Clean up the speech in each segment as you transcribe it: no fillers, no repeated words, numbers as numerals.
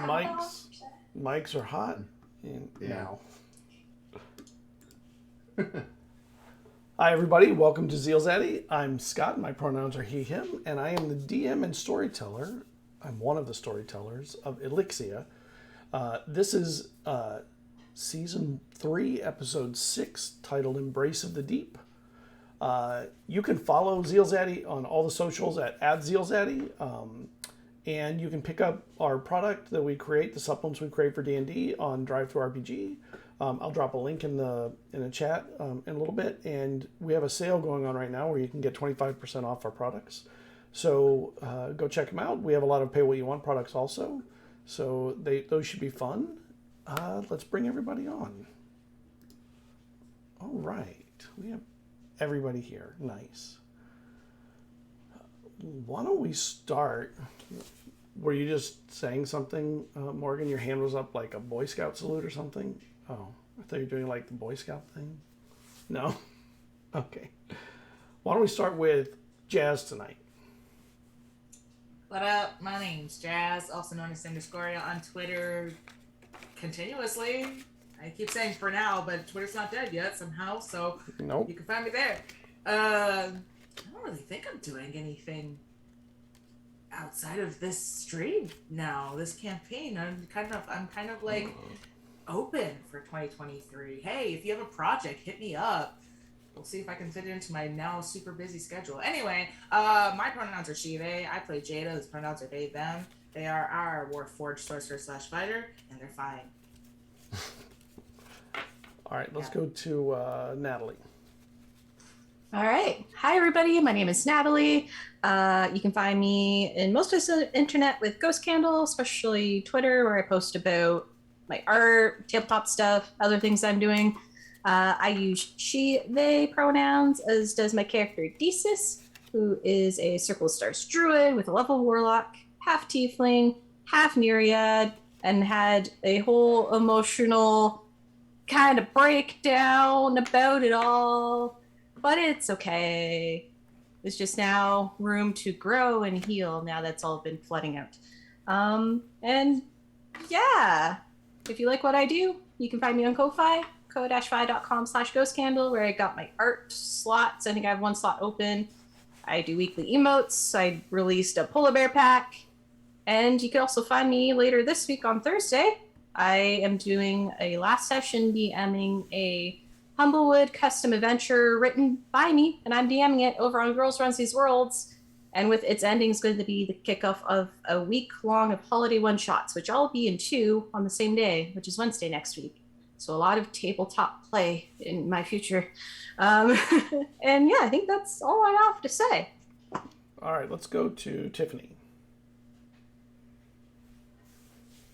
mics are hot now. Hi, everybody. Welcome to ZealZaddy. I'm Scott. My pronouns are he, him, and I am the DM and storyteller. I'm one of the storytellers of Elixia. This is Season 3, Episode 6, titled Embrace of the Deep. You can follow ZealZaddy on all the socials at @ZealZaddy. And you can pick up our product that we create, the supplements we create for D&D on DriveThruRPG. I'll drop a link in the chat in a little bit. And we have a sale going on right now where you can get 25% off our products. So go check them out. We have a lot of pay what you want products also. So those should be fun. Let's bring everybody on. All right. We have everybody here. Nice. Why don't we start? Were you just saying something, Morgan? Your hand was up like a Boy Scout salute or something? Oh, I thought you were doing like the Boy Scout thing. No? Okay. Why don't we start with Jazz tonight? What up? My name's Jazz, also known as Cinderscoria on Twitter continuously. I keep saying for now, but Twitter's not dead yet somehow, so Nope. You can find me there. I don't really think I'm doing anything outside of this stream now, this campaign. I'm kind of like open for 2023. Hey, if you have a project, hit me up. We'll see if I can fit it into my now super busy schedule. Anyway, my pronouns are she, they. I play Jada, whose pronouns are they, them. They are our Warforged Sorcerer / Fighter, and they're fine. All right, let's go to Natalie. All right. Hi, everybody. My name is Natalie. You can find me in most of the internet with Ghost Candle, especially Twitter, where I post about my art, tabletop stuff, other things I'm doing. I use she, they pronouns, as does my character Desis, who is a Circle of Stars druid with a level warlock, half tiefling, half Nereid, and had a whole emotional kind of breakdown about it all. But it's okay. There's just now room to grow and heal now that's all been flooding out. And yeah, if you like what I do, you can find me on Ko-Fi, ko-fi.com/ghostcandle, where I got my art slots. I think I have one slot open. I do weekly emotes. I released a polar bear pack. And you can also find me later this week on Thursday. I am doing a last session DMing a Humblewood custom adventure written by me, and I'm DMing it over on Girls Runs These Worlds. And with its ending is going to be the kickoff of a week long of holiday one-shots, which I'll be in 2 on the same day, which is Wednesday next week. So a lot of tabletop play in my future. And yeah, I think that's all I have to say. All right, let's go to Tiffany.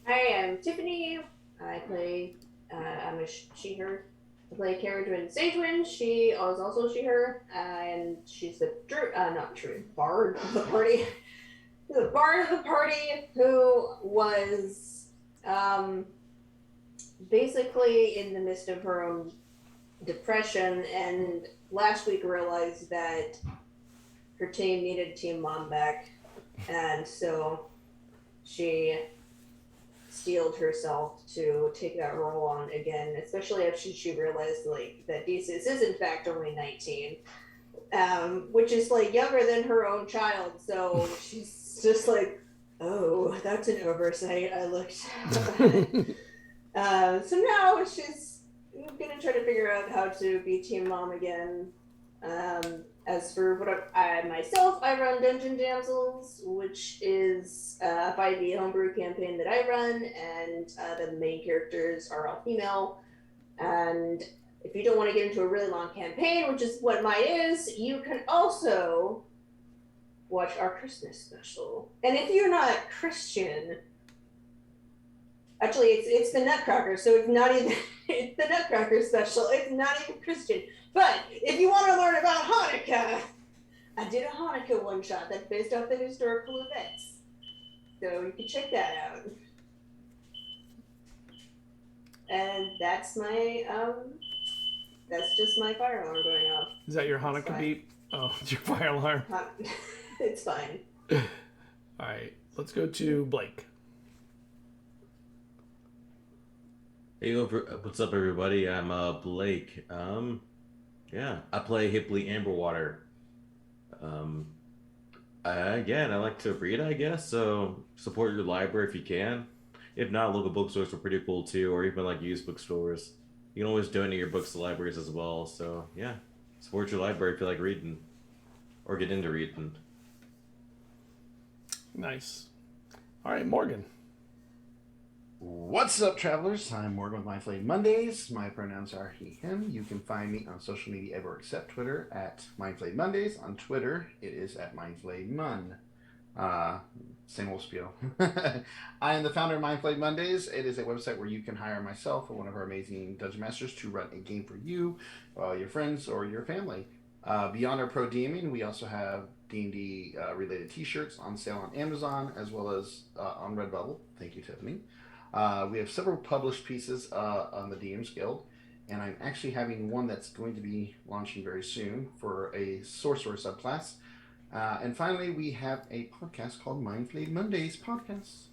Hi, I'm Tiffany. I play, I'm a she, her. I play Cerridwen Sagewynd. She is also she, her, and she's the bard of the party. The bard of the party who was basically in the midst of her own depression, and last week realized that her team needed Team Mom back, and so she steeled herself to take that role on again, especially after she realized that Desis is in fact only 19, which is younger than her own child. So she's just oh, that's an oversight. I looked. So now she's gonna try to figure out how to be Team Mom again. As for what I run Dungeon Damsels, which is a 5e homebrew campaign that I run, and the main characters are all female. And if you don't want to get into a really long campaign, which is what mine is, you can also watch our Christmas special. And if you're not Christian, actually it's the Nutcracker, so it's not even it's the Nutcracker special. It's not even Christian. But if you want to learn about Hanukkah, I did a Hanukkah one-shot that's based off the historical events. So you can check that out. And that's my, that's just my fire alarm going off. Is that your Hanukkah beep? Oh, it's your fire alarm. It's fine. All right, let's go to Blake. Hey, what's up, everybody? I'm Blake. Yeah, I play Hipley Amberwater. Um, Again, I like to read, I guess. So support your library if you can. If not, local bookstores are pretty cool too, or even like used bookstores. You can always donate your books to libraries as well. So yeah, support your library if you like reading or get into reading. Nice. All right, Morgan. What's up, travelers? I'm Morgan with Mindflade Mondays. My pronouns are he, him. You can find me on social media everywhere except Twitter at Mindflade Mondays. On Twitter, it is at MindfladeMun. Same old spiel. I am the founder of Mindflade Mondays. It is a website where you can hire myself or one of our amazing dungeon masters to run a game for you, your friends, or your family. Beyond our pro DMing, we also have D&D related t-shirts on sale on Amazon as well as on Redbubble. Thank you, Tiffany. We have several published pieces on the DM's Guild, and I'm actually having one that's going to be launching very soon for a Sorcerer subclass. And finally, we have a podcast called Mindflade Mondays Podcast.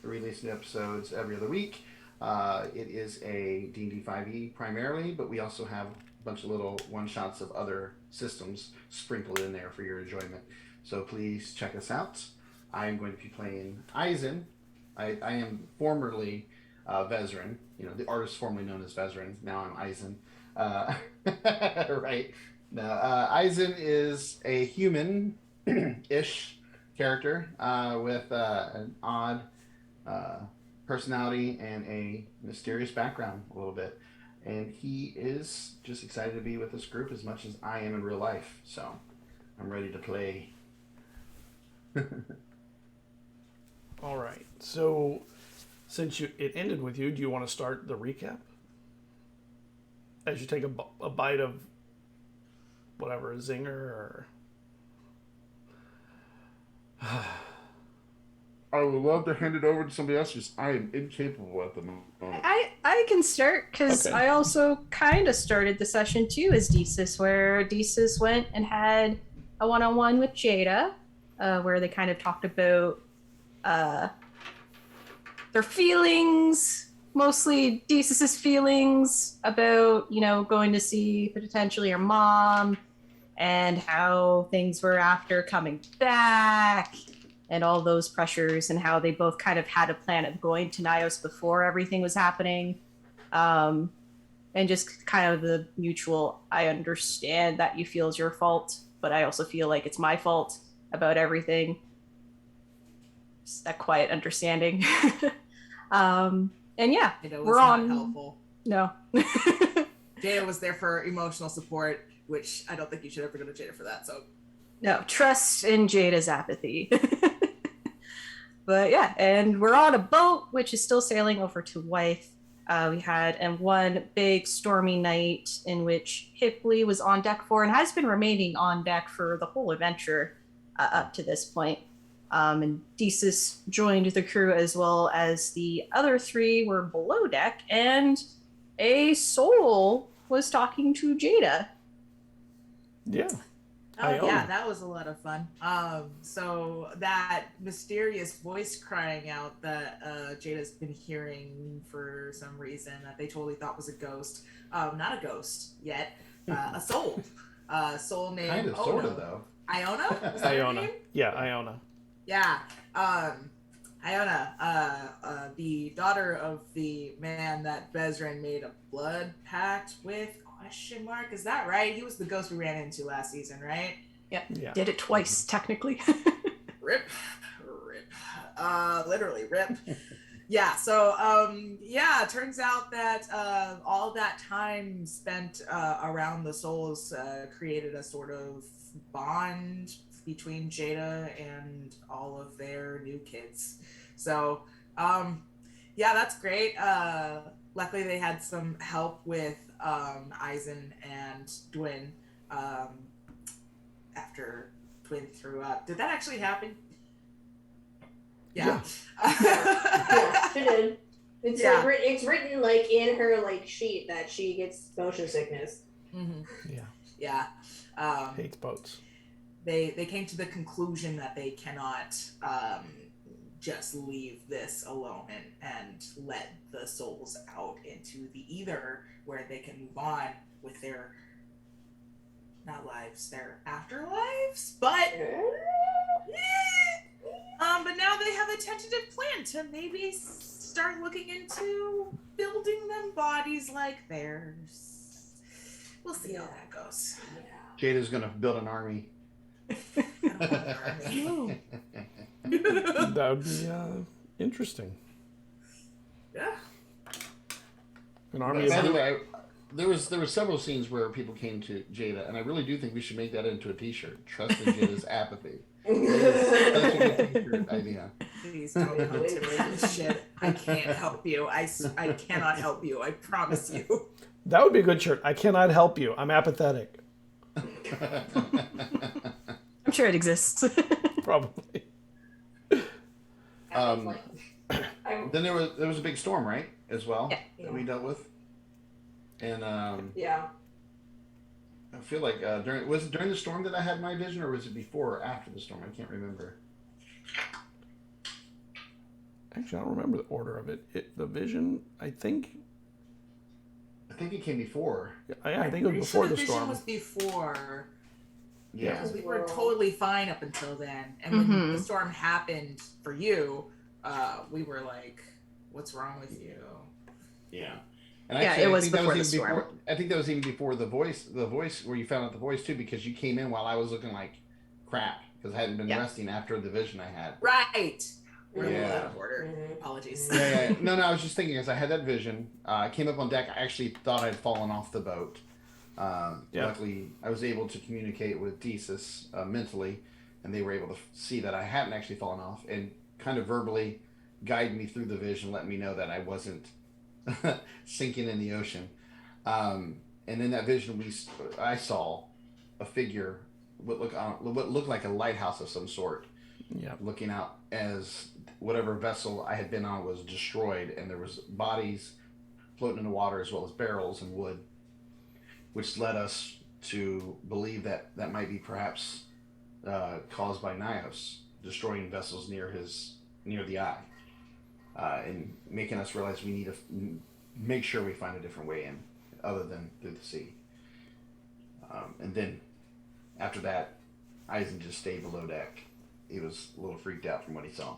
We release new episodes every other week. It is a D&D 5e primarily, but we also have a bunch of little one-shots of other systems sprinkled in there for your enjoyment. So please check us out. I'm going to be playing Eizen. I am formerly Vezran, the artist formerly known as Vezran. Now I'm Eizen. Right. Now, Eizen is a human-ish character with an odd personality and a mysterious background a little bit. And he is just excited to be with this group as much as I am in real life. So I'm ready to play. All right. So, since it ended with you, do you want to start the recap? As you take a bite of whatever, a zinger or... I would love to hand it over to somebody else because I am incapable at the moment. I can start because Okay. I also kind of started the session too as Desis, where Desis went and had a one-on-one with Jada, where they kind of talked about their feelings, mostly Desis's feelings about, going to see potentially her mom and how things were after coming back and all those pressures and how they both kind of had a plan of going to Nios before everything was happening. And just kind of the mutual, I understand that you feel it's your fault, but I also feel like it's my fault about everything. Just that quiet understanding. And yeah, Jada was we're not on. helpful. No. Jada was there for emotional support, which I don't think you should ever go to Jada for that. So No, trust in Jada's apathy. But yeah, and we're on a boat, which is still sailing over to Wythe. We had one big stormy night in which Hipley was on deck for and has been remaining on deck for the whole adventure up to this point. And Desis joined the crew as well as the other three were below deck, and a soul was talking to Jada. Yeah. oh Iona. yeah, that was a lot of fun. So that mysterious voice crying out that Jada's been hearing for some reason that they totally thought was a ghost. Not a ghost yet. A soul. Soul named Kind of, Ono. sort of, though. Iona? Was that her Iona. name? Yeah, Iona. Yeah. Iona, the daughter of the man that Vezran made a blood pact with, ? Is that right? He was the ghost we ran into last season, right? Yep. Yeah. Did it twice, technically. Rip. Literally rip. Yeah, so it turns out that all that time spent around the souls created a sort of bond between Jada and all of their new kids. So that's great. Luckily they had some help with Eizen and Dwin after Dwin threw up. Did that actually happen? Yeah. Yeah, she did. It's Yeah. it's written like in her sheet that she gets motion sickness. Mm-hmm. Yeah. Yeah. Hates boats. They came to the conclusion that they cannot just leave this alone and let the souls out into the ether where they can move on with their not lives, their afterlives, but but now they have a tentative plan to maybe start looking into building them bodies like theirs. We'll see how that goes. Jada's gonna build an army. I don't want an army. That would be interesting. Yeah. An army By the of way, there were several scenes where people came to Jada, and I really do think we should make that into a T-shirt. Trust in Jada's apathy. That's a good T-shirt idea. Please don't come to me with shit. I can't help you. I cannot help you. I promise you. That would be a good shirt. I cannot help you. I'm apathetic. I'm sure it exists. Probably. Then there was a big storm, right? As well, Yeah. that we dealt with. And Yeah. I feel like was it during the storm that I had my vision, or was it before or after the storm? I can't remember. Actually, I don't remember the order of it. The vision, I think it came before. I think it was before the storm. was before. Yeah. Because we were totally fine up until then. And when the storm happened for you, we were like, what's wrong with you? Yeah. And Yeah, actually, it was I think that before was the even storm. before. I think that was even before the voice where you found out the voice too, because you came in while I was looking like crap because I hadn't been resting after the vision I had. Right. We're a little Yeah. out of order. Apologies. Yeah. No, I was just thinking as I had that vision, I came up on deck. I actually thought I'd fallen off the boat. Luckily, I was able to communicate with Desus mentally, and they were able to see that I hadn't actually fallen off and kind of verbally guide me through the vision, let me know that I wasn't sinking in the ocean. And in that vision, I saw a figure, what looked like a lighthouse of some sort, looking out as whatever vessel I had been on was destroyed, and there was bodies floating in the water as well as barrels and wood, which led us to believe that that might be perhaps caused by Nyos destroying vessels near the eye, and making us realize we need to make sure we find a different way in other than through the sea. And then after that, Eizen just stayed below deck. He was a little freaked out from what he saw.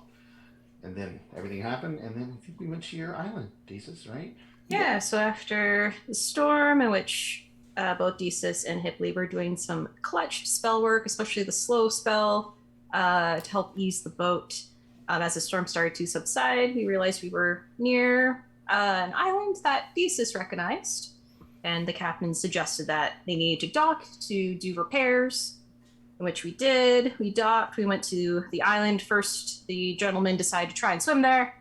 And then everything happened, and then I think we went to your island, Desus, right? Yeah, so after the storm in which both Desus and Hipley were doing some clutch spell work, especially the slow spell, to help ease the boat. As the storm started to subside, we realized we were near an island that Desus recognized, and the captain suggested that they needed to dock to do repairs, which we did. We docked, we went to the island first. The gentleman decided to try and swim there,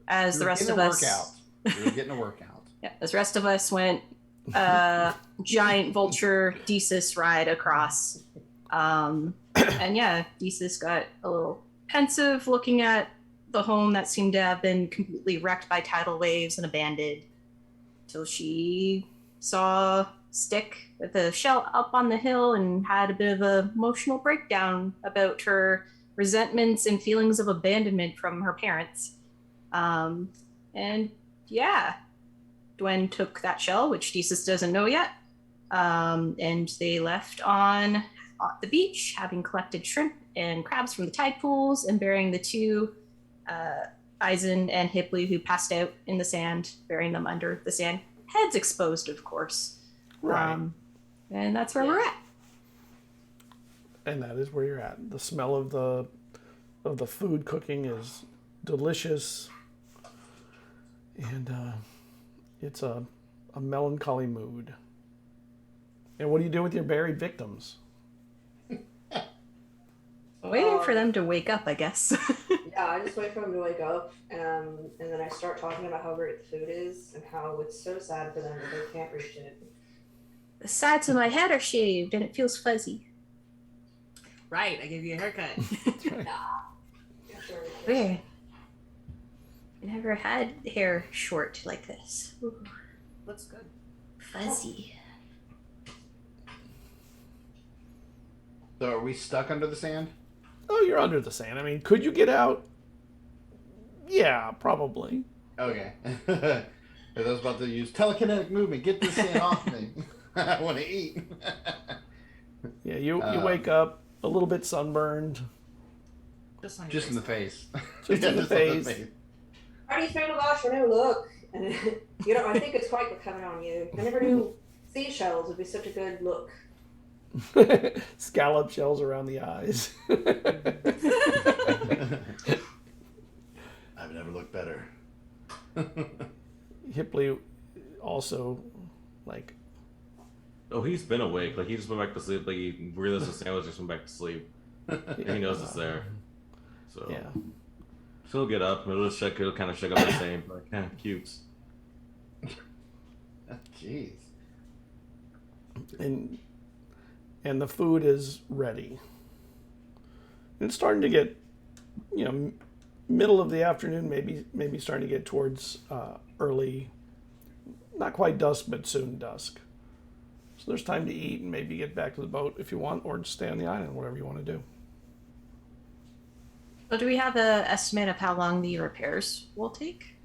as the rest of us... We were getting a workout. Yeah, as the rest of us went giant vulture Desus ride across. And yeah, Desus got a little pensive looking at the home that seemed to have been completely wrecked by tidal waves and abandoned, till she saw Stick with a shell up on the hill and had a bit of an emotional breakdown about her resentments and feelings of abandonment from her parents. And yeah, Gwen took that shell, which Desus doesn't know yet, and they left on the beach, having collected shrimp and crabs from the tide pools and burying the two Eizen and Hipley who passed out in the sand, burying them under the sand, heads exposed, of course. Right. And that's where we're at. And that is where you're at. The smell of the food cooking is delicious, and it's a melancholy mood. And what do you do with your buried victims? Waiting for them to wake up, I guess. Yeah, I just wait for them to wake up, and then I start talking about how great the food is and how it's so sad for them that they can't reach it. The sides of my head are shaved and it feels fuzzy. Right, I gave you a haircut. Weird. I never had hair short like this. Ooh, Looks good. fuzzy. So are we stuck under the sand? Oh, you're under the sand. I mean, could you get out? Yeah, probably. Okay. I was about to use telekinetic movement. Get this thing off me. I want to eat. Yeah, you wake up a little bit sunburned. Just on your Just in the face. face. Just in the face. How do you feel about your new look? And I think it's quite coming on you. I never knew seashells would be such a good look. Scallop shells around the eyes. I've never looked better. Hipley also, like... Oh, he's been awake. Like, he just went back to sleep. Like, he realized the sandwich just went back to sleep. And he knows it's there. So, Yeah. So he'll get up. He'll kind of shake up the same. Like, cutes. Jeez. And the food is ready. It's starting to get, middle of the afternoon, maybe starting to get towards early, not quite dusk, but soon dusk. So there's time to eat and maybe get back to the boat if you want, or just stay on the island, whatever you want to do. So do we have an estimate of how long the repairs will take?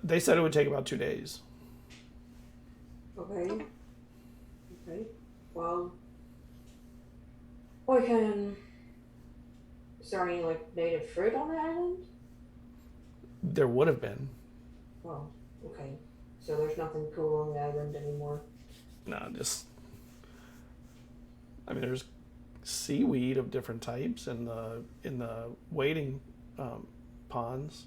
They said it would take about 2 days. Okay. Well, we can. Is there any native fruit on the island? There would have been. Oh, okay. So there's nothing cool on the island anymore. No, there's seaweed of different types in the wading ponds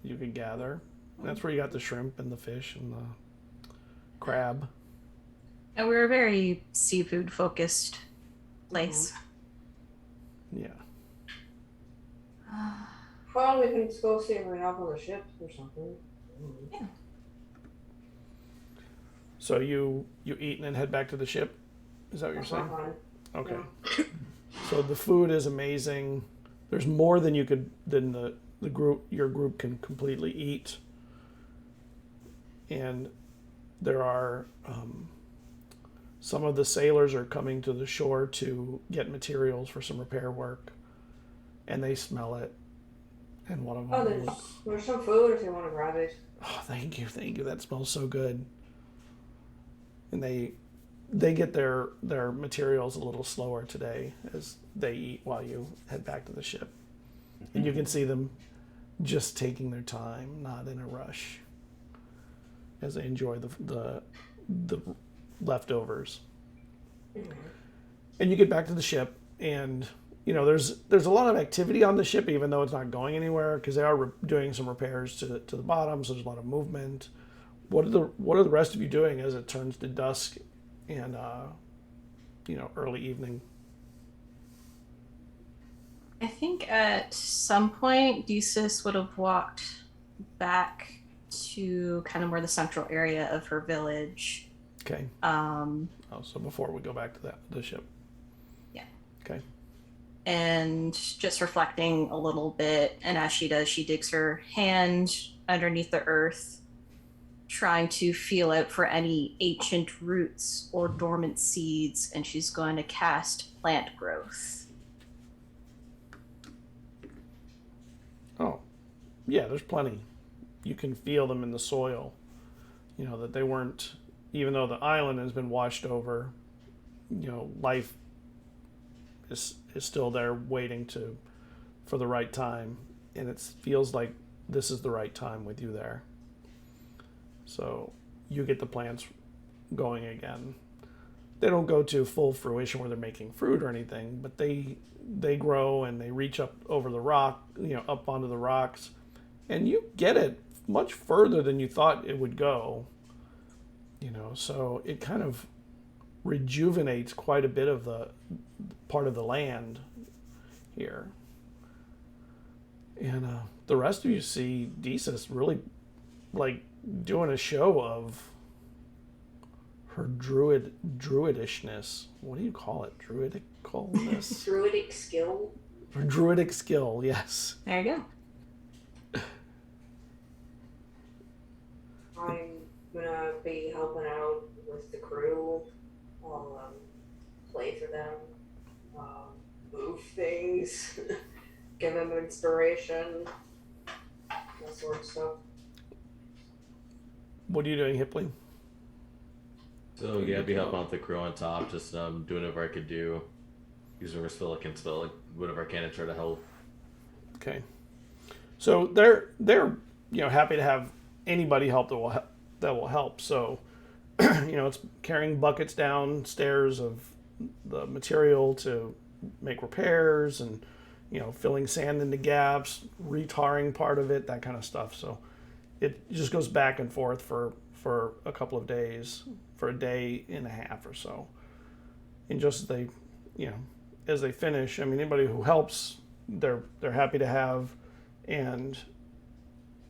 you can gather. That's where you got the shrimp and the fish and the crab. And we're a very seafood focused place. Yeah. Well, we can just go see if we have on the ship or something. Yeah. So you eat and then head back to the ship? Is that what you're saying? Fine. Okay. Yeah. So the food is amazing. There's more than your group can completely eat. And there are some of the sailors are coming to the shore to get materials for some repair work, and they smell it. And one of them There's some food if you want to grab it. Oh, thank you. That smells so good. And they get their materials a little slower today as they eat while you head back to the ship. And you can see them just taking their time, not in a rush, as they enjoy the leftovers. And you get back to the ship, and there's a lot of activity on the ship, even though it's not going anywhere, because they are doing some repairs to the bottom, so there's a lot of movement. What are the rest of you doing as it turns to dusk and early evening? I think at some point Desis would have walked back to kind of more the central area of her village. Okay. So before we go back to the ship. Yeah. Okay. And just reflecting a little bit, and as she does, she digs her hand underneath the earth, trying to feel out for any ancient roots or dormant seeds, and she's going to cast plant growth. Oh, yeah, there's plenty. You can feel them in the soil. That they weren't, even though the island has been washed over, life is still there waiting for the right time. And it feels like this is the right time with you there. So you get the plants going again. They don't go to full fruition where they're making fruit or anything, but they grow and they reach up over the rock, up onto the rocks, and you get it much further than you thought it would go. So it kind of rejuvenates quite a bit of the part of the land here. And the rest of you see Desis really doing a show of her druidishness. What do you call it? Druidicalness? Druidic skill. Her druidic skill, yes. There you go. I'm gonna be helping out with the crew. I'll play for them, move things, give him inspiration, that sort of stuff. What are you doing, Hipley? So yeah, I'd be helping out the crew on top, just doing whatever I could do, using whatever spell I can spell, like whatever I can to try to help. Okay. So they're happy to have anybody help that will help. So it's carrying buckets downstairs of the material to make repairs and filling sand into gaps, retarring part of it, that kind of stuff. So it just goes back and forth for a couple of days, for a day and a half or so. And just as they finish, I mean, anybody who helps, they're happy to have, and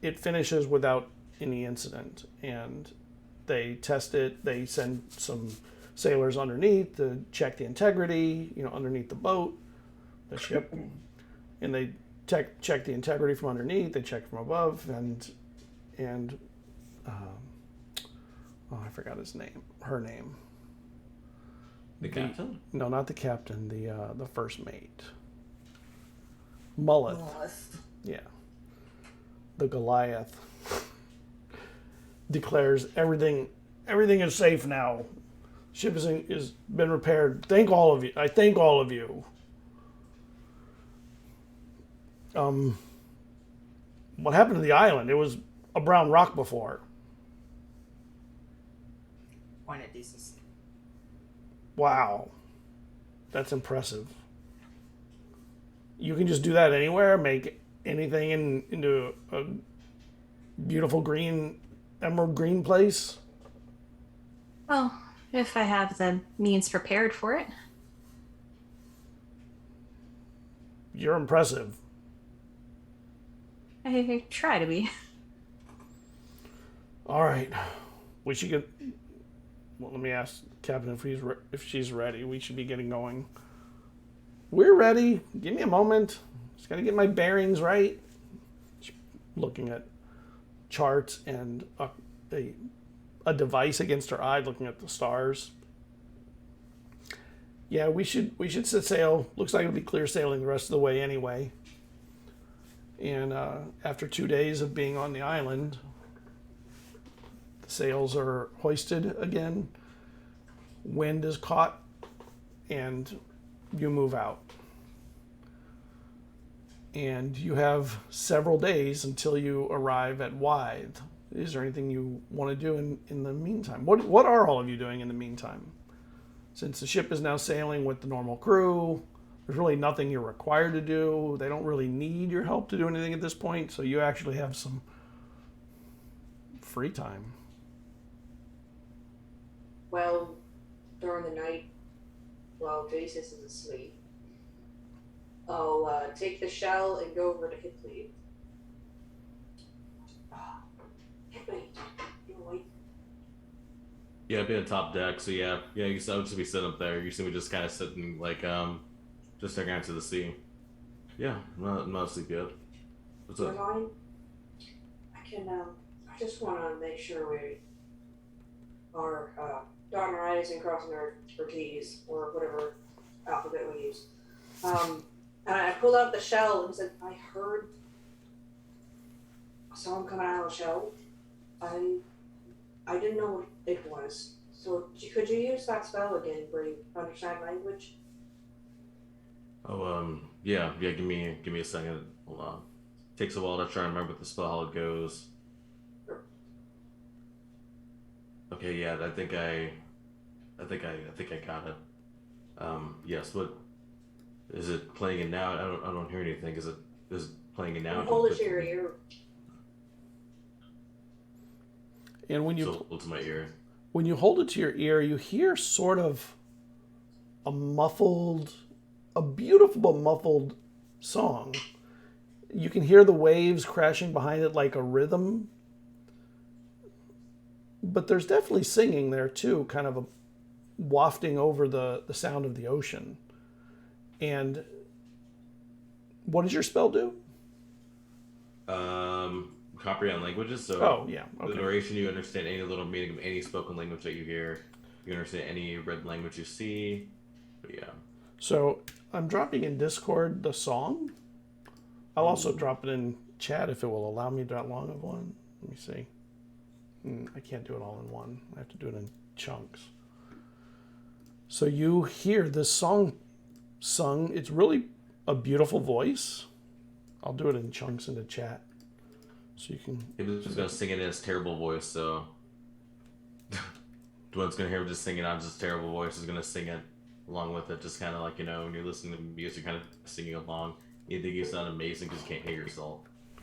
it finishes without any incident. And they test it. They send some sailors underneath to check the integrity, underneath the boat, the ship, and they check the integrity from underneath. They check from above, and I forgot her name. The captain? No, not the captain. The first mate. Mulleth. Yeah. The Goliath declares everything is safe now. Ship is been repaired. Thank all of you. I thank all of you. What happened to the island? It was a brown rock before. Point at thesis. Wow. That's impressive. You can just do that anywhere, make anything into a beautiful green, emerald green place? Well, if I have the means prepared for it. You're impressive. I try to be. All right. We should get... Well, let me ask Captain if she's ready. We should be getting going. We're ready. Give me a moment. Just got to get my bearings right. She's looking at charts and a device against her eye, looking at the stars. Yeah, we should set sail. Looks like it'll be clear sailing the rest of the way anyway. And after 2 days of being on the island, the sails are hoisted again. Wind is caught, and you move out. And you have several days until you arrive at Wythe. Is there anything you want to do in the meantime? What are all of you doing in the meantime? Since the ship is now sailing with the normal crew, there's really nothing you're required to do. They don't really need your help to do anything at this point, so you actually have some free time. Well, during the night, while Jesus is asleep, I'll take the shell and go over to Hipley. Hipley, you awake? Yeah, I'd be on top deck, so yeah, I guess I would just be sitting up there. You see me just kind of sitting, just staring out to the sea. Yeah, I'm not asleep yet. What's up? I can, I just want to make sure we are dotting our I's and crossing our T's, or whatever alphabet we use. And I pulled out the shell and said, I heard someone coming out of the shell. I didn't know what it was. So could you use that spell again where you understand language? Oh, yeah, give me a second. Hold on. Takes a while to try and remember the spell, how it goes. Sure. Okay, yeah, I think I got it. Yes, what is it playing it now? I don't hear anything. Is it playing it now? Hold it to your ear. And when you so to my ear. When you hold it to your ear, you hear sort of a beautiful muffled song. You can hear the waves crashing behind it like a rhythm. But there's definitely singing there too, kind of wafting over the sound of the ocean. And what does your spell do? Comprehend languages. So okay. The duration, you understand any little meaning of any spoken language that you hear. You understand any read language you see. But yeah. So I'm dropping in Discord the song. I'll also drop it in chat if it will allow me that long of one. Let me see. I can't do it all in one. I have to do it in chunks. So you hear this song sung. It's really a beautiful voice. I'll do it in chunks in the chat. So you can... He was just going to sing it in his terrible voice, so... Dwayne's going to hear him just singing out his terrible voice. He's going to sing it along with it. Just kind of like, you know, when you're listening to music, kind of singing along. You think you sound amazing because you can't hear yourself.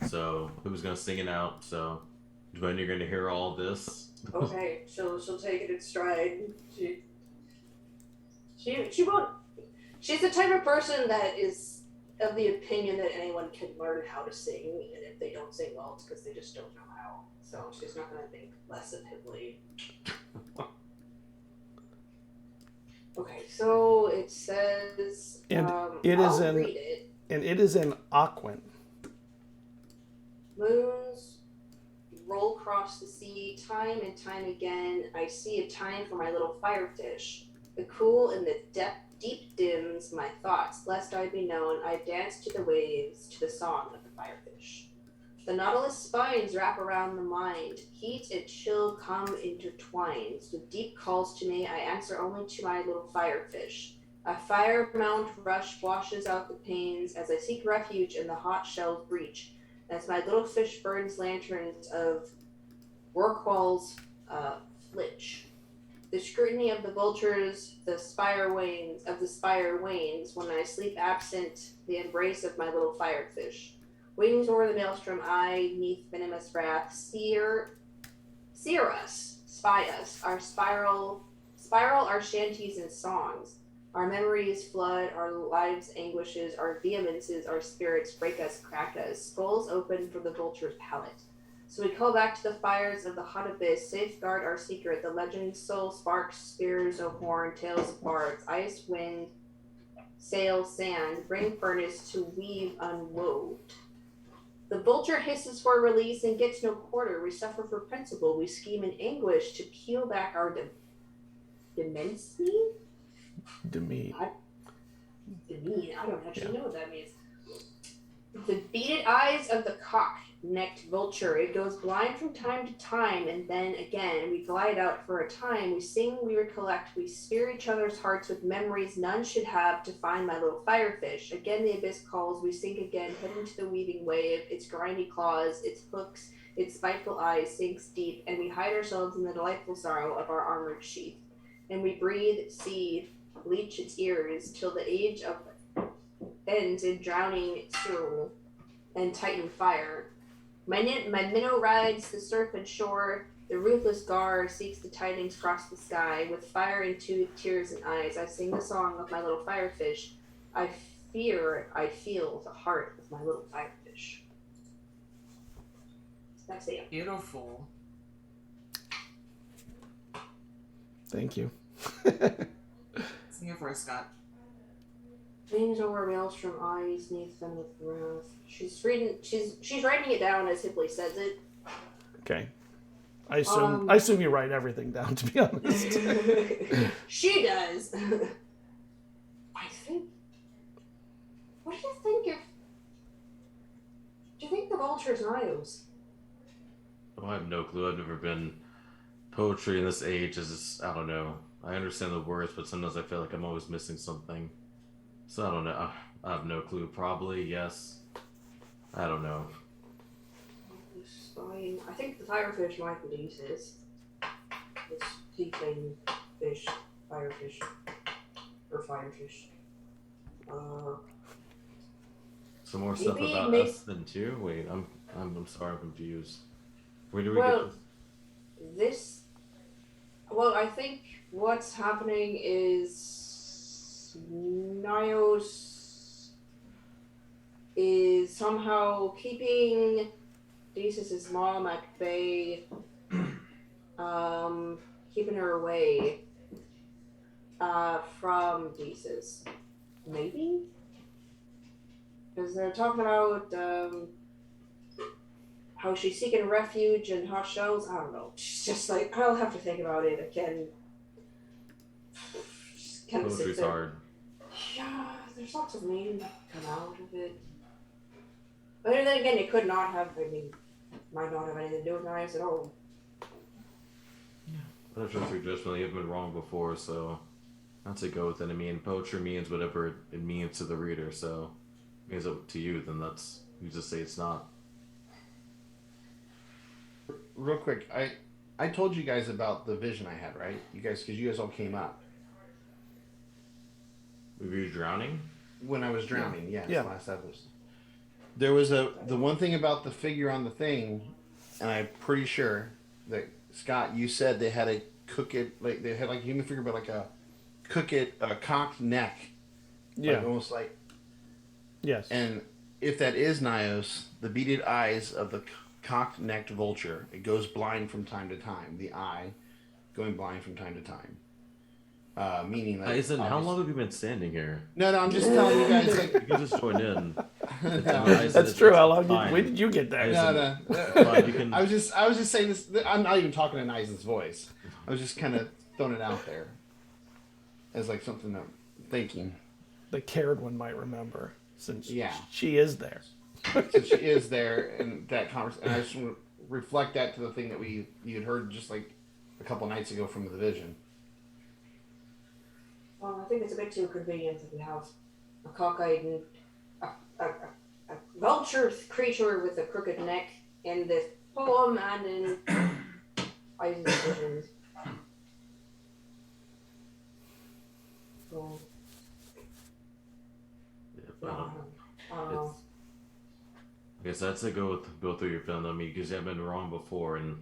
So, he was going to sing it out, so... Dwayne, you're going to hear all this. Okay, she'll take it in stride. She won't. She's the type of person that is of the opinion that anyone can learn how to sing, and if they don't sing well, it's because they just don't know how. So she's not going to think less of Hibley. Okay, so it says, And I'll read it. And it is in Aquan. Moons roll across the sea, time and time again. I see a time for my little firefish. The cool and the deep dims my thoughts, lest I be known. I dance to the waves, to the song of the firefish. The nautilus spines wrap around the mind. Heat and chill come intertwined. The deep calls to me. I answer only to my little firefish. A fire mount rush washes out the pains as I seek refuge in the hot shells breach. As my little fish burns lanterns of Rorqual's flitch. The scrutiny of the vultures, the spire wanes when I sleep absent the embrace of my little firefish. Wings over the maelstrom, I, neath venomous wrath, sear us, spy us, our spiral our shanties and songs. Our memories flood, our lives anguishes, our vehemences, our spirits break us, crack us, skulls open for the vulture's palate. So we call back to the fires of the hot abyss, safeguard our secret, the legend's soul sparks, spears of horn, tails of bards, ice, wind, sail, sand, bring furnace to weave unwove. The vulture hisses for release and gets no quarter. We suffer for principle. We scheme in anguish to peel back our demency? Demi. I don't actually know what that means. The beaded eyes of the cock-necked vulture. It goes blind from time to time, and then again. We glide out for a time. We sing, we recollect. We spear each other's hearts with memories none should have to find my little firefish. Again the abyss calls. We sink again, head into the weaving wave. Its grindy claws, its hooks, its spiteful eyes sinks deep, and we hide ourselves in the delightful sorrow of our armored sheath. And we breathe, see, bleach its ears till the age of ends in drowning soul and titan fire. My minnow rides the surf and shore. The ruthless gar seeks the tidings across the sky. With fire in tooth, tears in eyes, I sing the song of my little firefish. I feel the heart of my little firefish. That's it. Beautiful. Thank you. Sing it for us, Scott. Wings over maelstrom eyes, neath them with wrath. She's writing it down as Hibley says it. Okay. I assume you write everything down, to be honest. She does. I think. What do you think if? Do you think the vulture's Niles? Oh, I have no clue. I've never been. Poetry in this age is just, I don't know. I understand the words, but sometimes I feel like I'm always missing something. So I don't know. I have no clue. Probably, yes. I don't know. I think the firefish might be useless. This tiefling fish, firefish, or firefish. Some more stuff maybe about us then too. Wait, I'm sorry, I'm confused. Where do we get this? Well, I think what's happening is Nios is somehow keeping Decis's mom at bay, keeping her away from Decis. Maybe? Because they're talking about how she's seeking refuge in hot shells. I don't know. She's just like, I'll have to think about it again. Just kind of sit Poetry's there. hard. Yeah, there's lots of meaning that come out of it. But then again, it could not have. I mean, might not have anything to do with knives at all. That's just your judgment. You've been wrong before, so not to go with it. I mean, poetry means whatever it means to the reader, so if it means it to you, then that's you just say it's not. Real quick, I told you guys about the vision I had, right? You guys, because you guys all came up Were you drowning? when I was drowning. Yes, Yeah. last episode. There was the one thing about the figure on the thing, and I'm pretty sure that Scott, you said they had a cook it like they had like a human figure, but like a cocked neck, Yeah. like almost like. Yes. And if that is Nios, the beaded eyes of the cocked necked vulture, it goes blind from time to time. The eye going blind from time to time. Meaning that. Eizen, how long have you been standing here? No, I'm just telling you guys. Like, You can just join in. That's true. How long when did you get there? no. Fine, you can- I was just saying this. I'm not even talking in Eisen's voice. I was just kind of throwing it out there as like something I'm thinking. The Cerridwen might remember, since she is there. So she is there, and that conversation. And I just want to reflect that to the thing that you had heard just like a couple nights ago from the vision. Well, I think it's a bit too convenient that we have a cockeyed and a vulture creature with a crooked neck in this poem and in Eisen's visions. So, Yeah, I but, don't know. I guess that's to go through your film. I mean, because you've been wrong before, and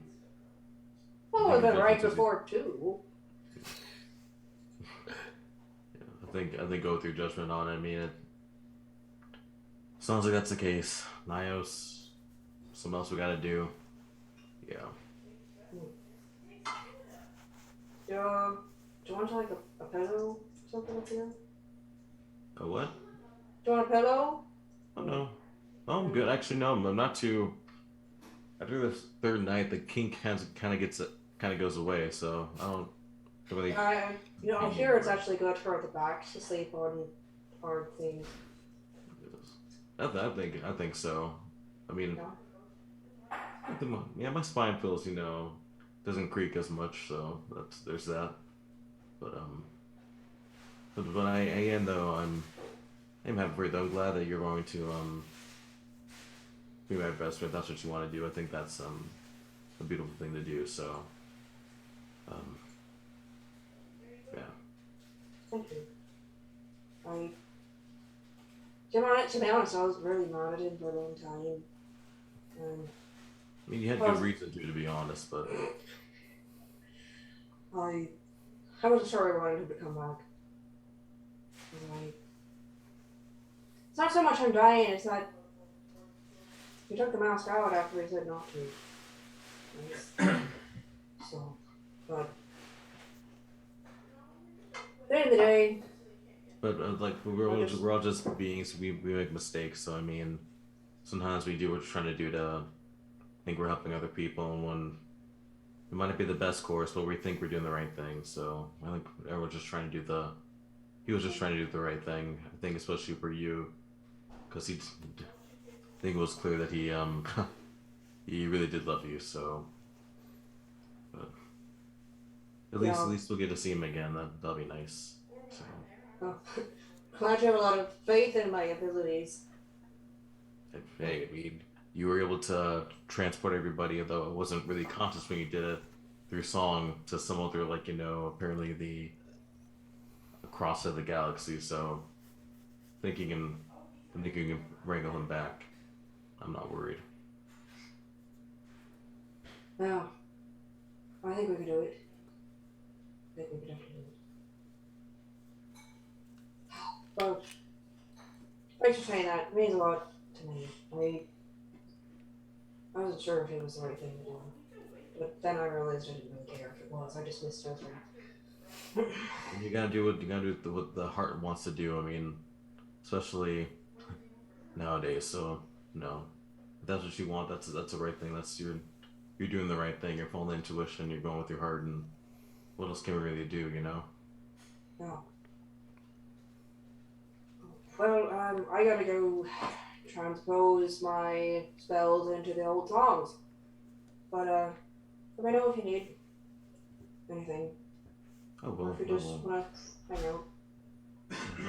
Well, we've been right before too. I think go through judgment on it. I mean, it sounds like that's the case. Nios, something else we gotta do. Yeah. Do you want to like a pillow or something up here? A what? Do you want a pillow? Oh no. No, I'm good. Actually, no, I'm not too. After the third night, the kink kind of goes away. So I don't really. Here it's actually good for the back to sleep on hard things. I think so. I mean, Yeah. my spine feels doesn't creak as much, so there's that. But I am though I'm happy for you. Though. I'm glad that you're going to be my best friend. If that's what you want to do. I think that's a beautiful thing to do. So yeah. Thank you. To be honest, I was really mad at him for a long time. I mean, you had good reason to be honest, but I wasn't sure I wanted him to come back. It's not so much I'm dying, it's that he took the mask out after he said not to. So, but at the end of the day, But like we're all just beings. We make mistakes. So I mean, sometimes we do what we're trying to do to think we're helping other people, and when it might not be the best course, but we think we're doing the right thing. So I think everyone's just trying to do he was just trying to do the right thing. I think especially for you, because I think it was clear that he he really did love you. So, but at least we'll get to see him again. That'll be nice. So. well, glad you have a lot of faith in my abilities. Hey, I mean, you were able to transport everybody, although it wasn't really conscious when you did it through song to some other, apparently across of the galaxy. So, thinking you can wrangle him back. I'm not worried. Well, I think we can do it. I think we can definitely do it. Well, thanks for saying that. It means a lot to me. I wasn't sure if it was the right thing to do. But then I realized I didn't really care if it was. I just missed it. You gotta do what the heart wants to do. I mean, especially nowadays. So no, if that's what you want. That's the right thing. You're doing the right thing. You're following intuition. You're going with your heart. And what else can we really do? No. Well, I gotta go transpose my spells into the old songs. But let me know if you need anything. Oh, Or well, if you just want to hang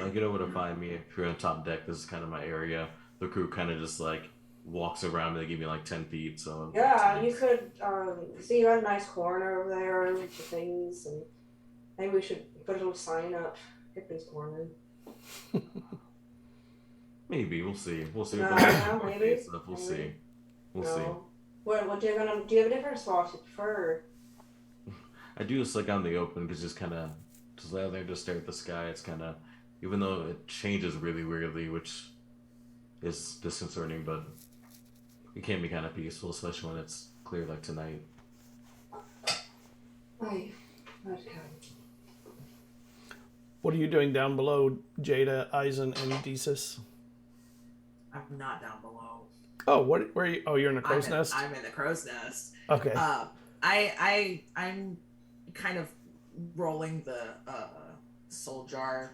out. get over to find me. If you're on top deck, this is kind of my area. The crew kind of just like walks around and they give me like 10 feet. So Yeah, you could see you had a nice corner over there with the things, and maybe we should put a little sign up, Hippie's Corner. Maybe we'll see. We'll see. No, If no, the maybe. stuff. We'll Maybe. see. We'll No. see. What do you have? Do you have a different spot you prefer? I do just like on the open because just kind of just lay out there, just stare at the sky. It's kind of, even though it changes really weirdly, which is disconcerting, but it can be kind of peaceful, especially when it's clear like tonight. Okay. What are you doing down below, Jada, Eizen, and Desis? I'm not down below. Oh, what? Where are you? Oh, you're in a crow's nest? I'm in the crow's nest. Okay. I'm kind of rolling the soul jar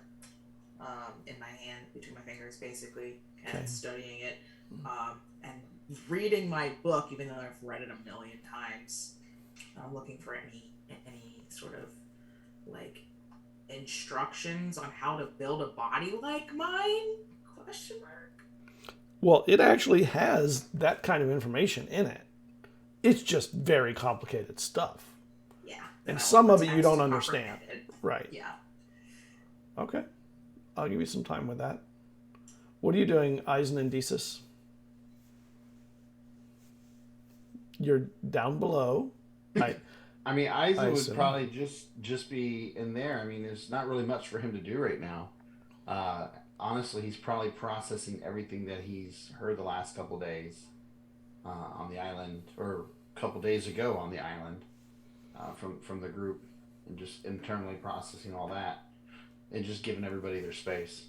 in my hand between my fingers, basically, and Okay. studying it, and reading my book, even though I've read it a million times. I'm looking for any sort of like instructions on how to build a body like mine? Question mark. Well, it actually has that kind of information in it. It's just very complicated stuff. Yeah. And that some all of it you text don't understand. comprehended. Right. Yeah. Okay. I'll give you some time with that. What are you doing, Eisen and Desis? You're down below. I mean, Eizen would assume. probably just be in there. I mean, there's not really much for him to do right now. Honestly, he's probably processing everything that he's heard the last couple days on the island, or a couple days ago on the island, from the group, and just internally processing all that, and just giving everybody their space.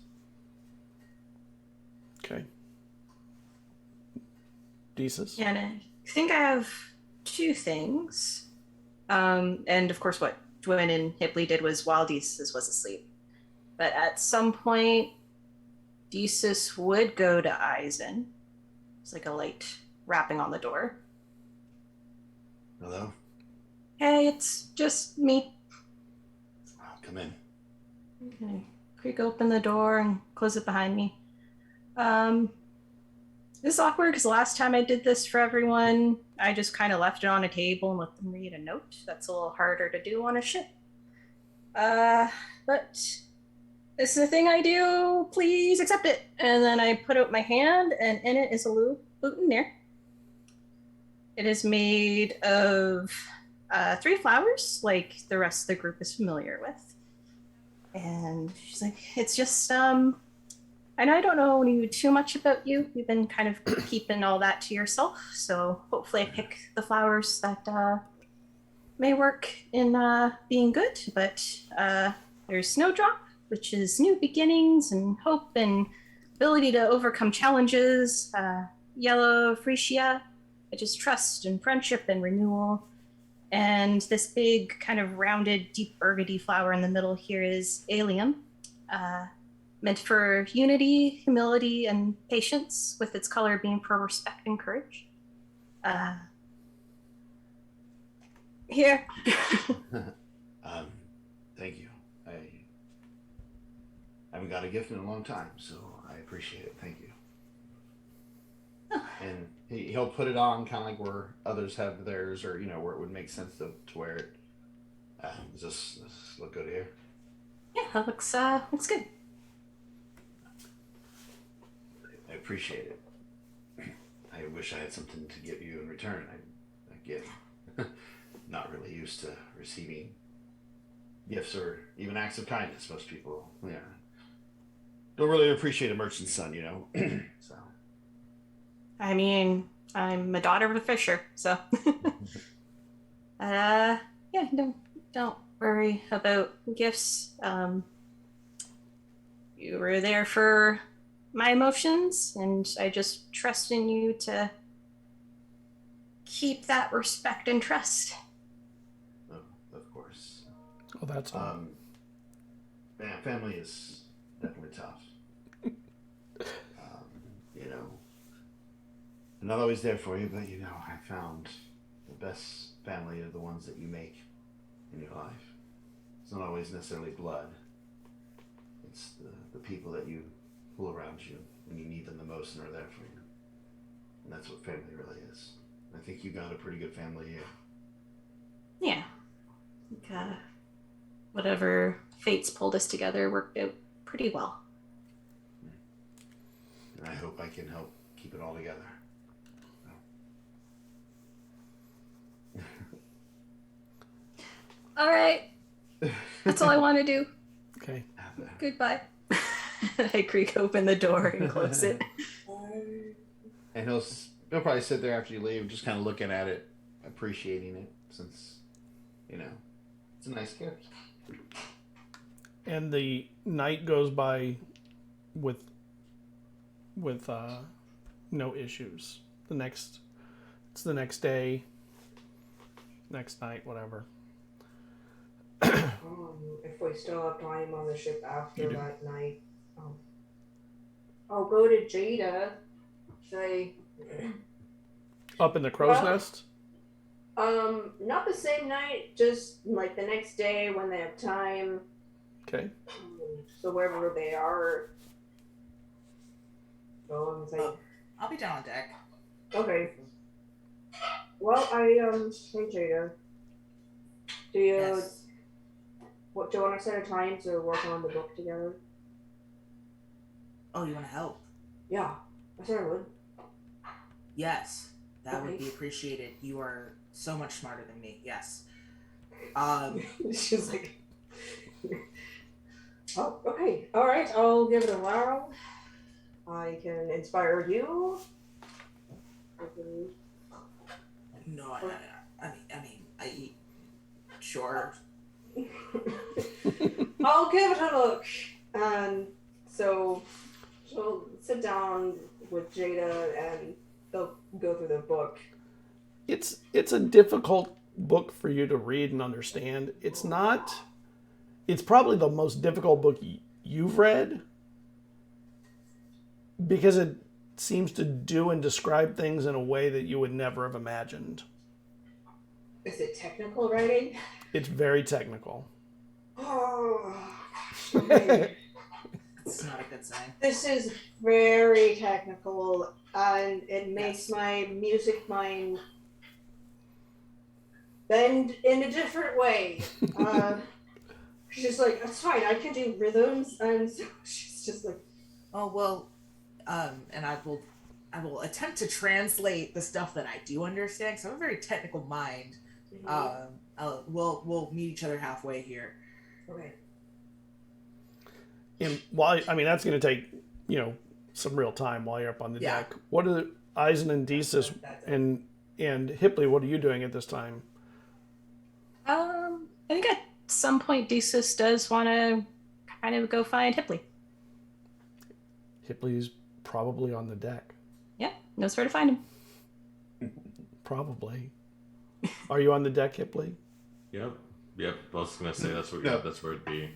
Okay. Desis? And I think I have two things. And of course, what Dwayne and Hipley did was while Desis was asleep. But at some point, Desis would go to Eizen. It's like a light rapping on the door. Hello? Hey, it's just me. Come in. Okay. Creak open the door and close it behind me. This is awkward because the last time I did this for everyone, I just kind of left it on a table and let them read a note. That's a little harder to do on a ship. But this is the thing I do. Please accept it. And then I put out my hand, and in it is a boutonniere. It is made of 3 flowers, like the rest of the group is familiar with. And she's like, it's just, I know I don't know too much about you. You've been kind of keeping all that to yourself. So hopefully I pick the flowers that may work in being good. But there's Snowdrop, which is new beginnings and hope and ability to overcome challenges. Yellow Freesia, which is trust and friendship and renewal. And this big kind of rounded deep burgundy flower in the middle here is Allium. Meant for unity, humility, and patience, with its color being for respect and courage. Here. Thank you. I haven't got a gift in a long time, so I appreciate it. Thank you. And he'll put it on kind of like where others have theirs, or where it would make sense to wear it. Does this look good here? Yeah, that looks good. I appreciate it. I wish I had something to give you in return. Again, not really used to receiving gifts or even acts of kindness. Most people, don't really appreciate a merchant's son, So. I mean, I'm a daughter of a fisher, so. Yeah, don't worry about gifts. You were there for my emotions, and I just trust in you to keep that respect and trust. Oh, of course. Oh, that's all. Man, family is definitely tough. not always there for you, but I found the best family are the ones that you make in your life. It's not always necessarily blood. It's the people that you pull around you when you need them the most and are there for you. And that's what family really is. I think you got a pretty good family here. Yeah. Whatever fates pulled us together worked out pretty well. And I hope I can help keep it all together. All right. That's all I want to do. Okay. Goodbye. I creak open the door and close it. And he'll probably sit there after you leave, just kind of looking at it, appreciating it, since, it's a nice gift. And the night goes by with no issues. It's the next day, next night, whatever. If we still have time on the ship after You do. that night, I'll go to Jada. Say, Up in the crow's Well- nest? not the same night, just like the next day when they have time. Okay. So wherever they are. So I'm saying, I'll be down on deck. okay. Well, hey Jada. Do you Yes. do you want to set a time to work on the book together? Oh, you want to help? Yeah, I said I would. Yes, that would Okay. be appreciated. You are so much smarter than me. Yes. She's like, oh, okay, all right, I'll give it a whirl. I can inspire you. I can... No, sure. I'll give it a look. And so she'll sit down with Jada and they'll go through the book. It's a difficult book for you to read and understand. It's probably the most difficult book you've read because it seems to do and describe things in a way that you would never have imagined. Is it technical writing? It's very technical. Oh, okay. It's not a good sign. This is very technical and it makes my music mind bend in a different way. She's like, that's fine, I can do rhythms, and so she's just like, Oh well, and I will attempt to translate the stuff that I do understand. Cause I have a very technical mind. We'll meet each other halfway here. okay. And that's going to take, some real time while you're up on the Yeah. deck. What are Eizen and Desis That's it. and Hipley, what are you doing at this time? I think at some point Desus does want to kind of go find Hipley. Hipley's probably on the deck. Yeah, knows where to find him. Probably. Are you on the deck, Hipley? Yep. I was gonna say that's No. that's where it'd be.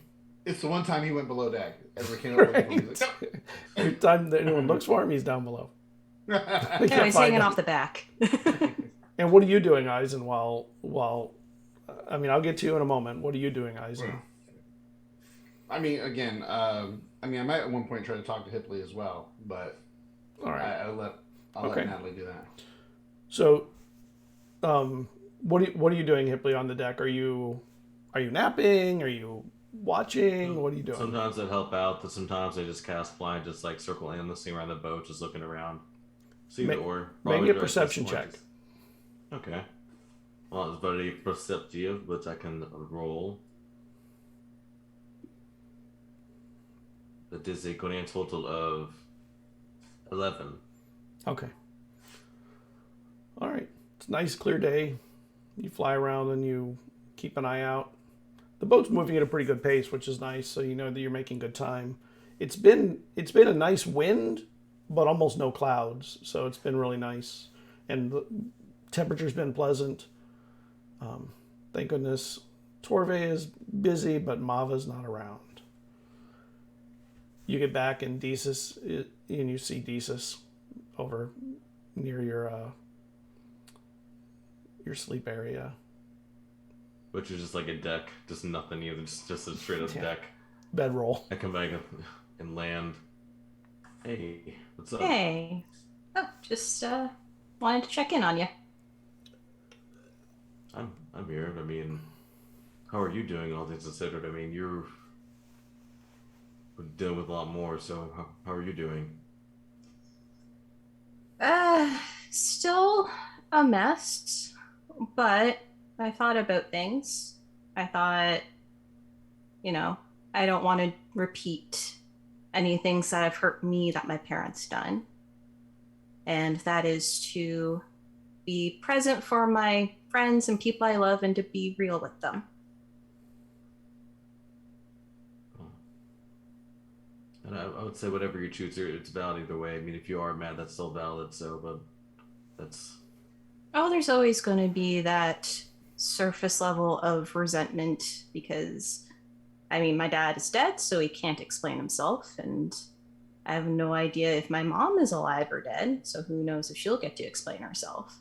It's the one time he went below deck. Ever came up with he's like, Every time that anyone looks for him, he's down below. "No." They Yeah, can't he's find hanging him. off the back. And what are you doing, Eisen, while I'll get to you in a moment. What are you doing, Eisen? I mean, again, I might at one point try to talk to Hipley as well, but All right. I'll let Okay. Natalie do that. So, what are you doing, Hipley, on the deck? Are you napping? Are you watching? What are you doing? Sometimes I'd help out, but sometimes I just cast blind, just like circle aimlessly around the boat, just looking around. See Ma- the ore. make Probably a direct perception this point, check. just- Okay. Well, it's very perceptive, which I can roll. That is a grand total of 11. Okay. All right. It's a nice, clear day. You fly around and you keep an eye out. The boat's moving at a pretty good pace, which is nice, so you know that you're making good time. It's been a nice wind, but almost no clouds, so it's been really nice. And the temperature's been pleasant. Thank goodness. Torve is busy, but Mava's not around. You get back and and you see Desis over near your sleep area. Which is just like a deck, just nothing either, just a straight up deck. Bedroll. I come back and land. Hey, what's up? Hey. Oh, just wanted to check in on you. I'm here. I mean, how are you doing, all things considered? I mean, you're dealing with a lot more, so how are you doing? Still a mess, but I thought about things. I thought, I don't want to repeat any things that have hurt me that my parents done. And that is to be present for my friends and people I love and to be real with them. And I would say whatever you choose, it's valid either way. I mean, if you are mad, that's still valid. So, but that's. Oh, there's always going to be that surface level of resentment because, I mean, my dad is dead, so he can't explain himself. And I have no idea if my mom is alive or dead, so who knows if she'll get to explain herself.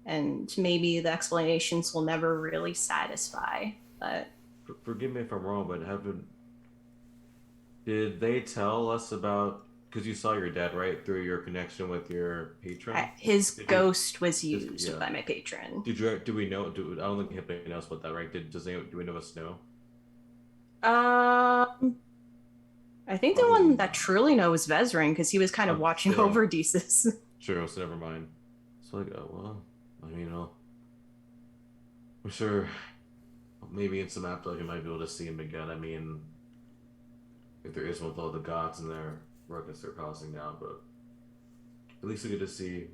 And maybe the explanations will never really satisfy, but... Forgive me if I'm wrong, but did they tell us about, because you saw your dad, right, through your connection with your patron? His ghost was used by my patron. Do we know, I don't think Hippie knows about that, right? Do any of us know? I think the one that truly knows is Vezrin, because he was kind of watching over Desus. True, so never mind. So like, well, I mean, I'm sure maybe in some afterlife you might be able to see him again. I mean, if there is with all the gods and their ruckus they're causing now, but at least we get to see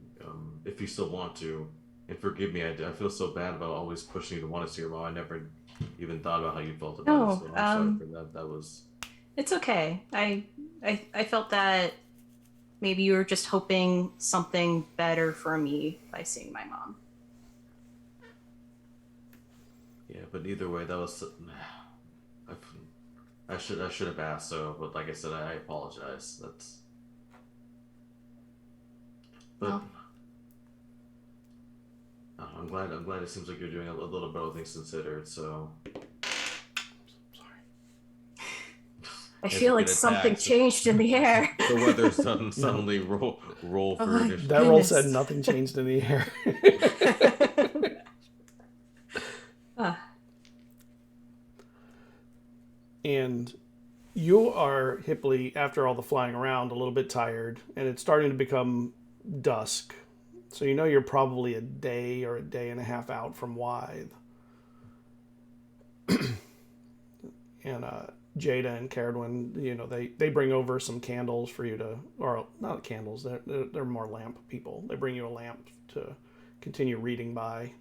if you still want to. And forgive me, I feel so bad about always pushing you to want to see your mom. I never even thought about how you felt about it. So I'm sorry for that. That was. It's okay. I felt that maybe you were just hoping something better for me by seeing my mom. Yeah, but either way, that was. I should have asked. So, but like I said, I apologize. That's. But. Well. I'm glad it seems like you're doing a little better things considered. So. I feel like something changed in the air. The weather suddenly roll for additional. That roll said nothing changed in the air. And you are, Hipley, after all the flying around, a little bit tired, and it's starting to become dusk. So you know you're probably a day or a day and a half out from Wythe. And Jada and Cerridwen, they bring over some candles for you to, or not candles, they're more lamp people. They bring you a lamp to continue reading by.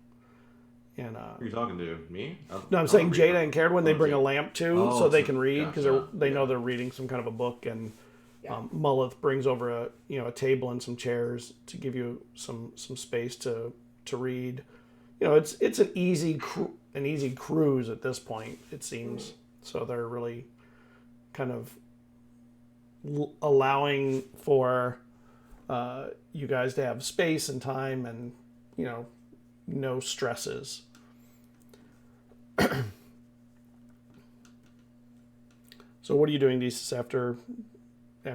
And Are you talking to me? No, I'm saying Jada and Cerridwen, they bring a lamp too, so they can read because they know they're reading some kind of a book. And Mullith brings over a table and some chairs to give you some space to read. It's an easy cruise at this point, it seems. So they're really kind of allowing for you guys to have space and time and no stresses. So what are you doing, Desus, after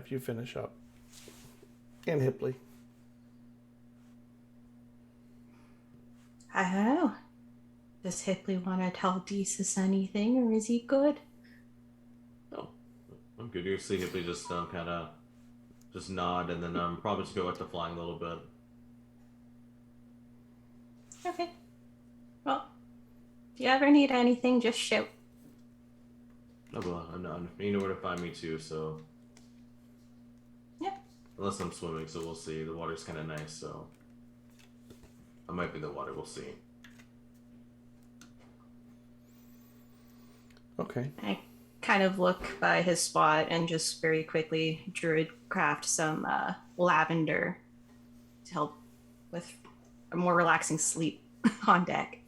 you finish up? And Hipley. I don't know. Does Hipley want to tell Desus anything, or is he good? No, I'm good. You see Hipley just kind of just nod, and then probably just go back to flying a little bit. Okay. Well, if you ever need anything, just shout. Oh, well, you know where to find me too, so. Yeah. Unless I'm swimming, so we'll see. The water's kind of nice, so. I might be in the water, we'll see. Okay. I kind of look by his spot and just very quickly druid craft some lavender to help with a more relaxing sleep on deck.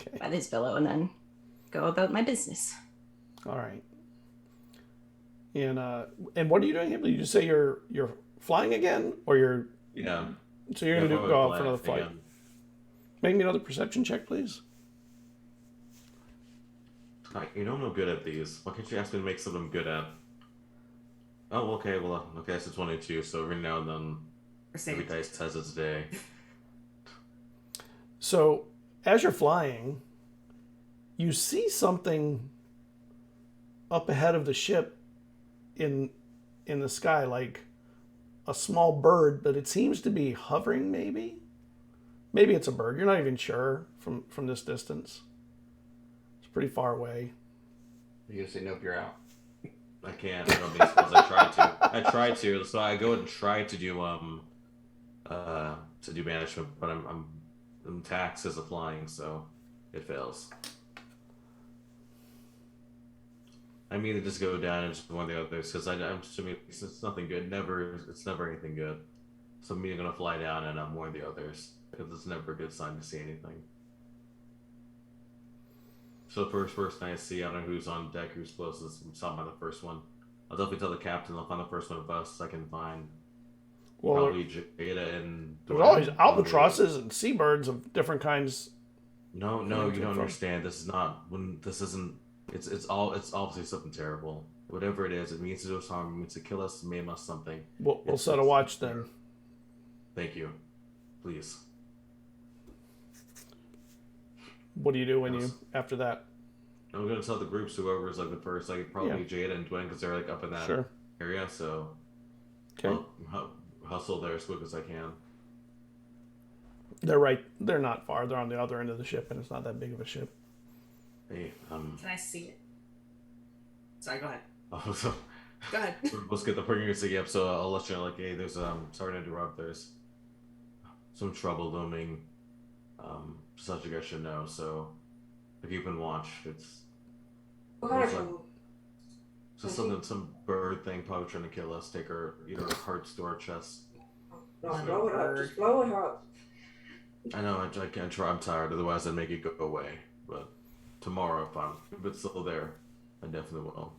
Okay. By his pillow, and then go about my business. All right. And what are you doing, Hipley? Did you say you're flying again, or you're? Yeah. So you're going to go out for another flight. Again. Make me another perception check, please. You know I'm no good at these. Why can't you ask me to make something I'm good at? Oh, okay. Well, okay, it's a 22. So every now and then, every dice has its day. So as you're flying, you see something up ahead of the ship in the sky, like a small bird, but it seems to be hovering. Maybe it's a bird. You're not even sure from this distance. It's pretty far away. You're gonna say nope, you're out. I can't. I don't mean suppose I tried to. So I go and try to do banishment, but I'm taxed as a flying, so it fails. I mean to just go down and just one of the others because I'm assuming it's nothing good. It's never anything good. So I'm either gonna fly down and I'm one of the others because it's never a good sign to see anything. So first person I see, I don't know who's on deck, who's closest. I'm talking about the first one. I'll definitely tell the captain I'll find the first one of us I can find. Well, probably Jada and. There's always albatrosses and seabirds of different kinds. No, you don't understand. This is not when this isn't. It's obviously something terrible. Whatever it is, it means to do us harm. It means to kill us, maim us, something. We'll set a watch then. Thank you. Please. What do you do when you after that? I'm gonna tell the groups whoever's like the first, like probably Jada and Dwayne because they're like up in that area. So okay, I'll hustle there as quick as I can. They're right. They're not far. They're on the other end of the ship, and it's not that big of a ship. Hey, Can I see it? Sorry, go ahead. Oh, so Go ahead. let's get the pregnancy up. So I'll let you know. Like, hey, there's sorry to interrupt. There's some trouble looming. Such you guys should know. So if you can watch, it's some bird thing probably trying to kill us. Take her either her hearts to our chest. No, blow it up. Just blow it up. I know. I can't try. I'm tired. Otherwise, I'd make it go away. But tomorrow, if it's still there, I definitely will.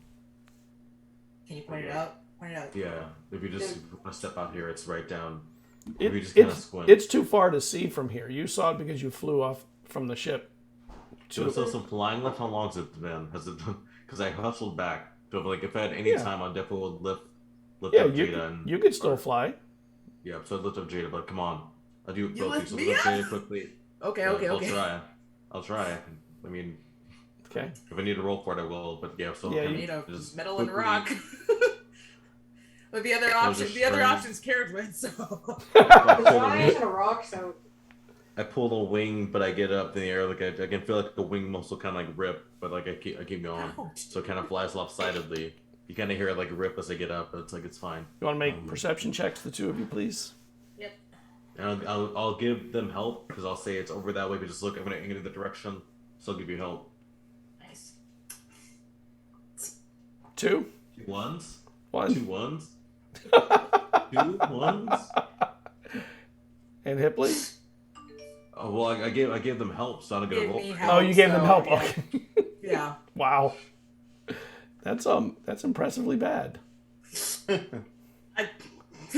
Can you point it out? Point it out. Yeah. If you just want to step out here, it's right down. It's too far to see from here. You saw it because you flew off from the ship. So it's some flying left. How long's it been? Has it been? Because I hustled back. So like if I had any time, I definitely would lift up Jada. You could still fly. Yeah, so I'd lift up Jada, but come on. I'll do it You both. lift So me lift up? Jada quickly. Okay. I'll try. I mean, okay. If I need to roll for it, I will. But yeah, so I need a metal and rock. But the other option's Cerridwen, so. Why isn't a rock so? I pull a wing, but I get up in the air. Like I can feel like the wing muscle kind of like rip, but like I keep going. Ouch. So it kind of flies lopsidedly. You kind of hear it like rip as I get up, but it's like it's fine. You want to make perception checks, the two of you, please? Yep. And I'll give them help because I'll say it's over that way, but just look, I'm gonna aim in the direction, so I'll give you help. Nice. 2 ones. 1 2 ones. 2 ones. And Hipley? Oh well, I gave them help, so I don't get a roll. Oh, you gave them help. Yeah. Okay. Yeah. Wow. That's impressively bad. You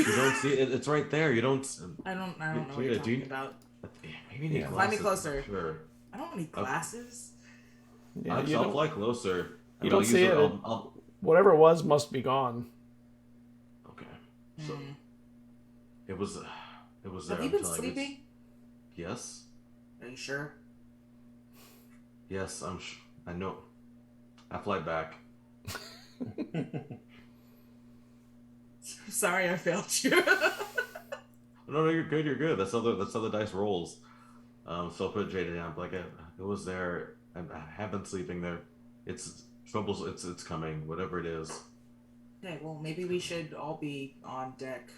don't see it. It's right there. You don't. I don't know what you're talking about. Maybe you need Fly me glasses, closer. Sure. I don't need glasses. Yeah, I'll fly closer. You don't see it. Whatever it was must be gone. Okay. So it was there. Have you been sleeping? Yes. Are you sure? Yes, I know. I fly back. Sorry, I failed you. No, you're good. You're good. That's how the dice rolls. So I'll put Jada down. Like it was there. I have been sleeping there. It's troubles. It's coming. Whatever it is. Okay, well maybe we should all be on deck,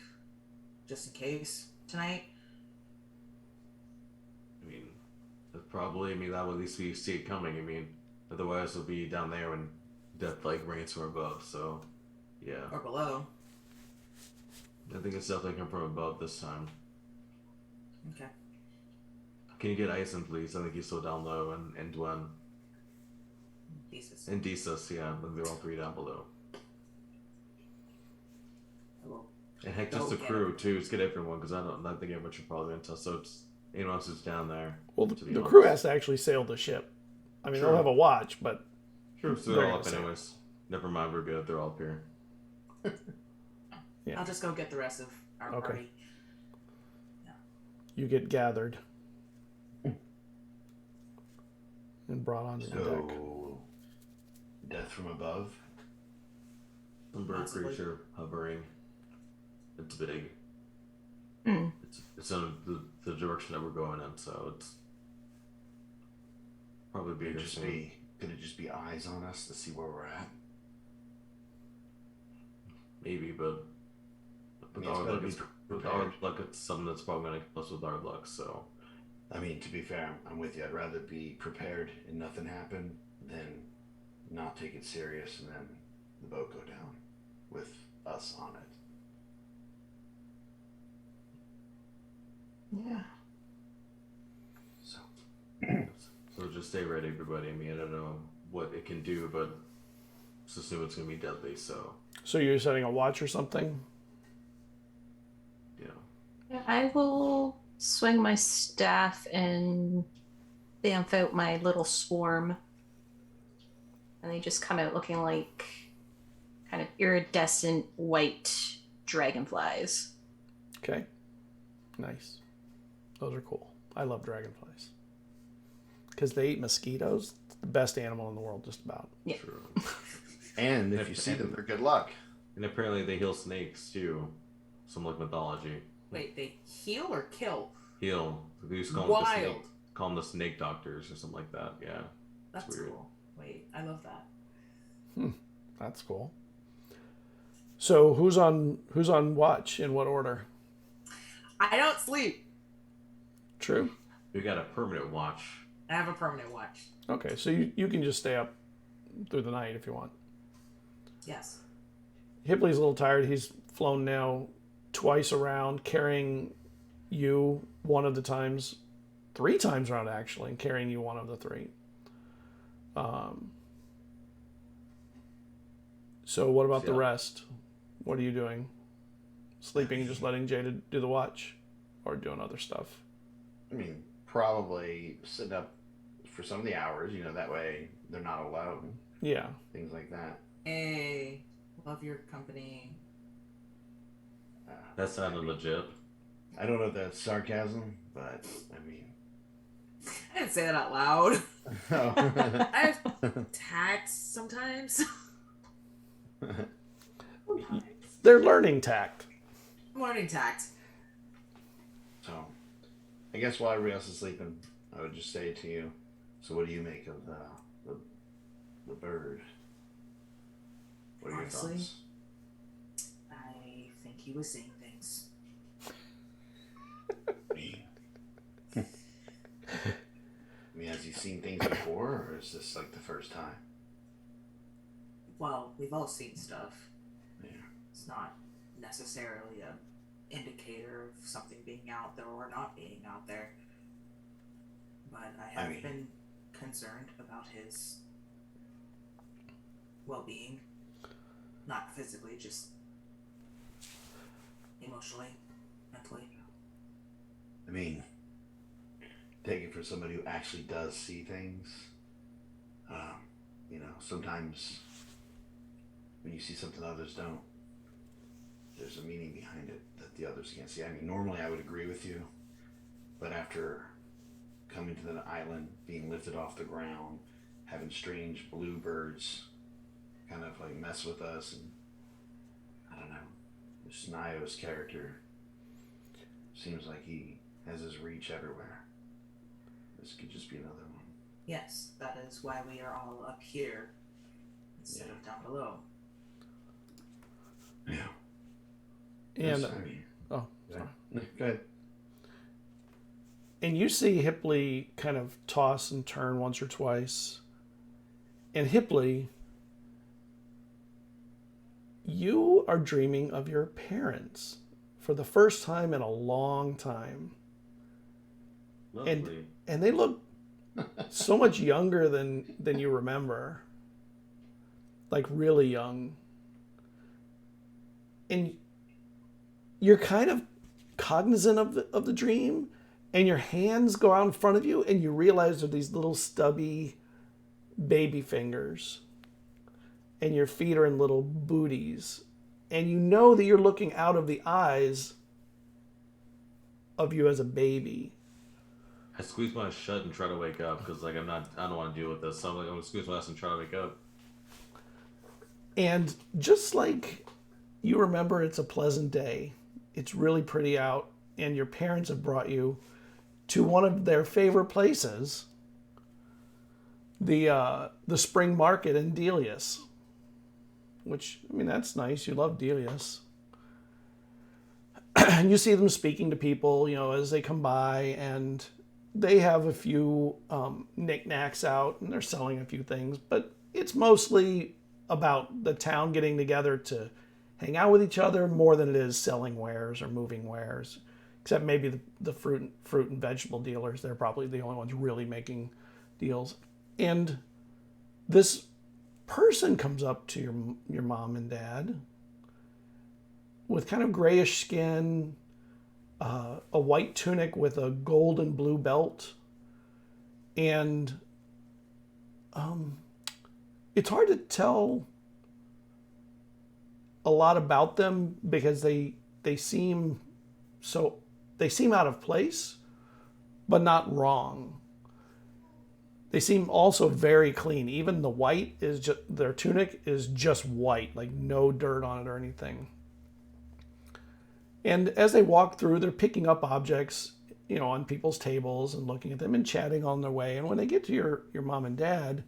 just in case tonight. I mean, probably. I mean, that would at least we see it coming. I mean, otherwise we'll be down there when death like rains from above. So, yeah. Or below. I think it's definitely come from above this time. Okay. Can you get Eizen, please? I think he's still down low, and Dwen. Jesus. And Desus, yeah. They're all 3 down below. I will And heck, just Go the get crew too. Just get everyone because I don't think much are probably until so it's anyone else who's down there. Well, to be the honest. crew has to actually sail the ship. I mean, True. they'll have a watch, but True, so They're they're all gonna up sail. anyways. Never mind, we're good. They're all up here. Yeah. I'll just go get the rest of our Okay. party. you get gathered and brought onto the deck. So, death from above. Some bird Possibly. creature hovering. It's big. Hmm. It's in the direction that we're going in, so it's probably bigger. Could it just be eyes on us to see where we're at? Maybe, but with Yeah, it's our gotta luck, be with our luck, it's something that's probably going to kill us with our luck. So I mean, to be fair, I'm with you. I'd rather be prepared and nothing happen than not take it serious and then the boat go down with us on it. Yeah. So, so just stay ready, everybody. I mean, I don't know what it can do, but just assume it's going to be deadly. So So you're setting a watch or something? you know. Yeah, I will swing my staff and bamf out my little swarm. And they just come out looking like kind of iridescent white dragonflies. Okay. Nice. Those are cool. I love dragonflies. Because they eat mosquitoes. It's the best animal in the world, just about. Yeah. True. and if you see them, they're good luck. And apparently they heal snakes too. Some like mythology. Wait, they heal or kill? Heal. They used to call them the snake. Call them the snake doctors or something like that. Yeah. That's weird. cool. Wait, I love that. That's cool. So who's on watch? In what order? I don't sleep. True. We got a permanent watch. I have a permanent watch. Okay, so you can just stay up through the night if you want. Yes. Hipley's a little tired. He's flown now twice around, carrying you one of the times, 3 times around actually, and carrying you one of the 3. So what about the Yeah. rest? What are you doing? Sleeping and just letting Jada do the watch, or doing other stuff? I mean, probably sitting up for some of the hours, that way they're not alone. Yeah. Things like that. Hey, love your company. That sounded legit. I don't know if that's sarcasm, but I mean. I didn't say that out loud. Oh. I have tax sometimes. They're learning tact. Morning tax. So, I guess while everybody else is sleeping, I would just say to you, so what do you make of the bird? What are Honestly? your thoughts? I think he was seeing things. I mean, has he seen things before, or is this like the first time? Well, we've all seen stuff. Yeah. It's not necessarily an indicator of something being out there or not being out there. But I have been concerned about his well-being. Not physically, just emotionally, mentally. I mean, take it for somebody who actually does see things. Sometimes when you see something others don't, there's a meaning behind it that the others can't see. I mean, normally I would agree with you, but after coming to the island, being lifted off the ground, having strange bluebirds kind of like mess with us, and I don't know, this Nio's character seems like he has his reach everywhere. This could just be another one. Yes, that is why we are all up here instead of down below. Yeah. And Yes, I mean, oh, yeah. sorry. Go ahead. And you see Hipley kind of toss and turn once or twice. And Hipley, you are dreaming of your parents for the first time in a long time. Lovely. And they look so much younger than you remember. Like really young. And you're kind of cognizant of the dream, and your hands go out in front of you, and you realize they're these little stubby baby fingers, and your feet are in little booties, and you know that you're looking out of the eyes of you as a baby. I squeeze my eyes shut and try to wake up because like I don't want to deal with this. So I'm like, I'm gonna squeeze my eyes and try to wake up. And just like you remember, it's a pleasant day. It's really pretty out, and your parents have brought you to one of their favorite places, the spring market in Delius. Which, I mean, that's nice. You love Delius. And you see them speaking to people, you know, as they come by, and they have a few knickknacks out, and they're selling a few things, but it's mostly about the town getting together to hang out with each other more than it is selling wares or moving wares. Except maybe the fruit and vegetable dealers. They're probably the only ones really making deals. And this person comes up to your mom and dad with kind of grayish skin, a white tunic with a gold and blue belt, and it's hard to tell a lot about them because they seem out of place, but not wrong. They seem also very clean. Even the white is just, their tunic is just white, like no dirt on it or anything. And as they walk through, they're picking up objects, you know, on people's tables and looking at them and chatting on their way. And when they get to your mom and dad,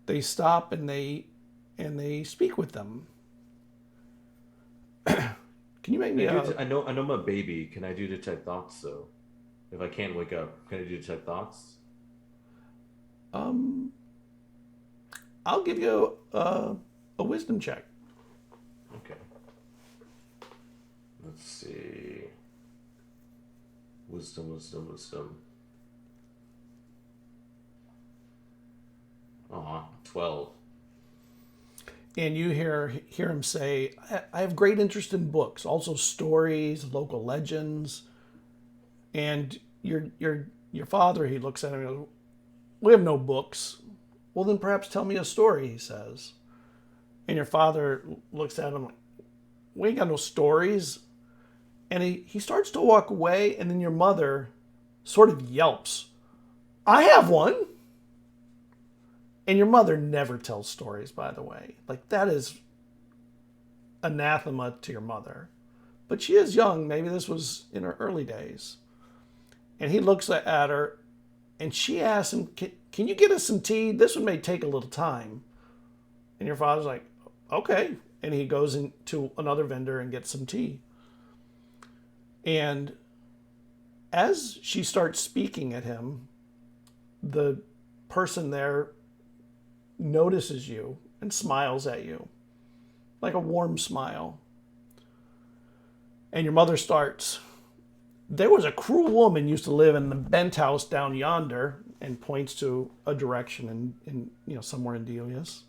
they stop and they speak with them. Can you make me I know I'm a baby. Can I do detect thoughts though? If I can't wake up, can I do detect thoughts? I'll give you a wisdom check. Okay. Let's see. Wisdom. Aw, 12. And you hear him say, I have great interest in books, also stories, local legends. And your father, he looks at him and goes, we have no books. Well, then perhaps tell me a story, he says. And your father looks at him like, we ain't got no stories. And he starts to walk away, and then your mother sort of yelps, I have one. And your mother never tells stories, by the way. Like, that is anathema to your mother. But she is young. Maybe this was in her early days. And he looks at her, and she asks him, can you get us some tea? This one may take a little time. And your father's like, okay. And he goes into another vendor and gets some tea. And as she starts speaking at him, the person there notices you and smiles at you, like a warm smile. And your mother starts, there was a cruel woman used to live in the bent house down yonder, and points to a direction in somewhere in Delius.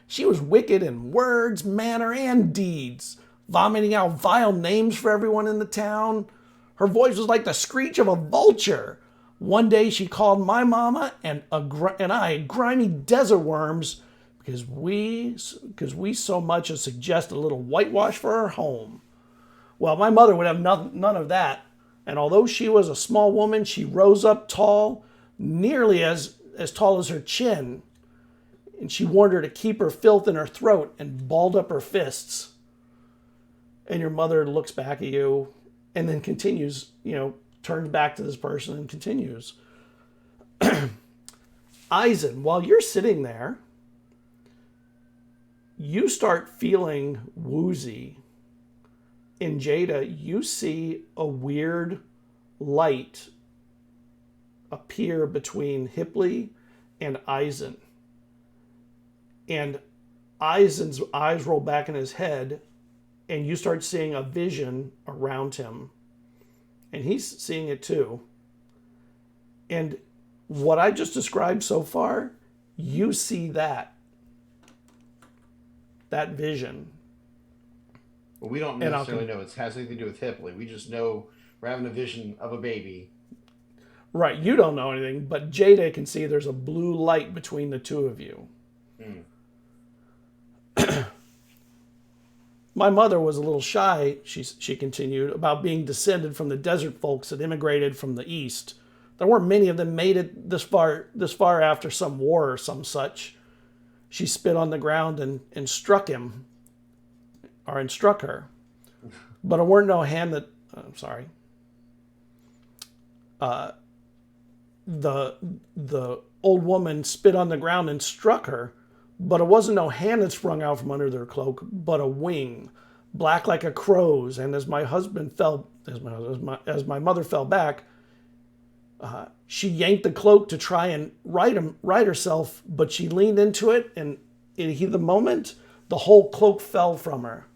She was wicked in words, manner, and deeds, vomiting out vile names for everyone in the town. Her voice was like the screech of a vulture. One day she called my mama and I grimy desert worms because we so much as suggest a little whitewash for her home. Well, my mother would have none of that. And although she was a small woman, she rose up tall, nearly as tall as her chin. And she warned her to keep her filth in her throat and balled up her fists. And your mother looks back at you and then continues, turns back to this person and continues. Eizen, while you're sitting there, you start feeling woozy. In Jada, you see a weird light appear between Hipley and Eizen. And Eizen's eyes roll back in his head, and you start seeing a vision around him. And he's seeing it too. And what I just described so far, you see that vision. Well, we don't And necessarily know it has anything to do with Hipley. We just know we're having a vision of a baby. Right, you don't know anything, but Jada can see there's a blue light between the two of you. My mother was a little shy, she continued, about being descended from the desert folks that immigrated from the east. There weren't many of them made it this far after some war or some such. She spit on the ground and struck him, and struck her. But there weren't no hand that, I'm sorry. The old woman spit on the ground and struck her, but it wasn't no hand that sprung out from under their cloak, but a wing, black like a crow's. And as my mother fell back, she yanked the cloak to try and right herself, but she leaned into it, and the moment the whole cloak fell from her,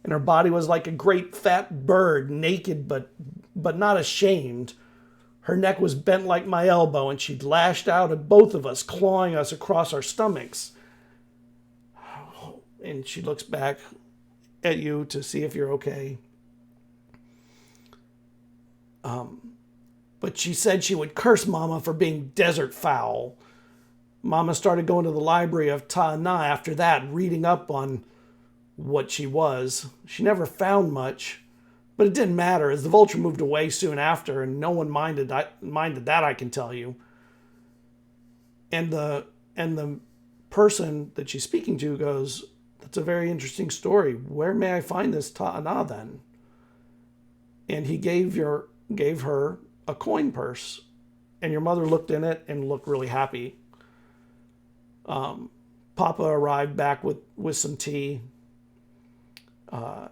and her body was like a great fat bird, naked but not ashamed. Her neck was bent like my elbow, and she lashed out at both of us, clawing us across our stomachs. And she looks back at you to see if you're okay. But she said she would curse Mama for being desert fowl. Mama started going to the library of Ta'ana after that, reading up on what she was. She never found much, but it didn't matter, as the vulture moved away soon after, and no one minded that, I can tell you. And the person that she's speaking to goes, "That's a very interesting story. Where may I find this Ta'ana then?" And he gave her a coin purse, and your mother looked in it and looked really happy. Papa arrived back with some tea. And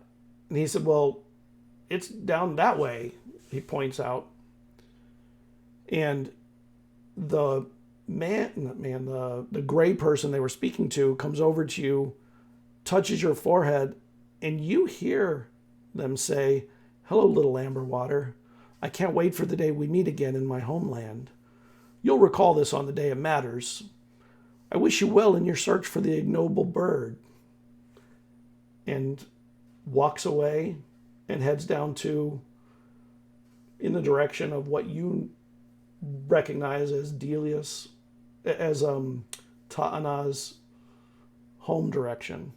he said, "Well, it's down that way," he points out. And the gray person they were speaking to comes over to you, touches your forehead, and you hear them say, "Hello, little Amberwater. I can't wait for the day we meet again in my homeland. You'll recall this on the day it matters. I wish you well in your search for the ignoble bird." And walks away and heads down in the direction of what you recognize as Ta'ana's home direction.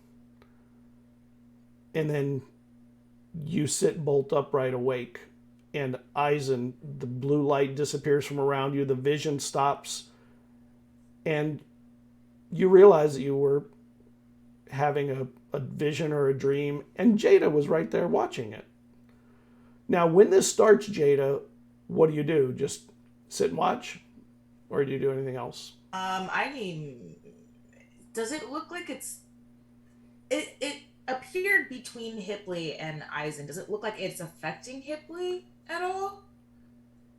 And then you sit bolt upright awake, and Eizen, the blue light disappears from around you, the vision stops, and you realize that you were having a vision or a dream, and Jada was right there watching it. Now, when this starts, Jada, what do? Just sit and watch? Or do you do anything else? I mean, does it look like it appeared between Hipley and Eizen. Does it look like it's affecting Hipley at all?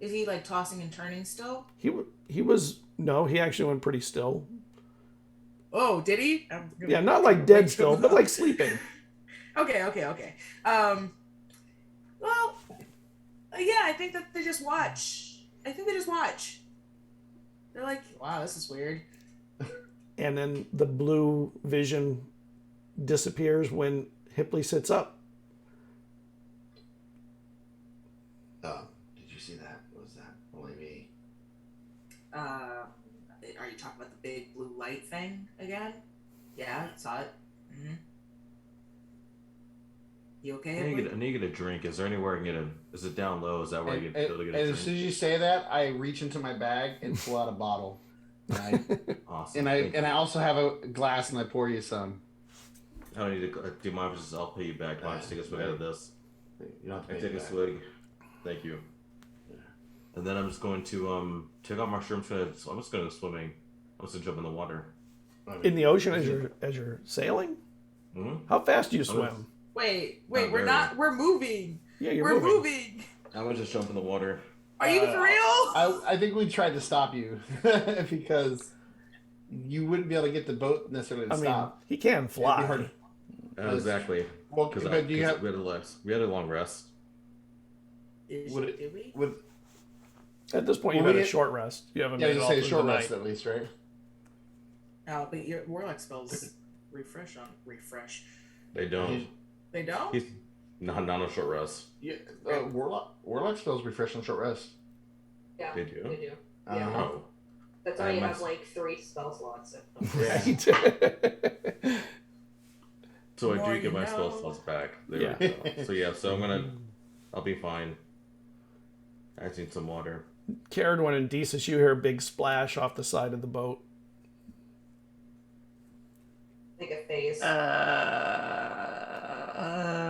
Is he like tossing and turning still? He was, no, he actually went pretty still. Oh, did he? Yeah, not like dead still, but like sleeping. Okay. Well, yeah, I think that they just watch. They're like, wow, this is weird. And then the blue vision disappears when Hipley sits up. Did you see that? What was that? Only me. Are you talking about the big blue light thing again? Yeah, I saw it. Mm-hmm. You okay? I need to get a drink. Is there anywhere I can get a? Is it down low? Is that where I get able to get a drink? As soon as you say that, I reach into my bag and pull out a bottle. Awesome. And I also have a glass and I pour you some. I don't need to do my business. I'll pay you back. I'll just take a swig out of this. You don't have to I pay take me a back. swig. Thank you. Yeah. And then I'm just going to check out mushrooms. So I'm just going to swimming. I'm just going to jump in the water. In the ocean as you're sailing? Mm-hmm. How fast do you swim? Wait, Not we're very. not. We're moving. Yeah, you're We're moving. I'm going to just jump in the water. Are you for real? I think we tried to stop you because you wouldn't be able to get the boat necessarily to stop. He can It'd be fly. hard. Exactly. Well, Because but do you have? we had a long rest. Did we? At this point, Well, you've had we a had- short rest. You haven't Yeah, made it you all say a through short the rest night. at least, right? Oh, but your warlock spells refresh. They don't. They don't? He's not on short rest. Yeah, warlock spells refresh on short rest. Yeah, They do? They do. Yeah. Oh. That's why you have like 3 spell slots. Right. So I More do get you my spell know. slots back. There Yeah. we go. So yeah, so I'll be fine. I just need some water. Cerridwen and Desus, you hear a big splash off the side of the boat. Like a phase.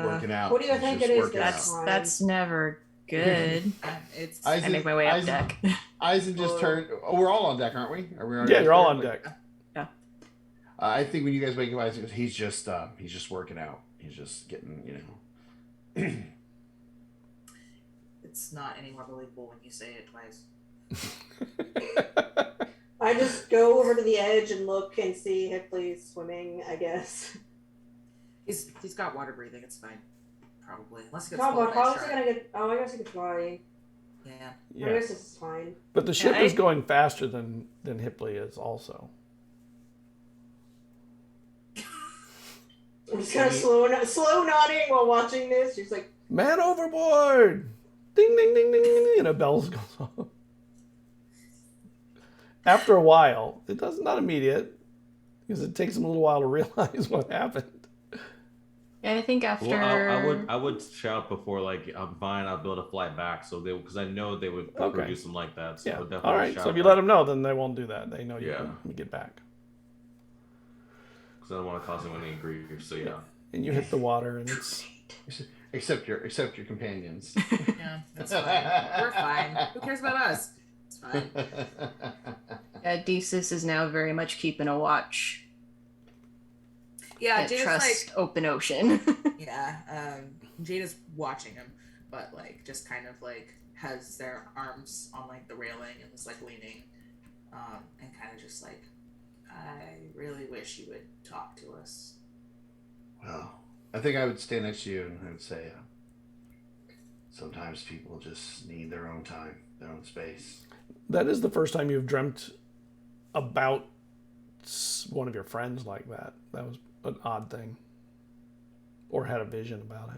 Working out. What do you He's think just it is working this out. time? That's never good. It's I make my way up Eizen- deck. Eizen just turned. Oh, we're all on deck, aren't we? Are we already Yeah, you're all on there? deck. I think when you guys wake up, Eizen goes, he's just working out. He's just getting, it's not any more believable when you say it twice. I just go over to the edge and look and see Hipley swimming, I guess. He's got water breathing. It's fine, probably. Unless he gets How cold. else are gonna get? Oh, I guess he could fly. Yeah. I Yeah. guess this is fine. But the ship Yeah, is going faster than Hipley is also. I'm just kind of slow nodding while watching this. She's like, Man overboard! Ding, ding, ding, ding, ding, and a bell goes off. After a while, it does not immediate, because it takes them a little while to realize what happened. Yeah, I think after. Well, I would shout before, like, I'm fine, I'll build a flight back, because I know they would Okay. produce them like that. So I Yeah. would definitely All right. shout So if you back, let them know, then they won't do that. They know you Yeah. can get back. because I don't want to cause them any grief. So yeah. And you hit the water, and it's except your companions. Yeah, that's fine. We're fine. Who cares about us? It's fine. Desus is now very much keeping a watch. Yeah, At Jada's trust like, open ocean. yeah, Jada's watching him, but like just kind of like has their arms on like the railing and is like leaning, and kind of just like, I really wish you would talk to us. Well, I think I would stand next to you and I would say, sometimes people just need their own time, their own space. that is the first time you've dreamt about one of your friends like that. That was an odd thing, or had a vision about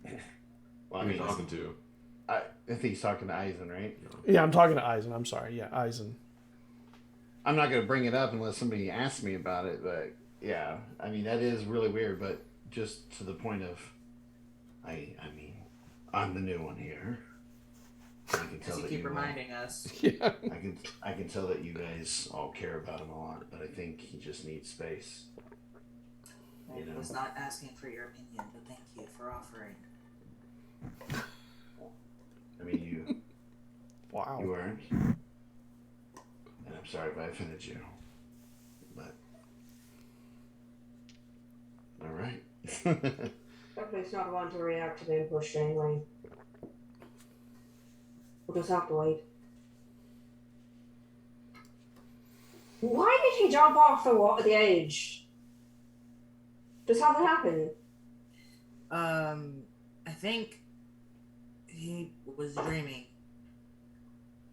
it. Well, Who are you talking to? I think he's talking to Eizen, right? Yeah, I'm talking to Eizen. I'm sorry. Yeah, Eizen. I'm not going to bring it up unless somebody asks me about it, but yeah, I mean, that is really weird, but just to the point of, I mean, I'm the new one here. I can Because tell you that keep you reminding us. Yeah. I can tell that you guys all care about him a lot, but I think he just needs space. I was not asking for your opinion, but thank you for offering. I mean, you Wow. weren't, and I'm sorry if I offended you, but all right. Hipley's not one to react to being pushed anyway. We'll just have to wait. Why did he jump off the edge? Just how that happened? I think he was dreaming.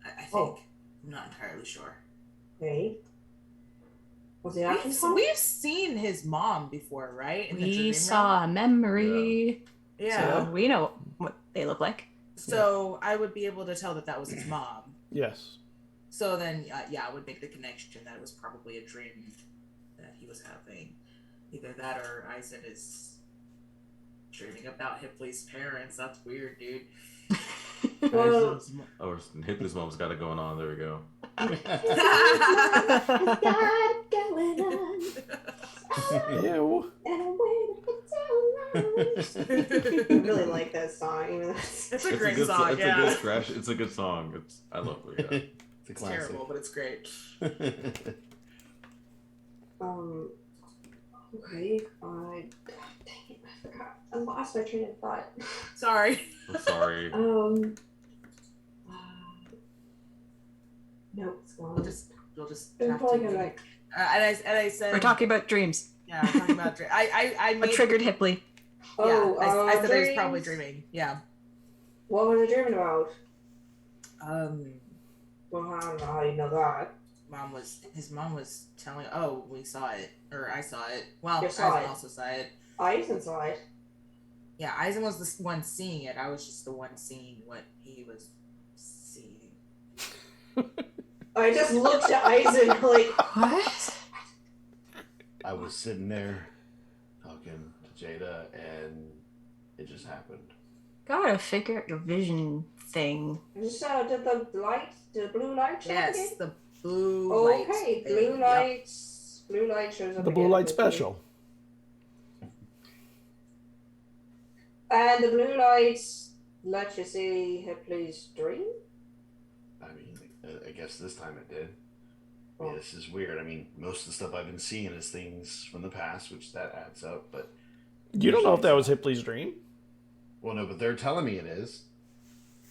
I think. Oh. I'm not entirely sure. Okay. Was he actually We've seen his mom before, right? In the We dream saw a memory. realm? Yeah. So we know what they look like. So I would be able to tell that that was his mom. Yes. So then, yeah, I would make the connection that it was probably a dream that he was having. Either that or Eizen is dreaming about Hipley's parents. That's weird, dude. Well, Or Hipley's mom's got it going on. There we go. Ew. I really like that song. Even though It's a great song, It's yeah. a good scratch. It's a good song. I love it. Yeah. It's a It's classic. terrible, but it's great. Okay. Dang it, I forgot. I lost my train of thought. Sorry. I'm sorry. No, it's gone. We'll just I'm have probably to. gonna like. And I said We're talking about dreams. Yeah, we're talking about dream. I What made, triggered Hipley? Oh, yeah, I said I was dreams? probably dreaming. Yeah. What was I dreaming about? Um. Well, I don't know how you know that. his mom was telling. Oh, we saw it, or I saw it. Well, You saw Eizen it. also saw it. Eizen saw it. Yeah, Eizen was the one seeing it. I was just the one seeing what he was seeing. I just looked at Eizen like, What? I was sitting there talking to Jada, and it just happened. Gotta figure out your vision thing. just did the blue light show Yes, again? the blue light. Okay, thing. blue Yep. lights. Blue light shows up The again. blue light special. And the blue lights let you see Hipley's dream? I mean, I guess this time it did. Oh. Yeah, this is weird. I mean, most of the stuff I've been seeing is things from the past, which that adds up. But You don't know if that was Hipley's dream. well, no, but they're telling me it is.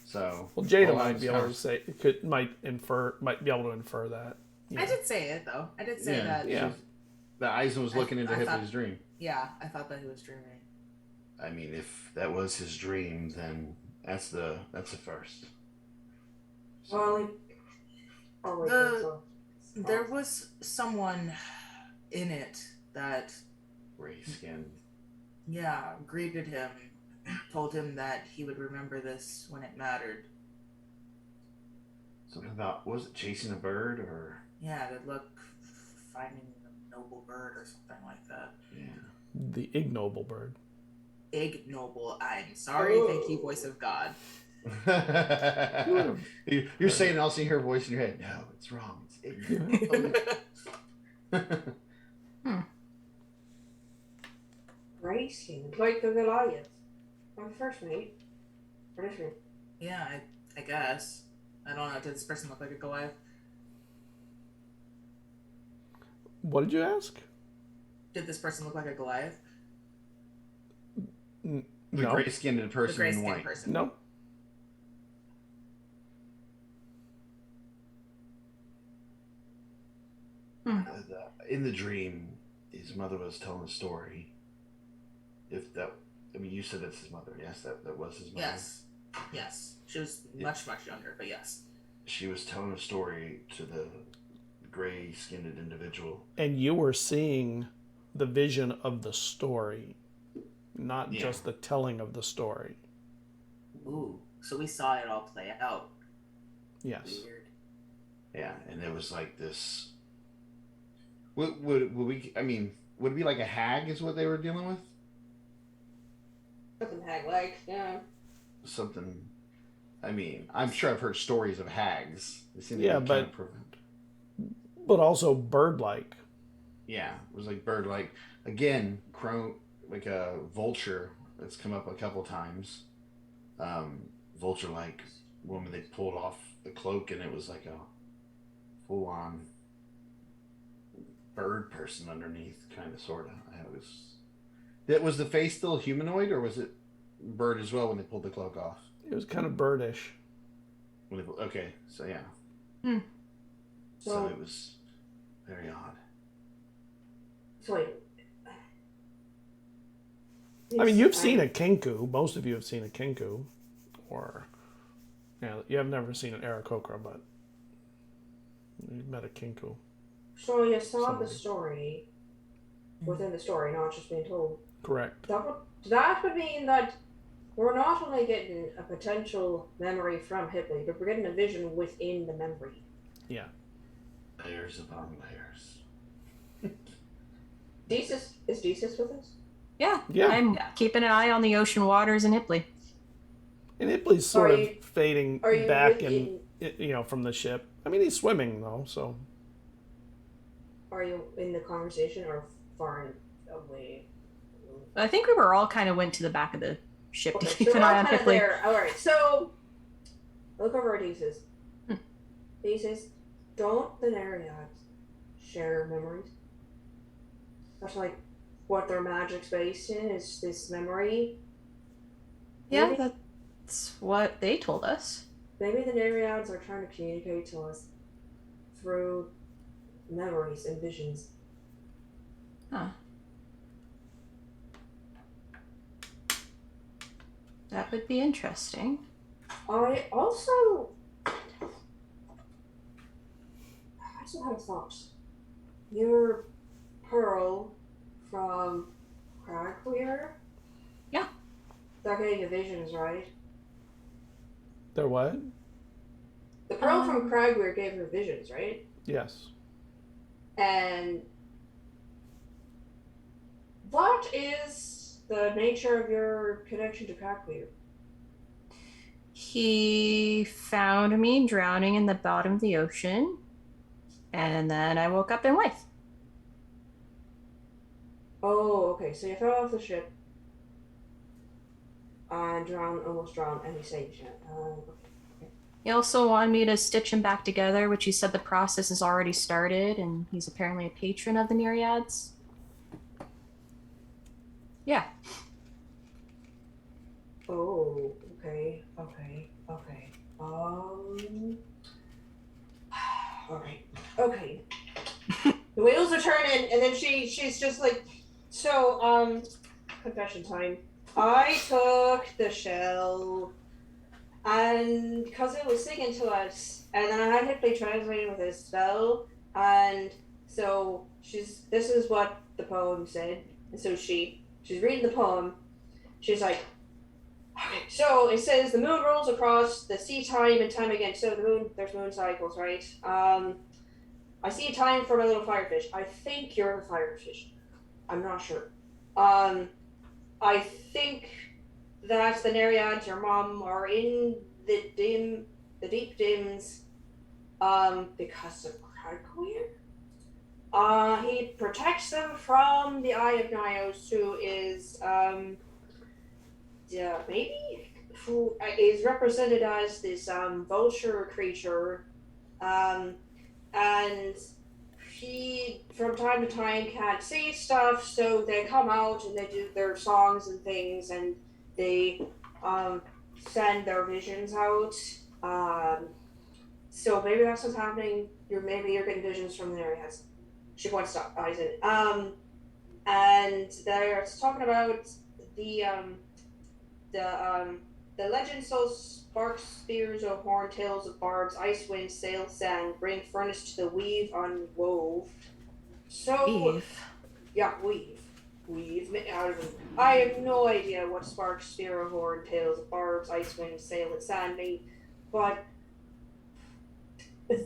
So Well, Jada all I might was be able to kind say might be able to infer that. I did say it though. I did say that. Yeah. the Eisen was looking into I thought- Hipley's dream. Yeah, I thought that he was dreaming. I mean, if that was his dream, then that's the first. So, There was someone in it that, gray skin. yeah, greeted him, told him that he would remember this when it mattered. Something about, was it chasing a bird or? Yeah, good luck finding a noble bird or something like that. Yeah. The ignoble bird. Ignoble. I'm sorry. Thank you, voice of God. You're saying, I'll see her voice in your head. No, it's wrong. It's ignorant. Gray skin, like the Goliath. On the first mate. Tradition. Yeah, I guess. I don't know. Did this person look like a Goliath? What did you ask? Did this person look like a Goliath? The No. gray-skinned The person gray in skinned white. person. No. In the dream, his mother was telling a story. If that, I mean, you said that's his mother. Yes, that was his mother. Yes. Yes. She was much, much younger, but yes. She was telling a story to the gray-skinned individual. And you were seeing the vision of the story, not Yeah. just the telling of the story. Ooh. So we saw it all play out. Yes. Weird. Yeah, and it was like this. Would we? I mean, would it be like a hag? Is what they were dealing with? Something hag like, yeah. Something. I mean, I'm sure I've heard stories of hags. They seem to Yeah, be but- kind of prevent. But also bird-like. Yeah, it was like bird, like again, crow, like a vulture that's come up a couple times. Vulture, like woman they pulled off the cloak, and it was like a full-on bird person underneath, kind of, sort of. Was the face still humanoid, or was it bird as well when they pulled the cloak off? It was kind of birdish. Okay, so yeah. So So, it was very odd. so wait. I mean, you've seen a kinku. Most of you have seen a kinku. Or, yeah, you have never seen an Aarakocra, but you've met a kinku. So you saw Somewhere. the story within the story, not just being told. Correct. That would mean that we're not only getting a potential memory from Hipley, but we're getting a vision within the memory. Yeah. Layers upon layers. Is Desus with us? Yeah. Yeah. I'm keeping an eye on the ocean waters in Hipley. And Ipley's sort Are of you- fading are you back within- from the ship. I mean, he's swimming, though, so. Are you in the conversation or far away? I think we were all kind of went to the back of the ship to Okay, keep so an we're eye on kind of Hipley. there. All right, so look over at Desus. Hmm. Desus, don't the Nereids share memories? That's like what their magic's based in, is this memory. Yeah, Maybe- that's what they told us. Maybe the Nereids are trying to communicate to us through memories and visions. Huh. That would be interesting. I also also had a thought. Your pearl from Cragweir? Yeah. They're getting the visions, right? They're what? The pearl from Cragweir gave her visions, right? Yes. And what is the nature of your connection to Cragweir? He found me drowning in the bottom of the ocean, and then I woke up in life. Oh, okay. So you fell off the ship and almost drowned, and he saved you. Okay. He also wanted me to stitch him back together, which he said the process has already started, and he's apparently a patron of the Nereids. Yeah. Oh, okay. All right. Okay. The wheels are turning, and then she's just like, so, confession time. I took the shell, and because it was singing to us, and then I had Hipley translating with his spell, and so this is what the poem said, and so she's reading the poem. She's like, okay, so it says the moon rolls across the sea time and time again. So there's moon cycles, right? I see a time for my little firefish. I think you're the firefish. I'm not sure. I think that the Nereids, your mom, are in the deep dims, because of Cragweir. He protects them from the Eye of Nyos, who is, who is represented as this vulture creature, and he from time to time can't see stuff, so they come out and they do their songs and things, and they send their visions out. So maybe that's what's happening. Maybe you're getting visions from the areas. She wants to Eizen. And they're talking about the legend so sparks spears of horn, tails of barbs, ice wind, sail, sand, bring furnace to the weave unwove. So Eve. yeah, weave out of it. I have no idea what sparks, spear of horn, tails of barbs, ice wind, sail, and sand mean, but we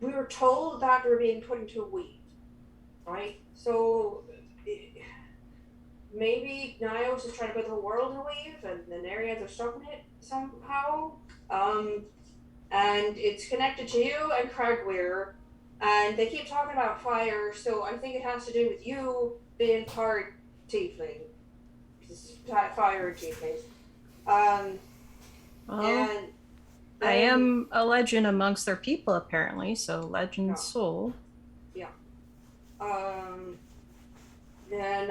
were told that we were being put into a weave, right? So maybe Nyos is trying to put the whole world in a weave, and the Nereids are stuck in it somehow. And it's connected to you and Cragweir, and they keep talking about fire, so I think it has to do with you being part tiefling. Fire and tieflings. Well, And I am a legend amongst their people, apparently, so legend soul. Yeah. Then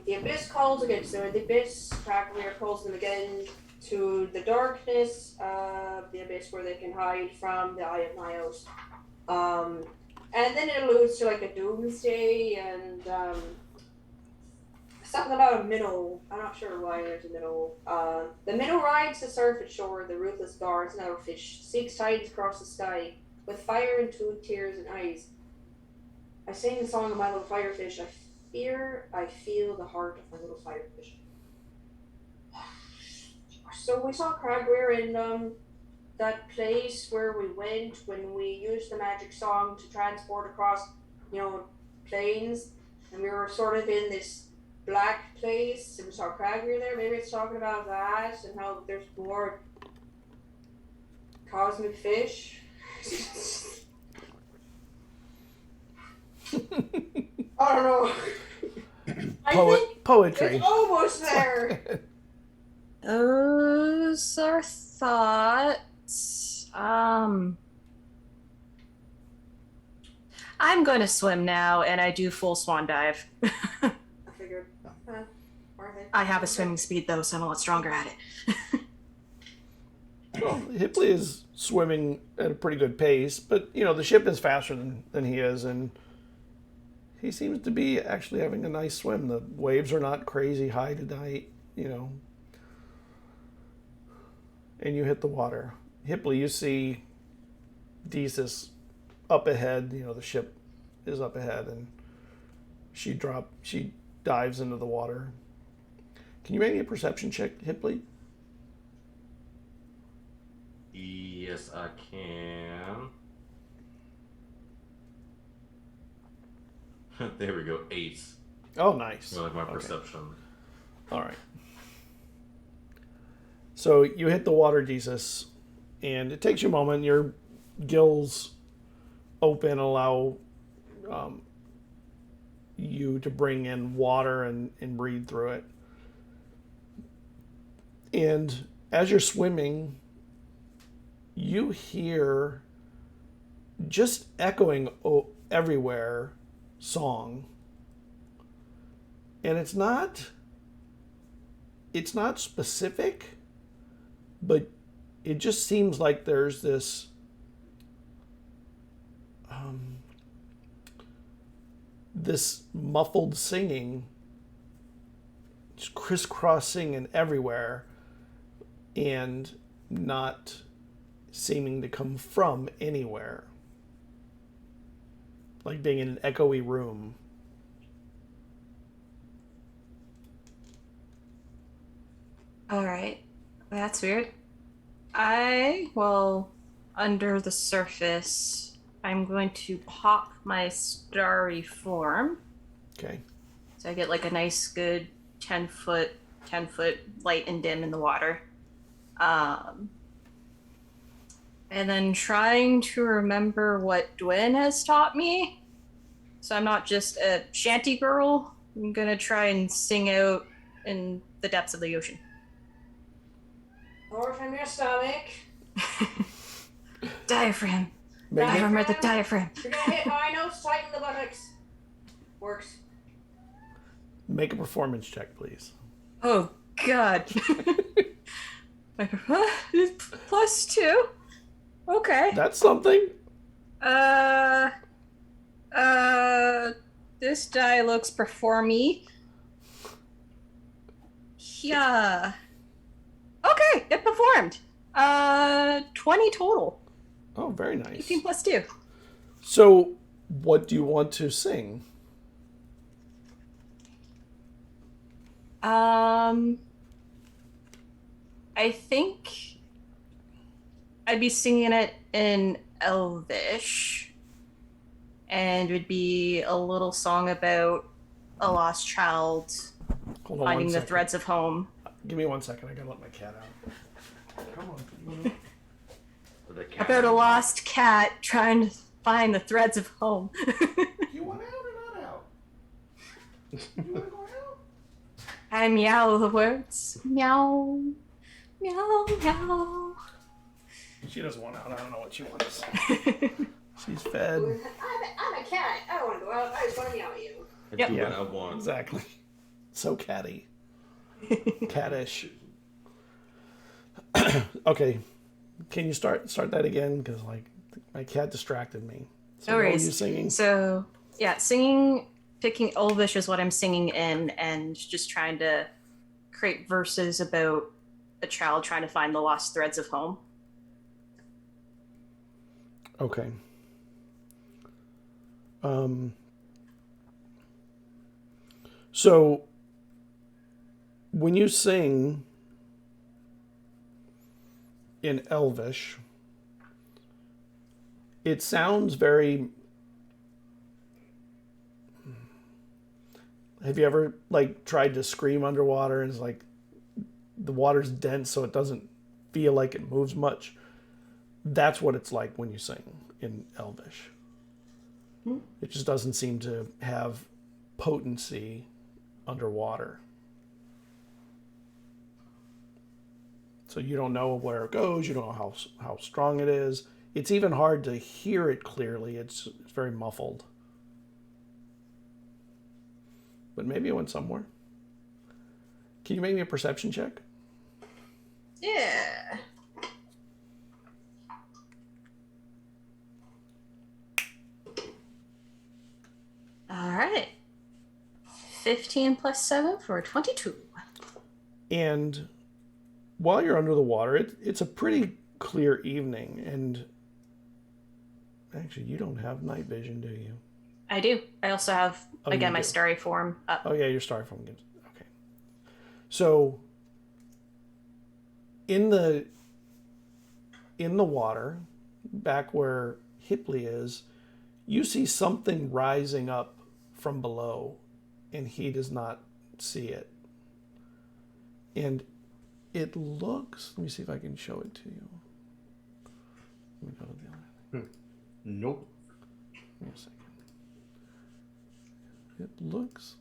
the Abyss calls again. So the Abyss, Cragweir calls them again to the darkness of the Abyss, where they can hide from the Eye of Nyos. And then it alludes to like a doomsday and something about a minnow. I'm not sure why there's a minnow. The minnow rides the surf shore. The ruthless guards and our fish seeks tides across the sky with fire and tears and eyes. I sing the song of my little firefish. I feel the heart of my little firefish. So we saw Cragweir in that place where we went when we used the magic song to transport across, plains, and we were sort of in this black place, and we saw Cragweir there. Maybe it's talking about that and how there's more cosmic fish. I don't know. I think Poetry. it's almost there. Those are thoughts. I'm going to swim now, and I do full swan dive. I figured. I have a swimming speed, though, so I'm a lot stronger at it. Well, Hipley is swimming at a pretty good pace, but, the ship is faster than he is, and he seems to be actually having a nice swim. The waves are not crazy high tonight, and you hit the water. Hipley, you see Desus up ahead. The ship is up ahead, and she dives into the water. Can you make me a perception check, Hipley? Yes, I can. There we go. 8. Oh, nice. I like my Okay. perception. All right. So you hit the water, Jesus, and it takes you a moment. Your gills open, allow you to bring in water and breathe through it. And as you're swimming, you hear just echoing everywhere song. And it's not specific, but it just seems like there's this this muffled singing, just crisscrossing and everywhere, and not seeming to come from anywhere. Like being in an echoey room. All right. That's weird. Under the surface, I'm going to pop my starry form. Okay. So I get like a nice good 10 foot light and dim in the water. And then trying to remember what Dwyn has taught me. So I'm not just a shanty girl. I'm gonna try and sing out in the depths of the ocean. Or from your stomach. Diaphragm. Make I it, remember the diaphragm. You're gonna hit high notes, tighten the buttocks. Works. make a performance check, please. Oh, God. +2. Okay. That's something. This die looks performy. Yeah. Okay, it performed. 20 total. Oh, very nice. 18 +2. So, what do you want to sing? I think I'd be singing it in Elvish, and it would be a little song about a lost child Hold on finding one the second. threads of home. Give me 1 second. I gotta let my cat out. Come on. The cat. About a lost cat trying to find the threads of home. You want out or not out? You want to go out? I meow the words. Meow. Meow, meow. She doesn't want out. I don't know what she wants. She's fed. I'm a cat. I don't want to go out. I just want to meow at you. Yep. Do Yeah. what I want. Exactly. So catty. Cattish. Okay. Can you start that again? Because like my cat distracted me. So No what were worries. you singing? So, yeah, picking Elvish is what I'm singing in, and just trying to create verses about a child trying to find the lost threads of home. Okay. So when you sing in Elvish, it sounds very. Have you ever like tried to scream underwater and it's like the water's dense so it doesn't feel like it moves much? That's what it's like when you sing in Elvish. It just doesn't seem to have potency underwater. So you don't know where it goes. You don't know how strong it is. It's even hard to hear it clearly. It's very muffled. But maybe it went somewhere. Can you make me a perception check? Yeah. All right. 15 +7 for 22. And while you're under the water, it's a pretty clear evening. And Actually, you don't have night vision, do you? I do. I also have, Oh, you again, my do. starry form up. Oh yeah, your starry form gives. Okay. So in the water, back where Hipley is, you see something rising up from below, and he does not see it. And it looks. Let me see if I can show it to you. Let me go to the other. Nope. Give me a second. It looks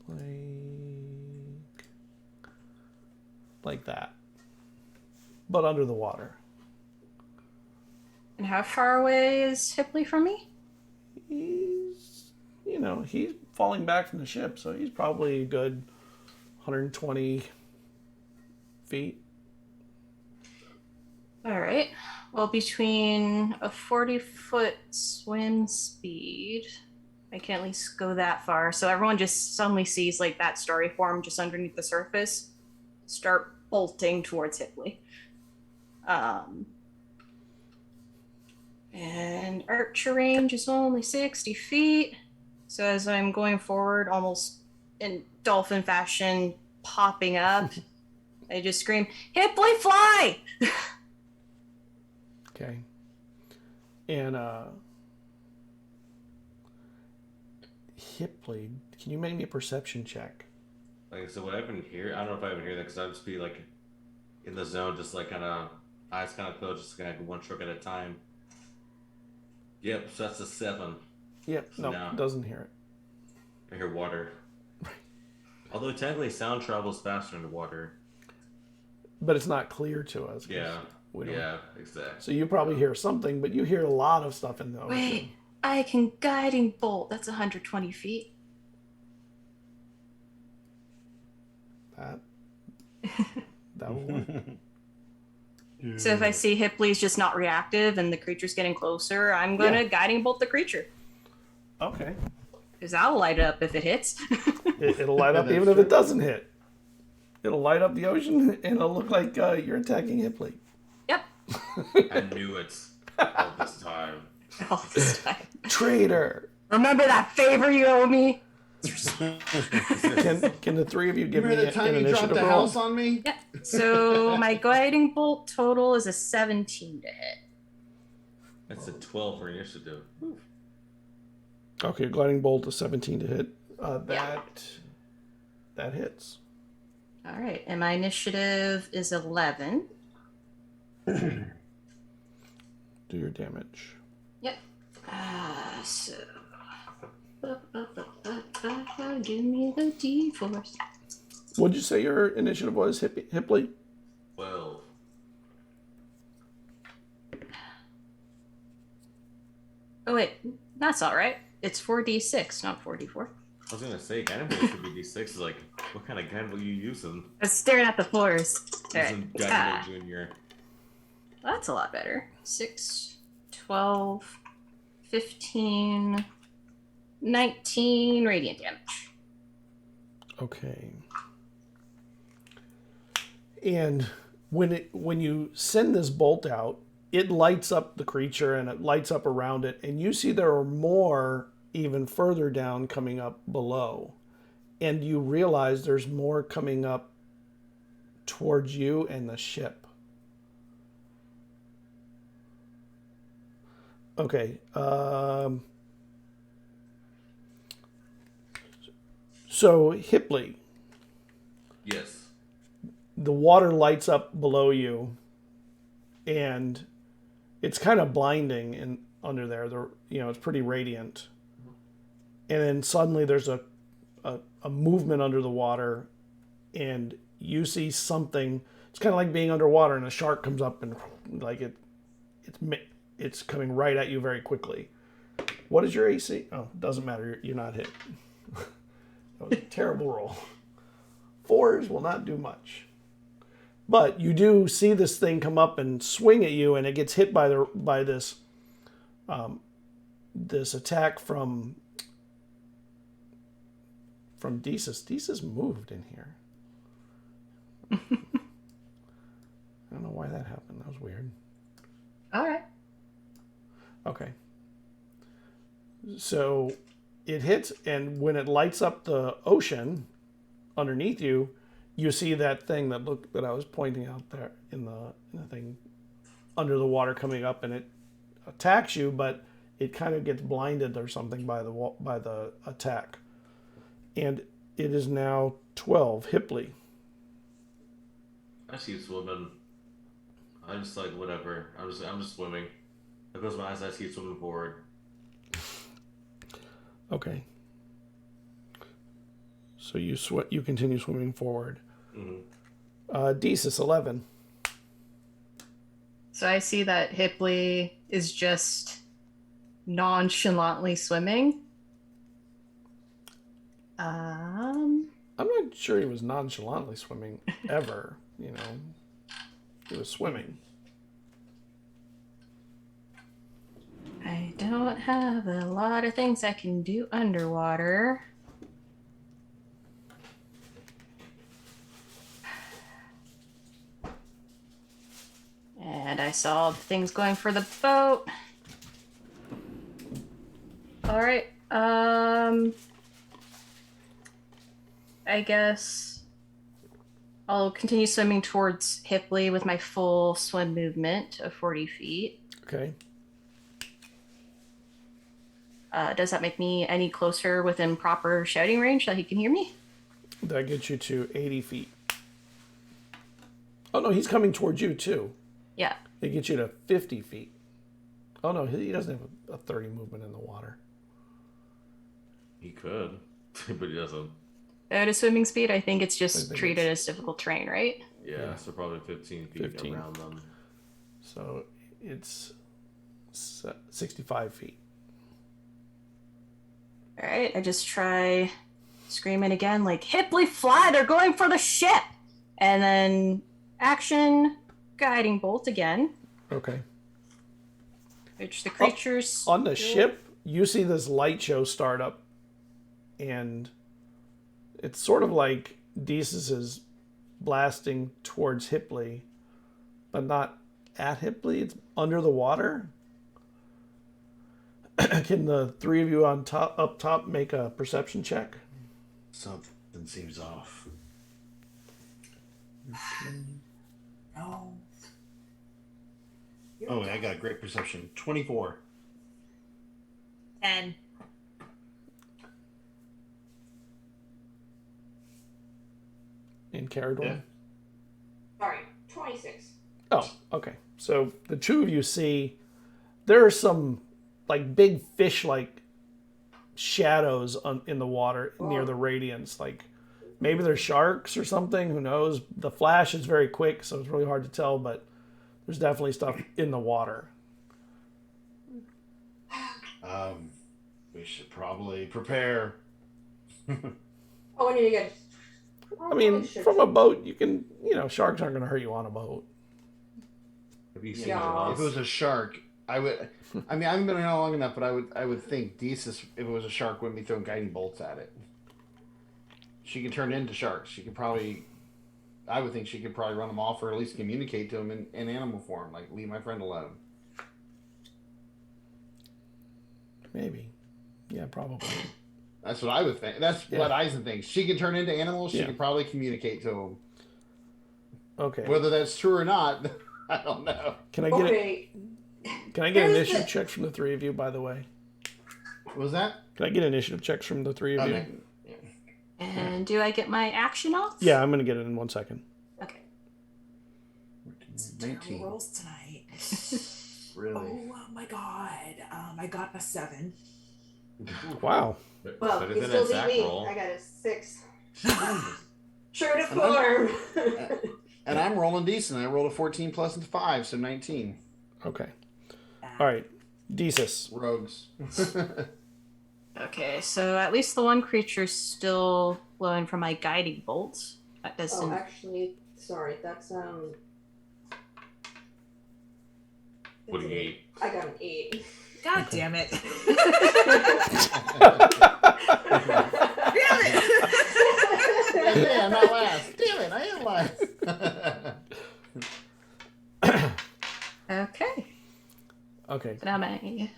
like that, but under the water. And how far away is Hipley from me? He's falling back from the ship, so he's probably a good 120 feet. All right. Well, between a 40-foot swim speed, I can at least go that far. So everyone just suddenly sees like that starry form just underneath the surface start bolting towards Hipley. And archer range is only 60 feet. So as I'm going forward, almost in dolphin fashion, popping up, I just scream, "Hipley, fly!" Okay. And Hipley, can you make me a perception check? Like, so what I've been hearing, I don't know if I've been hearing that because I'd just be like in the zone, just like kind of eyes kind of closed, just kind of one stroke at a time. Yep, so that's a 7. Yep. So No, now doesn't hear it. I hear water. Although technically sound travels faster in the water. But it's not clear to us. Yeah. We don't. Yeah, exactly. So you probably hear something, but you hear a lot of stuff in the ocean. Wait, I can guiding bolt. That's 120 feet. That will work. So if I see Hipley's just not reactive and the creature's getting closer, I'm gonna guiding bolt the creature. Okay. Because that'll light it up if it hits. It'll light up even if it doesn't hit. It'll light up the ocean, and it'll look like you're attacking Hipley. Yep. I knew it all this time. All this time. Traitor. Remember that favor you owe me? Can the three of you give me Remember the an time you dropped initiative the roll? house on me? Yep. So my guiding bolt total is a 17 to hit. That's a 12 for initiative. Okay, gliding bolt is 17 to hit. That hits. All right, and my initiative is 11. Do your damage. Yep. So give me the D4. What'd you say your initiative was, Hipley? 12. Oh wait, that's all right. It's 4d6, not 4d4. I was gonna say, Guiding should be D6. Like, what kind of Guiding are you using? I was staring at the floors. All right. Using Guiding Junior. That's a lot better. 6, 12, 15, 19 radiant damage. Okay. And when you send this bolt out, it lights up the creature and it lights up around it, and you see there are more even further down coming up below. And you realize there's more coming up towards you and the ship. Okay. So, Hipley, Yes. the water lights up below you, and it's kind of blinding and under there. It's pretty radiant. And then suddenly there's a movement under the water, and you see something. It's kind of like being underwater, and a shark comes up and like it's coming right at you very quickly. What is your AC? Oh, doesn't matter. You're not hit. That was a terrible roll. 4s will not do much. But you do see this thing come up and swing at you, and it gets hit by this attack from Desus. Desus moved in here. I don't know why that happened. That was weird. All right. Okay. So it hits, and when it lights up the ocean underneath you, you see that thing that I was pointing out there in the thing under the water coming up, and it attacks you, but it kind of gets blinded or something by the attack. And it is now 12. Hipley. I see swimming. I'm just like whatever. I'm just swimming. There goes my eyes. I see swimming forward. Okay. So you continue swimming forward. Mm-hmm. Desus 11. So I see that Hipley is just nonchalantly swimming. I'm not sure he was nonchalantly swimming ever. He was swimming. I don't have a lot of things I can do underwater. And I saw the things going for the boat. All right. I guess I'll continue swimming towards Hipley with my full swim movement of 40 feet. Okay. Does that make me any closer within proper shouting range that he can hear me? That gets you to 80 feet. Oh, no, he's coming towards you, too. Yeah. It gets you to 50 feet. Oh, no, he doesn't have a 30 movement in the water. He could, but he doesn't. At a swimming speed, I think it's I just think treated as difficult terrain, right? Yeah, so probably 15 feet 15. around them. So it's 65 feet. All right, I just try screaming again, like, Hipley, fly, they're going for the ship! And then action, guiding bolt again, Okay. which the creatures... On the ship, you see this light show start up, and it's sort of like Desus is blasting towards Hipley, but not at Hipley. It's under the water. Can the three of you up top make a perception check? Something seems off. No. Oh, I got great perception. 24. 10. In Cerridwen? Yeah. Sorry, 26. Oh, okay. So the two of you see there are some like big fish-like shadows in the water near the radiance. Like maybe they're sharks or something. Who knows? The flash is very quick, so it's really hard to tell. But there's definitely stuff in the water. We should probably prepare. Oh, I need to get. I mean, from a boat, you can, sharks aren't going to hurt you on a boat. Have you seen Yeah. Jaws? If it was a shark, I would. I mean, I haven't been around long enough, but I would think Desus, if it was a shark, wouldn't be throwing guiding bolts at it. She can turn into sharks. She could probably. I would think she could probably run them off, or at least communicate to them in animal form, like leave my friend alone. Maybe. Yeah, probably. That's what I would think. That's what Eizen thinks. She can turn into animals. She Yeah. could probably communicate to them. Okay. Whether that's true or not, I don't know. Can I get Okay. Can I get Here's initiative the- checks from the three of you? By the way, What was that? can I get initiative checks from the three of you? Okay. And do I get my action off? Yeah, I'm going to get it in 1 second. Okay. Terrible 19. rolls tonight. Really? Oh my god. I got a 7. Wow. Well, Better you than still a beat Zach me. roll. I got a 6. True to form. And I'm rolling decent. I rolled a 14 plus 5, so 19. Okay. All right. Desus. Rogues. Okay, so at least the one creature's still glowing from my guiding bolts. That doesn't... Oh, actually, sorry. That's 48. I got an 8. God damn it. Damn it, I'm not last. Damn it, I am last. Okay. Okay. So now my...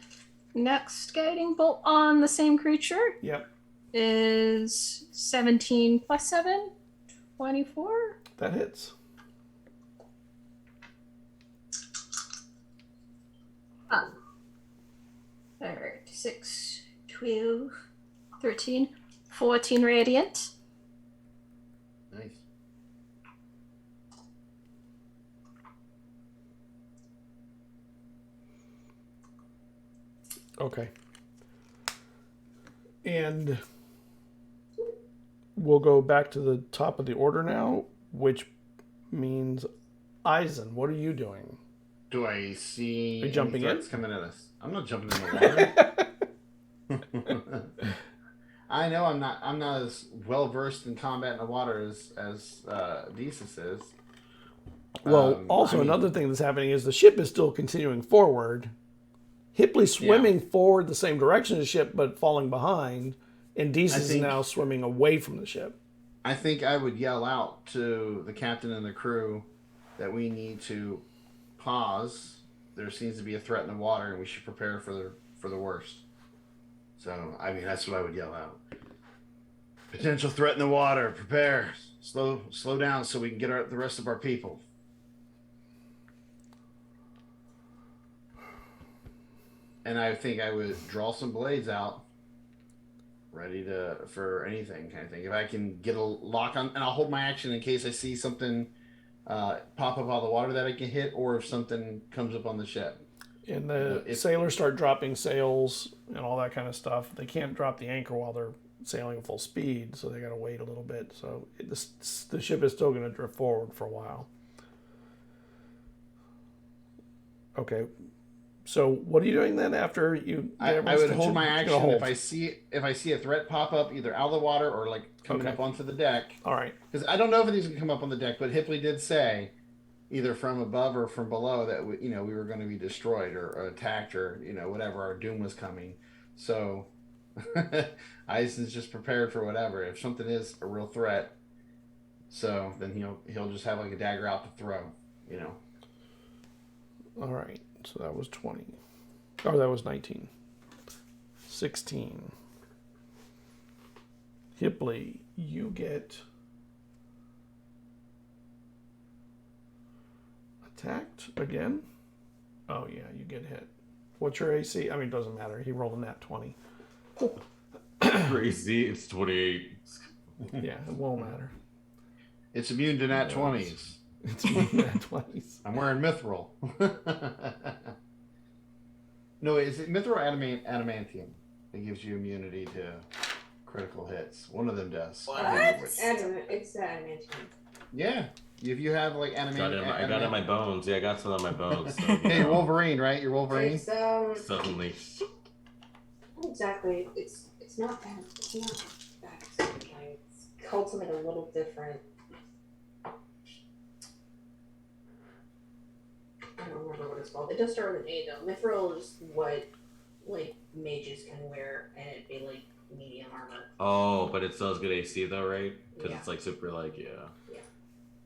No, next guiding bolt on the same creature Yep. is 17 plus 7, 24. That hits. Alright, 6, 12, 13, 14 radiant. Nice. Okay. And we'll go back to the top of the order now, which means Eizen, what are you doing? Do I see Are you jumping any threats in? coming at us? I'm not jumping in the water. I know I'm not as well versed in combat in the water as Desus is. Well, also I mean- another thing that's happening is the ship is still continuing forward. Hipley's swimming forward the same direction as the ship, but falling behind, and Desus is think- now swimming away from the ship. I think I would yell out to the captain and the crew that we need to pause. There seems to be a threat in the water, and we should prepare for the worst. So, I mean, that's what I would yell out. Potential threat in the water. Prepare. Slow down so we can get the rest of our people. And I think I would draw some blades out, ready for anything kind of thing. If I can get a lock on, and I'll hold my action in case I see something pop up out of the water that I can hit, or if something comes up on the ship. And the sailors start dropping sails and all that kind of stuff. They can't drop the anchor while they're sailing at full speed, so they got to wait a little bit. So the ship is still going to drift forward for a while. Okay. So what are you doing then after you? I would hold my action hold. if I see a threat pop up either out of the water or like coming up onto the deck. All right. Because I don't know if anything's gonna come up on the deck, but Hipley did say either from above or from below that we were going to be destroyed or attacked or whatever, our doom was coming. So Eizen's just prepared for whatever. If something is a real threat, so then he'll just have like a dagger out to throw. All right. So that was 20. Oh, that was 19. 16. Hipley, you get attacked again. Oh, yeah, you get hit. What's your AC? I mean, it doesn't matter. He rolled a nat 20. Crazy. It's 28. Yeah, it won't matter. It's immune to nat 20s. It's nat 20s. I'm wearing mithril. No, is it mithril or adamantium? It gives you immunity to critical hits. One of them does. What? It's adamantium. Yeah. If you have like adamantium. I got it in my bones. Yeah, I got some on my bones. So, Hey, you're Wolverine, right? You're Wolverine? It's Suddenly. exactly. It's not that. It's not that. It's called something a little different. I don't remember what it's called. It does start with an A though. Mithril is what like mages can wear, and it'd be like medium armor. Oh, but it still has good AC though, right? Because Yeah. it's like super yeah.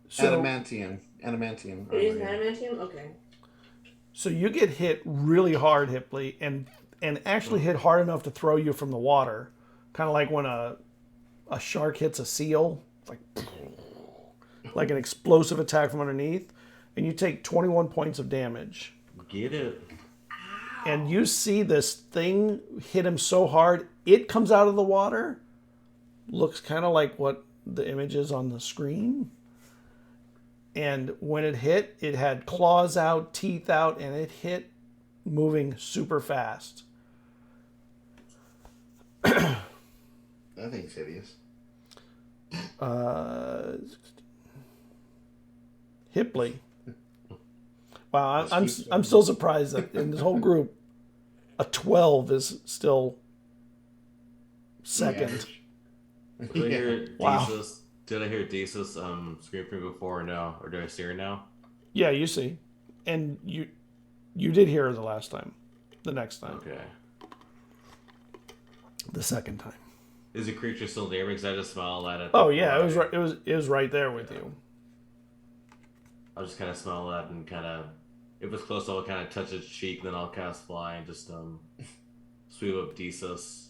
So, Adamantium. It is an adamantium. Okay. so you get hit really hard, Hipley, and actually hit hard enough to throw you from the water. Kind of like when a shark hits a seal. It's like an explosive attack from underneath. And you take 21 points of damage. Get it. And you see this thing hit him so hard, it comes out of the water. Looks kind of like what the image is on the screen. And when it hit, it had claws out, teeth out, and it hit moving super fast. That thing's hideous. Hipley. Wow, I'm Let's keep I'm still surprised that in this whole group, a 12 is still second. Did I hear Wow. Desus? Did I hear Desus scream for me before or no? Or do I see her now? Yeah, you see, and you did hear her the last time, the next time, Okay. the second time. Is the creature still there? Because I just smiled at it. Oh yeah, it was before right. It was right there with you. I'll just kind of smell that and kind of, if it's close, I'll kind of touch its cheek, then I'll cast fly and just sweep up Desus.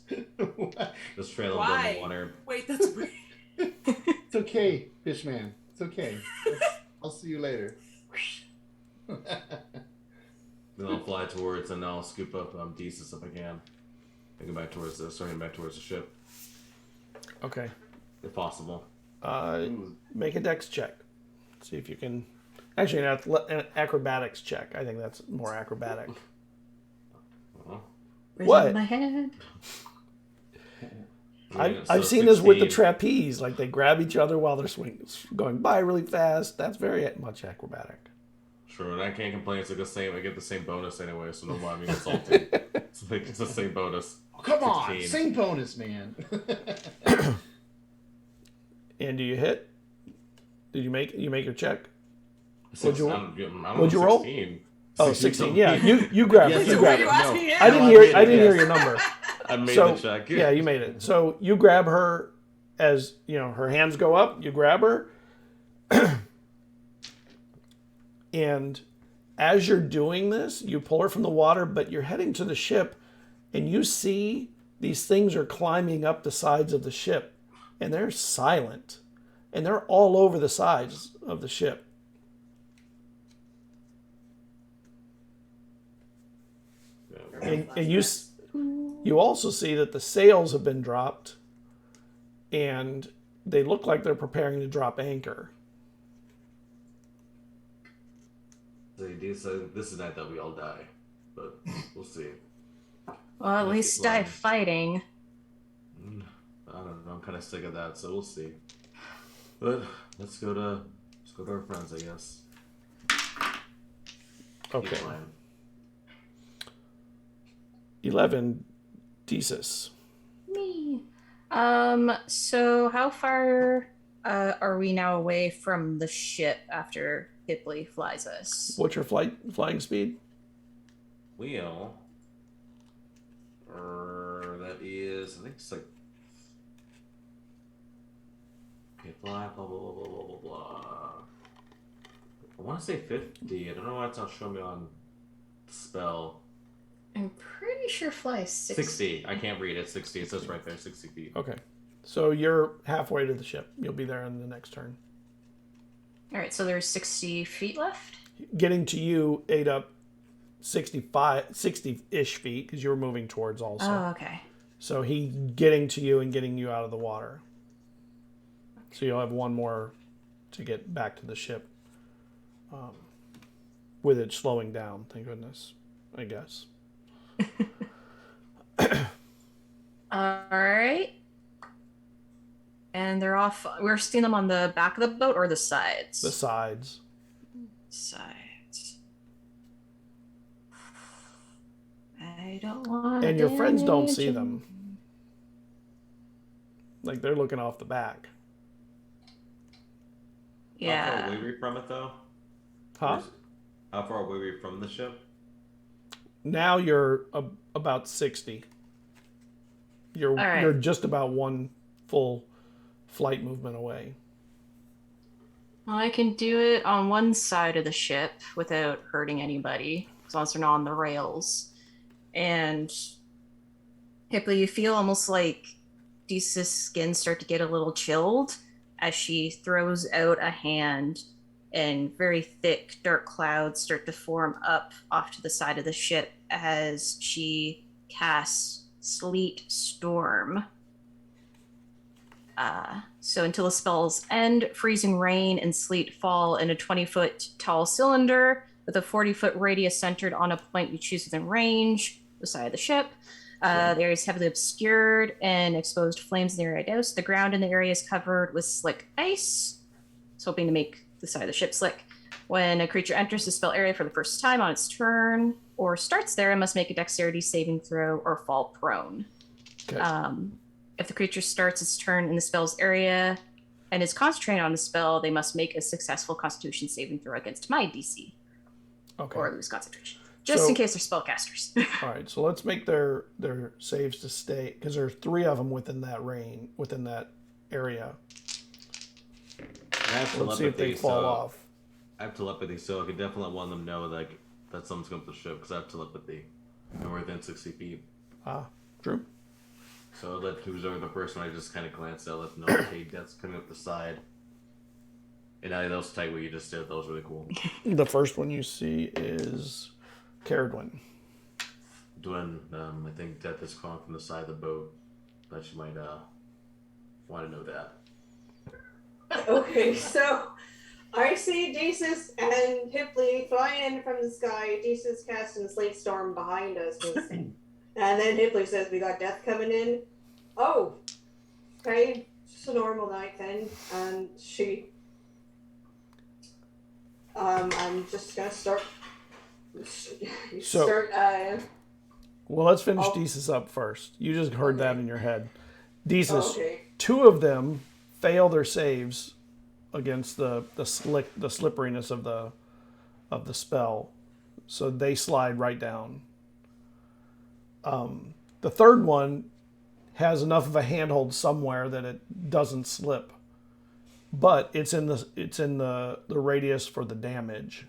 What? Just trail him down the Why? water. Wait, that's weird. It's okay, Fishman. It's okay. I'll see you later. Then I'll fly towards and I'll scoop up Desus if I can. And go back towards the ship, Okay. if possible. Make a dex check. See if you can. Actually, an acrobatics check. I think that's more acrobatic. Where's What? my head? I've seen this with the trapeze. Like they grab each other while they're going by really fast. That's very much acrobatic. Sure, and I can't complain. It's like the same. I get the same bonus anyway, so no mind me insulting. It's like it's the same bonus. Oh, come on, 16. same bonus, man. And do you hit? Did you make your check? What'd you- what'd you roll? 16. Oh, 16. Yeah, you grab it. Yes, You I grab did. it. You asking him? I didn't No, hear. I I didn't hear did, your number. I made So the check. yeah, you made it. So you grab her as her hands go up. You grab her, and as you're doing this, you pull her from the water. But you're heading to the ship, and you see these things are climbing up the sides of the ship, and they're silent, and they're all over the sides of the ship. And you also see that the sails have been dropped, and they look like they're preparing to drop anchor. This is the night that we all die, but we'll see. Well, at Let's least keep die flying. fighting. I don't know. I'm kind of sick of that, so we'll see. But let's go to our friends, I guess. Keep Okay. flying. 11, Desus. Me. So how far are we now away from the ship after Hipley flies us? What's your flying speed? Wheel. That is, I think it's like. Okay, fly, blah, blah, blah, blah, blah, blah, blah. I want to say 50. I don't know why it's not showing me on the spell. I'm pretty sure fly is 60. I can't read it. 60. It says right there, 60 feet. Okay. So you're halfway to the ship. You'll be there in the next turn. All right, so there's 60 feet left. Getting to you ate up 60-ish feet because you were moving towards also. Oh, okay. So he getting to you and getting you out of the water. So you'll have one more to get back to the ship. With it slowing down, thank goodness, I guess. All right. And they're off. We're seeing them on the back of the boat or the sides? The sides. Sides. I don't want. And your friends don't see them. Like they're looking off the back. How far Yeah. away are we from it, though? Huh? How far away are we from the ship? Now you're about 60. You're right. you're just about one full flight movement away. Well, I can do it on one side of the ship without hurting anybody, as long as they're not on the rails. And Hipley, you feel almost like Deesa's skin start to get a little chilled as she throws out a hand, and very thick, dark clouds start to form up off to the side of the ship as she casts Sleet Storm. So until the spells end, freezing rain and sleet fall in a 20-foot tall cylinder with a 40-foot radius centered on a point you choose within range beside the ship. The area is heavily obscured and exposed flames in the area doused. The ground in the area is covered with slick ice. It's hoping to make the side of the ship slick. When a creature enters the spell area for the first time on its turn or starts there, it must make a dexterity saving throw or fall prone. Okay. If the creature starts its turn in the spell's area and is concentrating on the spell, they must make a successful Constitution saving throw against my DC Okay. or lose concentration, just So- in case they're spellcasters. All right. So let's make their saves to stay because there's 3 of them within that range, within that area. I have Let's see if they telepathy, fall so off. I have telepathy, so I can definitely let one of them know that someone's coming to the ship because I have telepathy, and we're within 60 feet. True. So let who's over the first one, I just kind of glance at, let them know, okay, that's coming up the side. And those type what you just did, those really cool. The first one you see is Cerridwen. Dwayne, I think Death is calling from the side of the boat. But you might want to know that. Okay, so I see Jesus and Hipley flying in from the sky. Jesus casting a slate storm behind us. And then Hipley says, we got death coming in. Oh, okay, just a normal night then. And she... I'm just gonna start... Well, let's finish Desus up first. You just heard that in your head. Desus, okay. 2 of them fail their saves against the slipperiness of the spell, so they slide right down. The third one has enough of a handhold somewhere that it doesn't slip, but it's in the radius for the damage.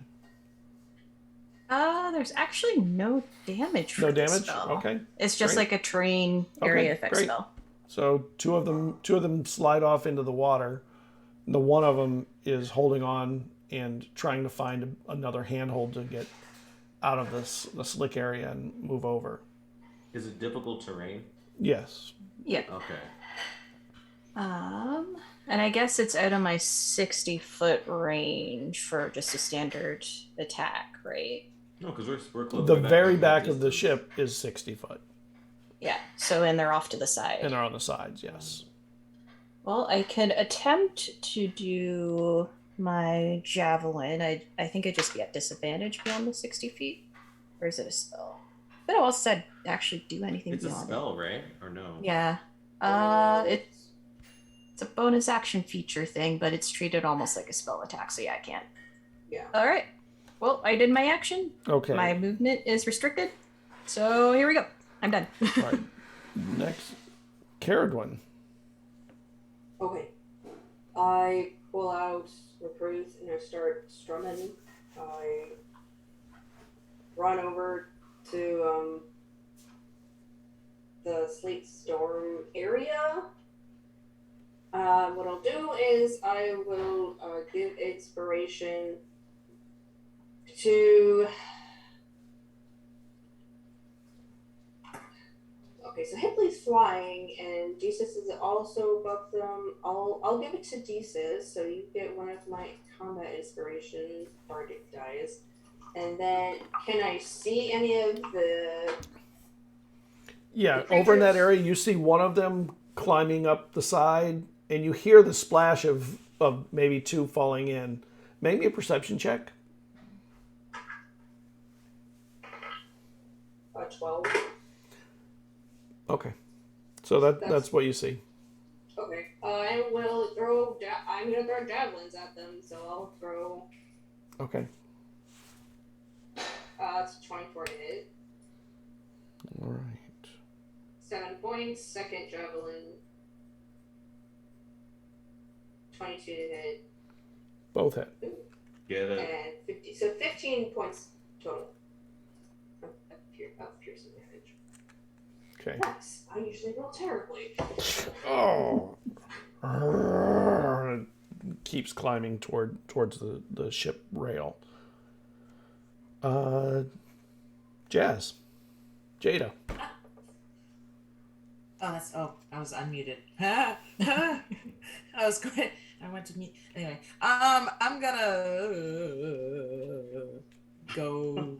There's actually no damage for No this damage? spell. Okay. It's just Great. like a terrain area effect great. spell. So two of them slide off into the water. The one of them is holding on and trying to find another handhold to get out of the slick area and move over. Is it difficult terrain? Yes. Yeah. Okay. And I guess it's out of my 60-foot range for just a standard attack, right? No, because we're close. The very back of the ship is 60 foot. Yeah. So and they're off to the side. And they're on the sides, yes. Well, I could attempt to do my javelin. I think I'd just be at disadvantage beyond the 60 feet. Or is it a spell? But I also said actually do anything It's a beyond spell, right? Or no? Yeah. It's a bonus action feature thing, but it's treated almost like a spell attack, so yeah, I can't. Yeah. Alright. Well, I did my action. Okay. My movement is restricted. So here we go. I'm done. All right. Next, Cerridwen. Okay. I pull out the Ruth and I start strumming. I run over to the sleet storm area. What I'll do is I will give inspiration to... Okay, so Hipley's flying, and Jesus is also above them. I'll give it to Jesus, so you get one of my combat inspiration target dice. And then, can I see any of the... Yeah, over in that area, you see one of them climbing up the side, and you hear the splash of maybe 2 falling in. Make me a perception check. 12. Okay. So that's what you see. Okay. I'm gonna throw javelins at them, so I'll throw... Okay. It's 24 to hit. All right. 7 points. Second javelin. 22 to hit. Both hit. Get it. And 50. So 15 points total. Of piercing damage. Okay. Yes, I usually roll terribly. Oh. Keeps climbing towards the ship rail. Jazz. Jada. I was unmuted. I was going. I went to mute. Anyway, I'm gonna go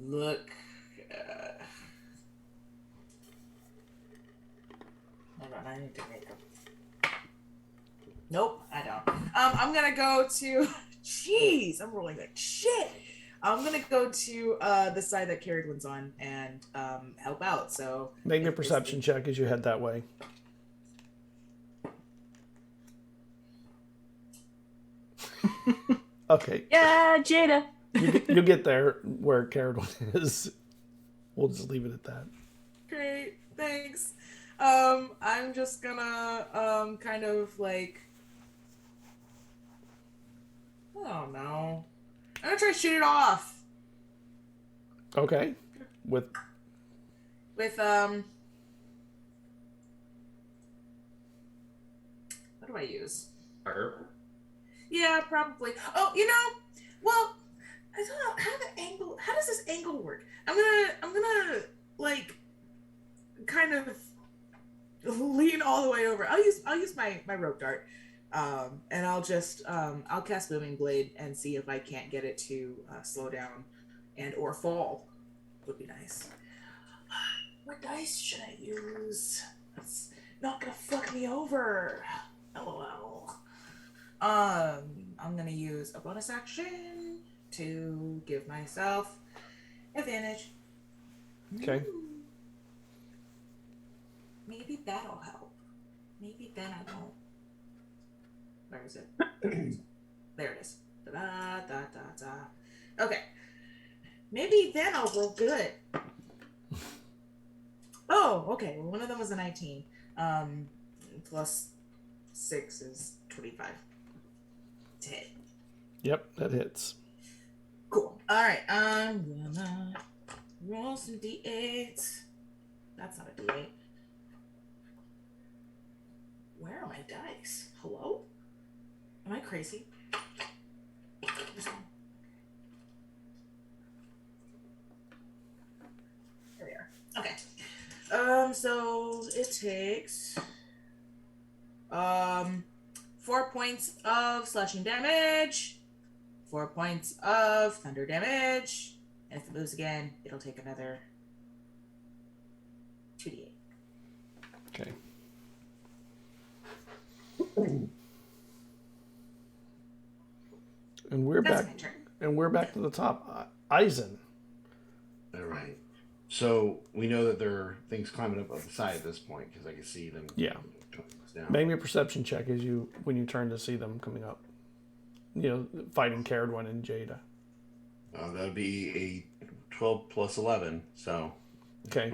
look. Hold on, I need to make a... Nope, I don't. I'm gonna go to... Jeez, I'm rolling like shit. I'm gonna go to the side that Cerridwen's on and help out. So Make me a perception check as you head that way. Okay. Yeah, Jada. You get there where Cerridwen is. We'll just leave it at that. Great, thanks. I'm just gonna kind of like, I don't know. I'm gonna try to shoot it off. Okay. With with what do I use? Herb? Yeah, probably. Oh, you know, well, I don't know how does this angle work? I'm gonna like kind of lean all the way over. I'll use my rope dart. And I'll just I'll cast Booming Blade and see if I can't get it to slow down and or fall. Would be nice. What dice should I use? That's not gonna fuck me over. LOL. I'm gonna use a bonus action to give myself advantage. Okay. Maybe that'll help. Maybe then I won't. Where is it? There it is. Da, da, da, da. Okay. Maybe then I'll roll good. Oh, okay. Well, one of them was a 19. Plus 6 is 25. To hit. Yep, that hits. Cool. Alright, I'm gonna roll some d8s. That's not a d8. Where are my dice? Hello? Am I crazy? This one. There we are. Okay. So it takes 4 points of slashing damage, 4 points of thunder damage, and if it moves again, it'll take another 2d8. Okay. And we're That's back. my turn. And we're back to the top. Eisen. All right. So we know that there are things climbing up the side at this point because I can see them. Yeah. Down. Make me a perception check when you turn to see them coming up. You know, fighting Cerridwen and Jada. That'd be a 12 plus 11. So. Okay.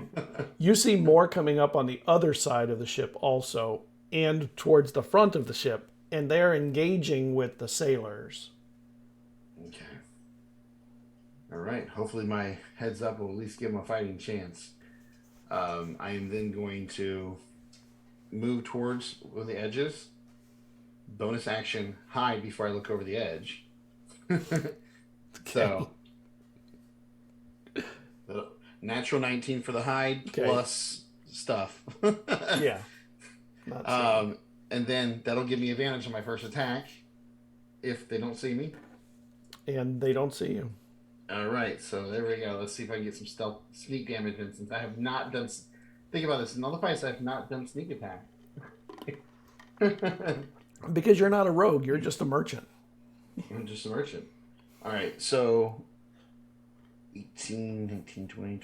You see more coming up on the other side of the ship also, and towards the front of the ship, and they're engaging with the sailors. Okay. All right. Hopefully my heads up will at least give them a fighting chance. I am then going to move towards one of the edges. Bonus action, hide before I look over the edge. So, natural 19 for the hide plus stuff. Yeah. And then that'll give me advantage on my first attack if they don't see me. And they don't see you. All right, so there we go. Let's see if I can get some stealth sneak damage. And since I have not done, think about this. In all the fights, I have not done sneak attack. Because you're not a rogue, you're just a merchant. I'm just a merchant. All right, so 18, 19, 20,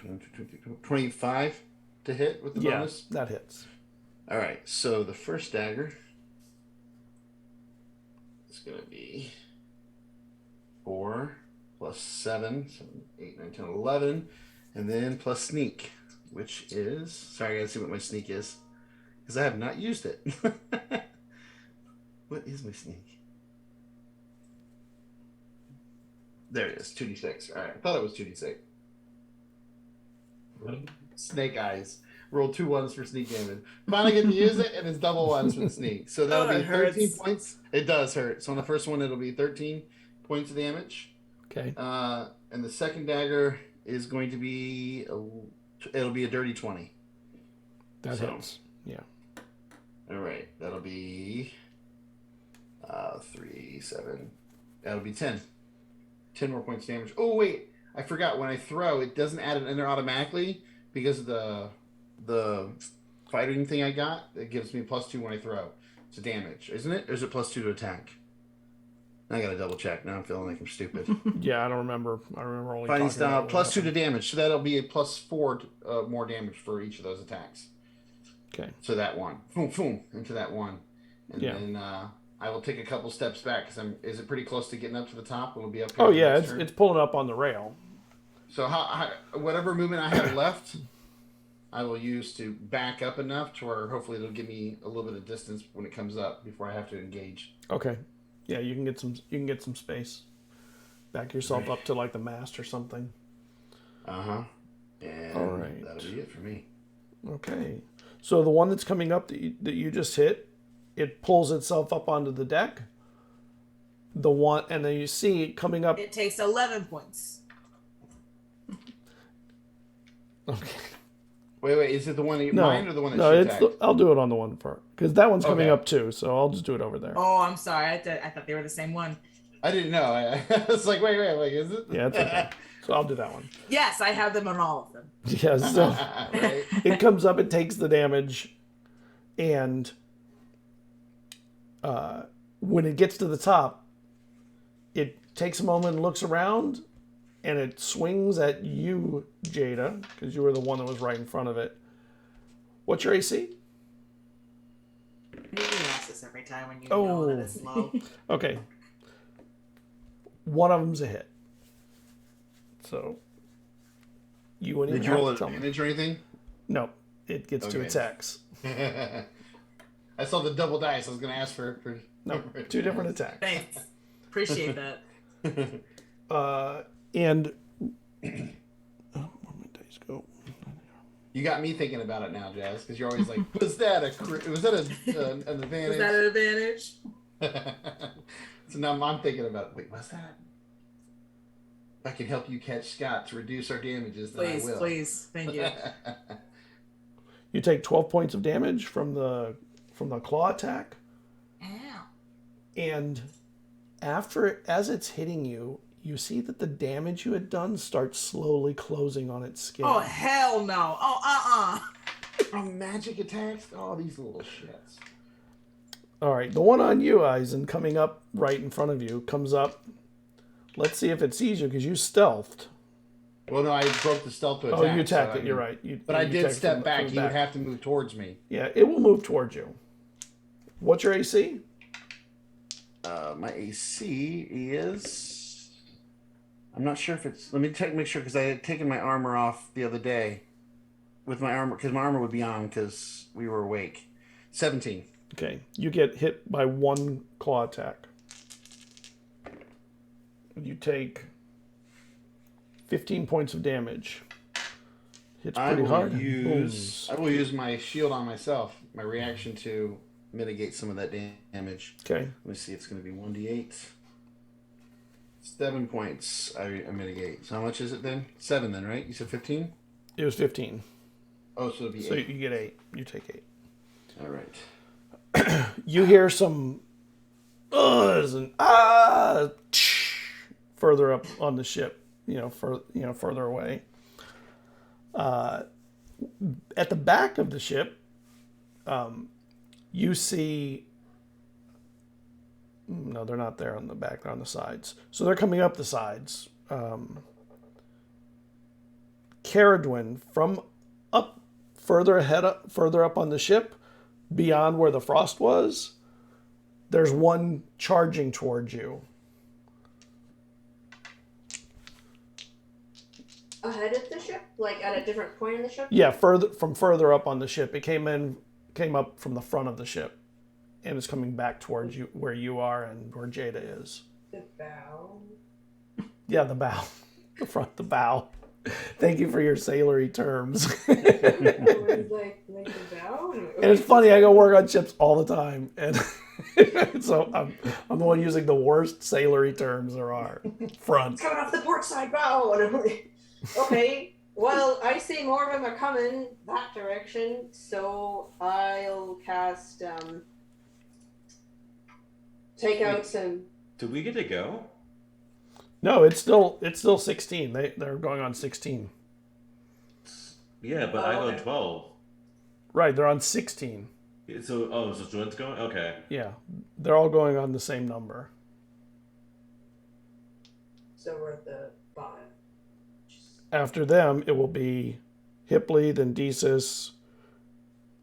25 to hit with the bonus. That hits. All right, so the first dagger is going to be 4 plus 7, 8, 9, 10, 11, and then plus sneak, which is, sorry, I got to see what my sneak is, because I have not used it. What is my sneak? There it is, 2d6. All right, I thought it was 2d6. Snake eyes. Roll 2 1s for sneak damage. Finally get to use it, and it's double 1s for the sneak. So that'll be 13 points. It does hurt. So on the first one, it'll be 13 points of damage. Okay. And the second dagger is going to be, it'll be a dirty 20. That hits. Yeah. All right. That'll be 3, 7. That'll be 10. 10 more points of damage. Oh, wait. I forgot. When I throw, it doesn't add an enter automatically because of the fighting thing I got. It gives me +2 when I throw to damage, isn't it? Or is it +2 to attack? I gotta double check. Now I'm feeling like I'm stupid. Yeah, I don't remember. I remember only Fighting talking style about what +2 to happened. damage, so that'll be a +4 more damage for each of those attacks. Okay. So that one, boom, boom, into that one, and Yeah. then I will take a couple steps back because Is it pretty close to getting up to the top? Will it be up here? Oh yeah, next turn? it's pulling up on the rail. So whatever movement I have left, I will use to back up enough to where hopefully it'll give me a little bit of distance when it comes up before I have to engage. Okay. Yeah, you can get some space. Back yourself up to like the mast or something. And All right. that'll be it for me. Okay. So the one that's coming up that you just hit, it pulls itself up onto the deck. The one, and then you see it coming up. It takes 11 points. Okay. Wait. Is it the one that No, mine or the one that no, she it's. attacked? I'll do it on the one part because that one's coming Okay. up too. So I'll just do it over there. Oh, I'm sorry. I thought they were the same one. I didn't know. I was like, wait, is it? Yeah, it's okay. So I'll do that one. Yes, I have them on all of them. Yeah. So Right. it comes up, it takes the damage, and when it gets to the top, it takes a moment and looks around, and it swings at you, Jada, because you were the one that was right in front of it. What's your AC? You ask this every time when you know that it's low. Okay. One of them's a hit. So you wouldn't Did even you roll have to tell me. advantage or anything? No, it gets to Okay. attacks. I saw the double dice. I was going to ask for No, two different attacks. Thanks. Appreciate that. And where my dice go? You got me thinking about it now, Jazz, because you're always like, was that an advantage? Was that an advantage? So now I'm thinking about it. Wait, what's that? If I can help you catch Scott to reduce our damages, then I will. Please. Thank you. You take 12 points of damage from the claw attack, Ow. and as it's hitting you, you see that the damage you had done starts slowly closing on its skin. Oh, hell no. Oh, Oh, magic attacks? Oh, these little shits. All right, the one on you, Eizen, coming up right in front of you, comes up. Let's see if it sees you, because you stealthed. Well, no, I broke the stealth to attack. Oh, you attacked so, it, you're right. But I you did attacked step from back. the He would have to move towards me. Yeah, it will move towards you. What's your AC? My AC is... I'm not sure if it's... Let me make sure, because I had taken my armor off the other day. With my armor, because my armor would be on, because we were awake. 17. Okay, you get hit by one claw attack. You take 15 points of damage. Hits pretty hard. I will use my shield on myself, my reaction to mitigate some of that damage. Okay. Let me see, it's going to be 1d8. 7 points I mitigate. So how much is it then? 7 then, right? You said 15? It was 15. Oh, so it'll be So 8. you get 8. You take 8. All right. You hear some uhs and further up on the ship, further away. At the back of the ship, you see. No, they're not there on the back. They're on the sides. So they're coming up the sides. Cerridwen from up further up on the ship, beyond where the frost was. There's one charging towards you. Ahead of the ship? Like at a different point in the ship? Yeah, further up on the ship. It came up from the front of the ship, and it's coming back towards you, where you are and where Jada is. The bow. Yeah, the bow, the bow. Thank you for your sailory terms. like the bow? And it's funny, I go work on ships all the time, and so I'm the one using the worst sailory terms there are. Front. It's coming off the port side bow. And I'm like, okay, well, I see more of them are coming that direction, so I'll cast, take out some... Do we get to go? No, it's still 16. They're going on 16. Yeah, but I go 12. Right, they're on 16. So Jordan's going? Okay. Yeah, they're all going on the same number. So we're at the bottom. After them, it will be Hipley, then Desus,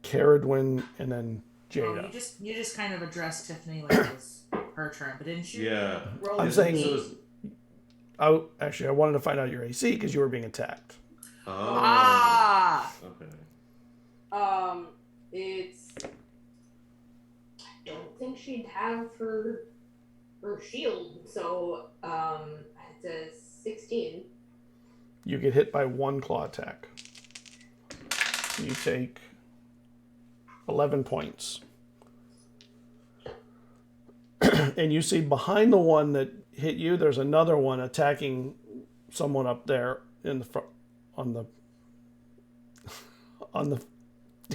Cerridwen, and then Jada. Oh, you just kind of addressed Tiffany like it was her turn, but didn't you? Yeah. Roll I'm a saying- D8. I wanted to find out your AC because you were being attacked. Oh. Ah! Okay. It's... I don't think she'd have her shield, so, it's a 16. You get hit by one claw attack. You take 11 points. And you see behind the one that hit you, there's another one attacking someone up there in the front, on the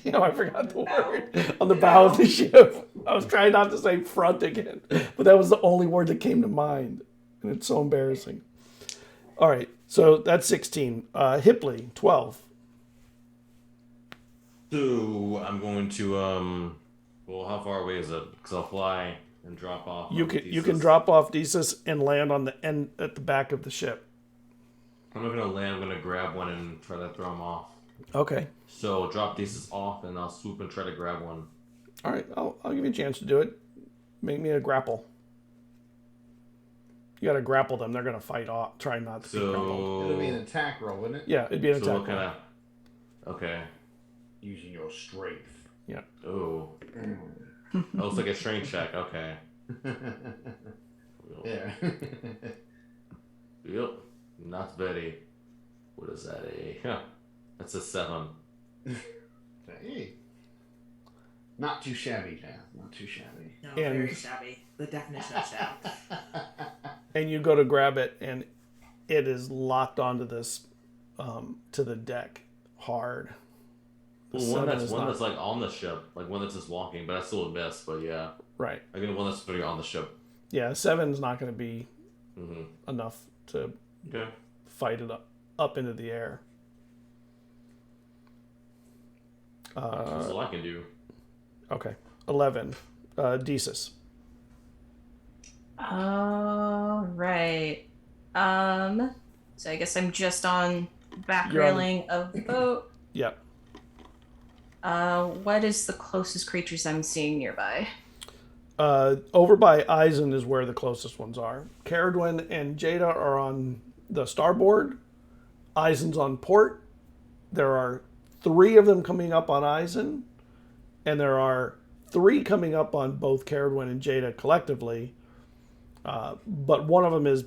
damn, I forgot the word. On the bow of the ship. I was trying not to say front again, but that was the only word that came to mind. And it's so embarrassing. All right, so that's 16. Hipley, 12. So I'm going to well, how far away is it? Because I'll fly and drop off. You can drop off Desus and land on the end at the back of the ship. I'm not gonna land. I'm gonna grab one and try to throw him off. Okay. So drop Desus off, and I'll swoop and try to grab one. All right, I'll give you a chance to do it. Make me a grapple. You got to grapple them. They're gonna fight off. Try not to be grappled. It'll be an attack roll, wouldn't it? Yeah, it'd be an So attack. what kind of? Okay. Using your strength. Yeah. Oh. Oh, it's like a strength check. Okay. Yeah. Yep. Not very. What is that? That's a 7. Hey. Not too shabby, Jan. Not too shabby. No, And- very shabby. The definition of shabby. And you go to grab it, and it is locked onto this, to the deck, hard. The Well, one seven is that's not- like on the ship, like one that's just walking, but I still would miss. But yeah, right. I get one that's putting on the ship. Yeah, 7's not going to be Mm-hmm. enough to Okay. fight it up into the air. That's all I can do. Okay, 11. Desus. All right. So I guess I'm just on back You're on- railing of the boat. Yep. What is the closest creatures I'm seeing nearby? Over by Eizen is where the closest ones are. Cerridwen and Jada are on the starboard. Eizen's on port. There are 3 of them coming up on Eizen, and there are 3 coming up on both Cerridwen and Jada collectively. But one of them is,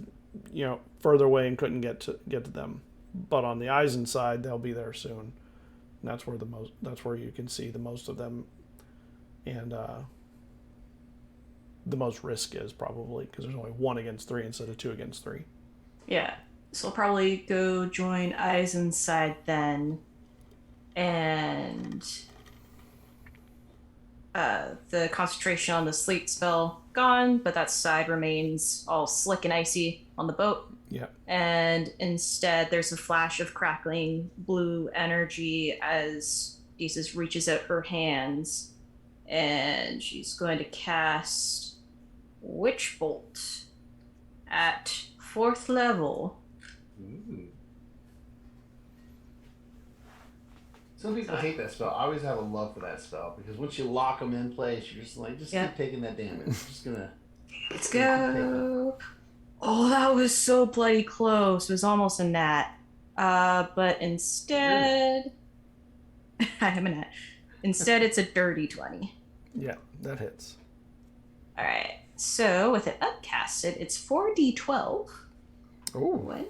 further away and couldn't get to them. But on the Eizen side, they'll be there soon. And that's where that's where you can see the most of them, and the most risk is probably because there's only 1 against 3 instead of 2 against 3. Yeah. So I'll probably go join Eisen's side then. And the concentration on the sleep spell gone, but that side remains all slick and icy on the boat. Yeah. And instead, there's a flash of crackling blue energy as Desus reaches out her hands, and she's going to cast Witch Bolt at 4th level. Ooh. Some people hate that spell. I always have a love for that spell because once you lock them in place, you're just like, Yeah. keep taking that damage. Just gonna. Let's go. Oh, that was so bloody close. It was almost a nat. But instead, I'm a nat. Instead, it's a dirty 20. Yeah, that hits. All right. So with it upcasted, it's 4d12. Oh. 1,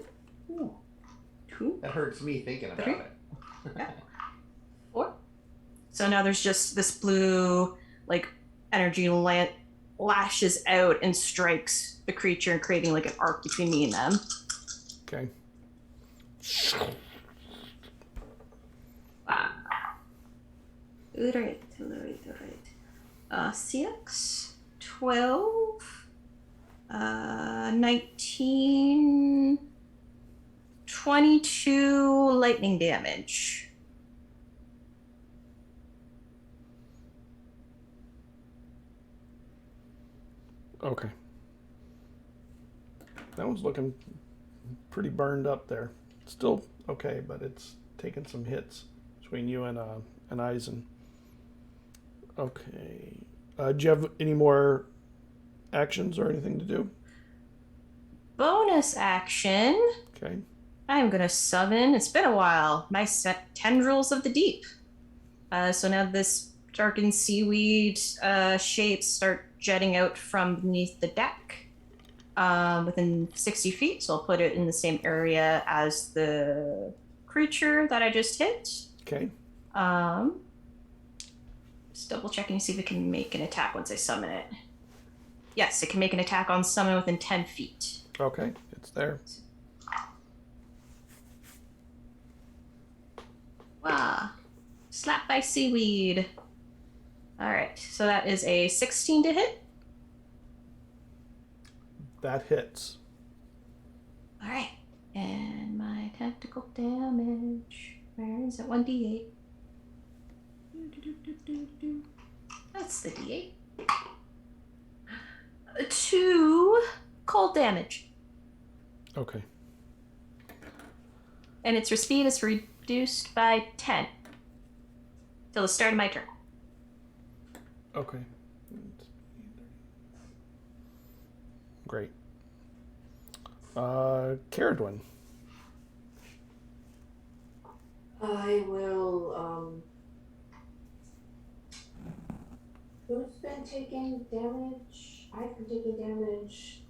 2, That hurts me thinking about 3. it. 4. So now there's just this blue, energy lashes out and strikes the creature, creating an arc between me and them. Okay. All right. 6, 12, 19, 22 lightning damage. Okay. That one's looking pretty burned up there. Still okay, but it's taken some hits between you and Eizen. Okay. Do you have any more actions or anything to do? Bonus action. Okay. I'm gonna summon. It's been a while. My tendrils of the deep. So now this darkened seaweed shapes start jetting out from beneath the deck, within 60 feet. So I'll put it in the same area as the creature that I just hit. Okay. Just double checking to see if it can make an attack once I summon it. Yes, it can make an attack on summon within 10 feet. Okay, it's there. Wow. Slap by seaweed. Alright, so that is a 16 to hit. That hits. Alright. And my tactical damage. Where is it? 1d8. That's the d8. 2 cold damage. Okay. And its speed is reduced by 10 till the start of my turn. Okay. Great. Cerridwen. I will, who's been taking damage? I've been taking damage.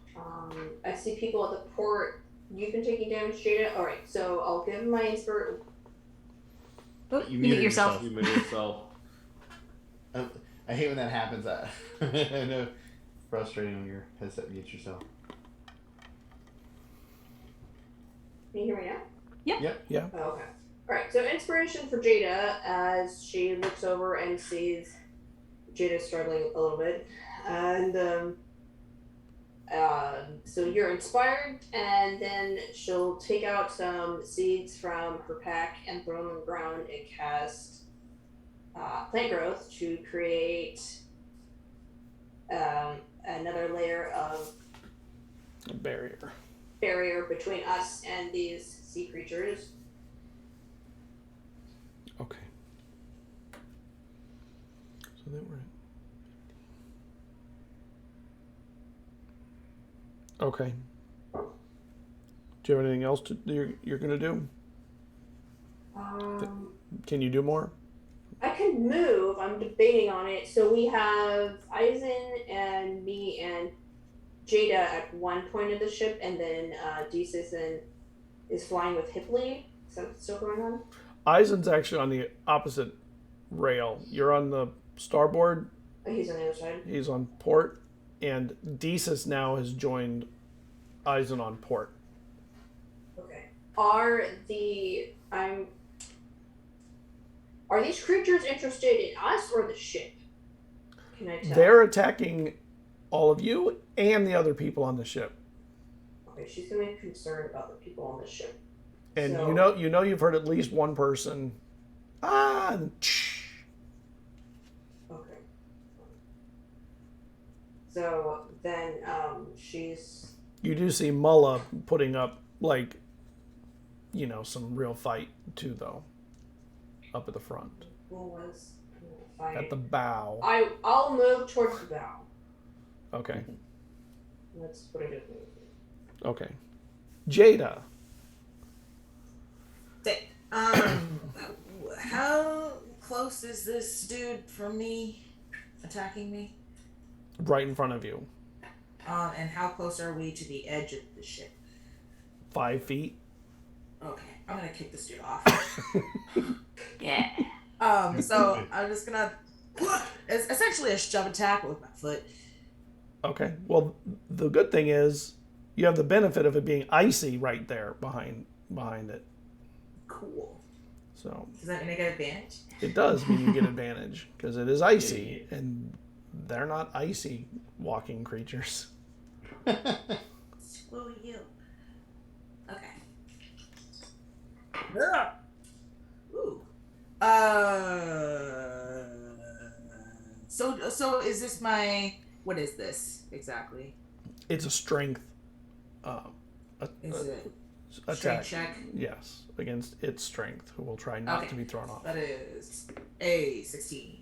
I see people at the port. You've been taking damage, Jada? Alright, so I'll give my inspir. Oh, You you muted hit yourself. You made yourself. I hate when that happens. I know, frustrating when your headset mutes yourself. Can you hear me now? Yeah. Oh, okay. Alright, so inspiration for Jada as she looks over and sees Jada struggling a little bit. And so you're inspired, and then she'll take out some seeds from her pack and throw them on the ground and cast plant growth to create another layer of A barrier. barrier between us and these sea creatures. Okay. So then we're at... Okay. Do you have anything else you're going to do? Can you do more? I can move. I'm debating on it. So we have Eizen and me and Jada at one point of the ship, and then Desus is flying with Hipley. Is that still going on? Eisen's actually on the opposite rail. You're on the starboard. Oh, he's on the other side. He's on port. And Desus now has joined Eizen on port. Okay. Are these creatures interested in us or the ship? Can I tell? They're attacking all of you and the other people on the ship. Okay, she's gonna be concerned about the people on the ship. And So- you know you've heard at least one person. And Okay. So then she's you do see Mulla putting up some real fight too, though. Up at the front. At the bow. I'll move towards the bow. Okay. Let's put it in. Okay. Jada. How close is this dude from me attacking me? Right in front of you. And how close are we to the edge of the ship? 5 feet. Okay, I'm gonna kick this dude off. Yeah. So I'm just gonna. It's essentially a shove attack with my foot. Okay. Well, the good thing is you have the benefit of it being icy right there behind it. Cool. So Does that mean I get advantage? it does mean you get advantage because it is icy, and they're not icy walking creatures. Screw you. Okay. Ugh. Ooh. So is this what is this exactly? It's a strength Is it attack. strength check? Yes, against its strength, who will try not Okay. to be thrown off. That is a 16.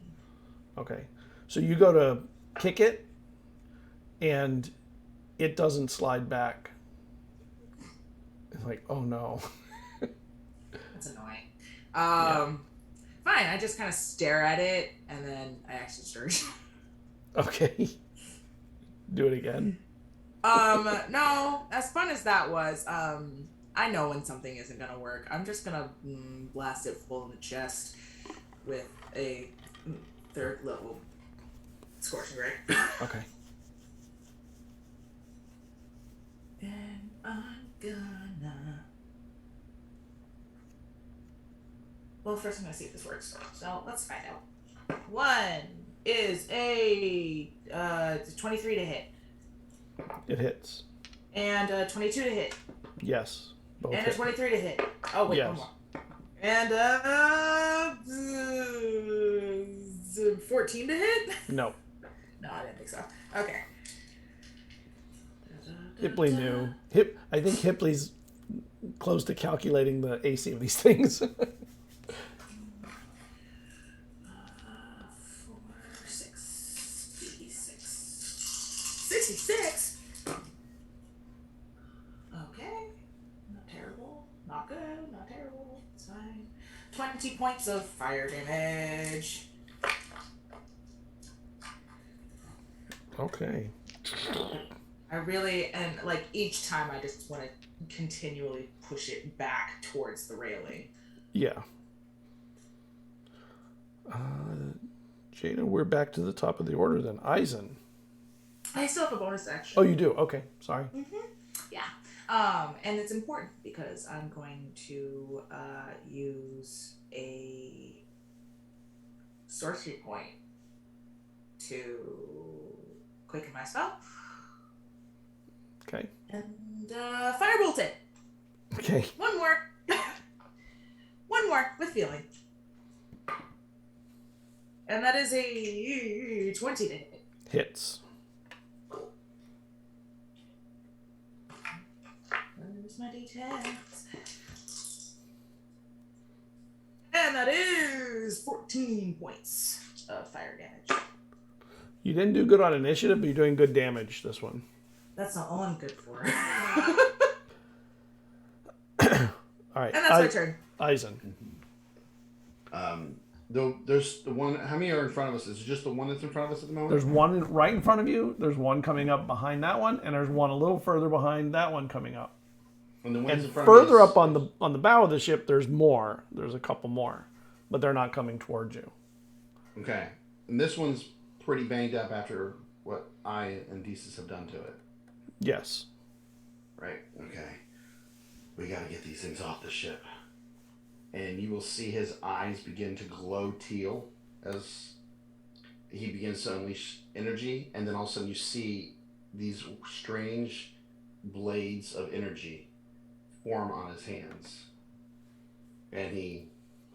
Okay. So you go to kick it, and it doesn't slide back. It's like, oh no. That's annoying. Fine. I just kind of stare at it, and then I actually surge. Okay. Do it again. No. As fun as that was, I know when something isn't gonna work. I'm just gonna blast it full in the chest. with a 3rd level Scorching Ray. Okay. And I'm gonna... Well, first I'm gonna see if this works. So let's find out. 1 is a 23 to hit. It hits. And 22 to hit. Yes. Both And hit. a 23 to hit. Oh, wait, Yes. one more. And 14 to hit? No. No, I didn't think so. Okay. Hipley knew. I think Hipley's close to calculating the AC of these things. 4, 6, 66. 66? Okay. Not terrible. Not good. Not terrible. It's fine. 20 points of fire damage. Okay. I really, and like each time I just want to continually push it back towards the railing. Yeah. Jada, we're back to the top of the order then. Eizen. I still have a bonus action. Oh, you do? Okay. Sorry. Yeah. And it's important because I'm going to use a sorcery point to quicken my spell. Okay. And firebolt it. Okay. One more. One more with feeling. And that is a 20 to hit. Hits. Where's my d10s? And that is 14 points of fire damage. You didn't do good on initiative, but you're doing good damage this one. That's not all I'm good for. All right. And that's my turn. Eizen. Though there's the one. How many are in front of us? Is it just the one that's in front of us at the moment? There's one right in front of you. There's one coming up behind that one, and there's one a little further behind that one coming up. And the ones And in front further of up on the bow of the ship, there's more. There's a couple more, but they're not coming towards you. Okay, and this one's pretty banged up after what I and Desus have done to it. Yes. Right. Okay. We got to get these things off the ship. And you will see his eyes begin to glow teal as he begins to unleash energy, and then all of a sudden you see these strange blades of energy form on his hands. And he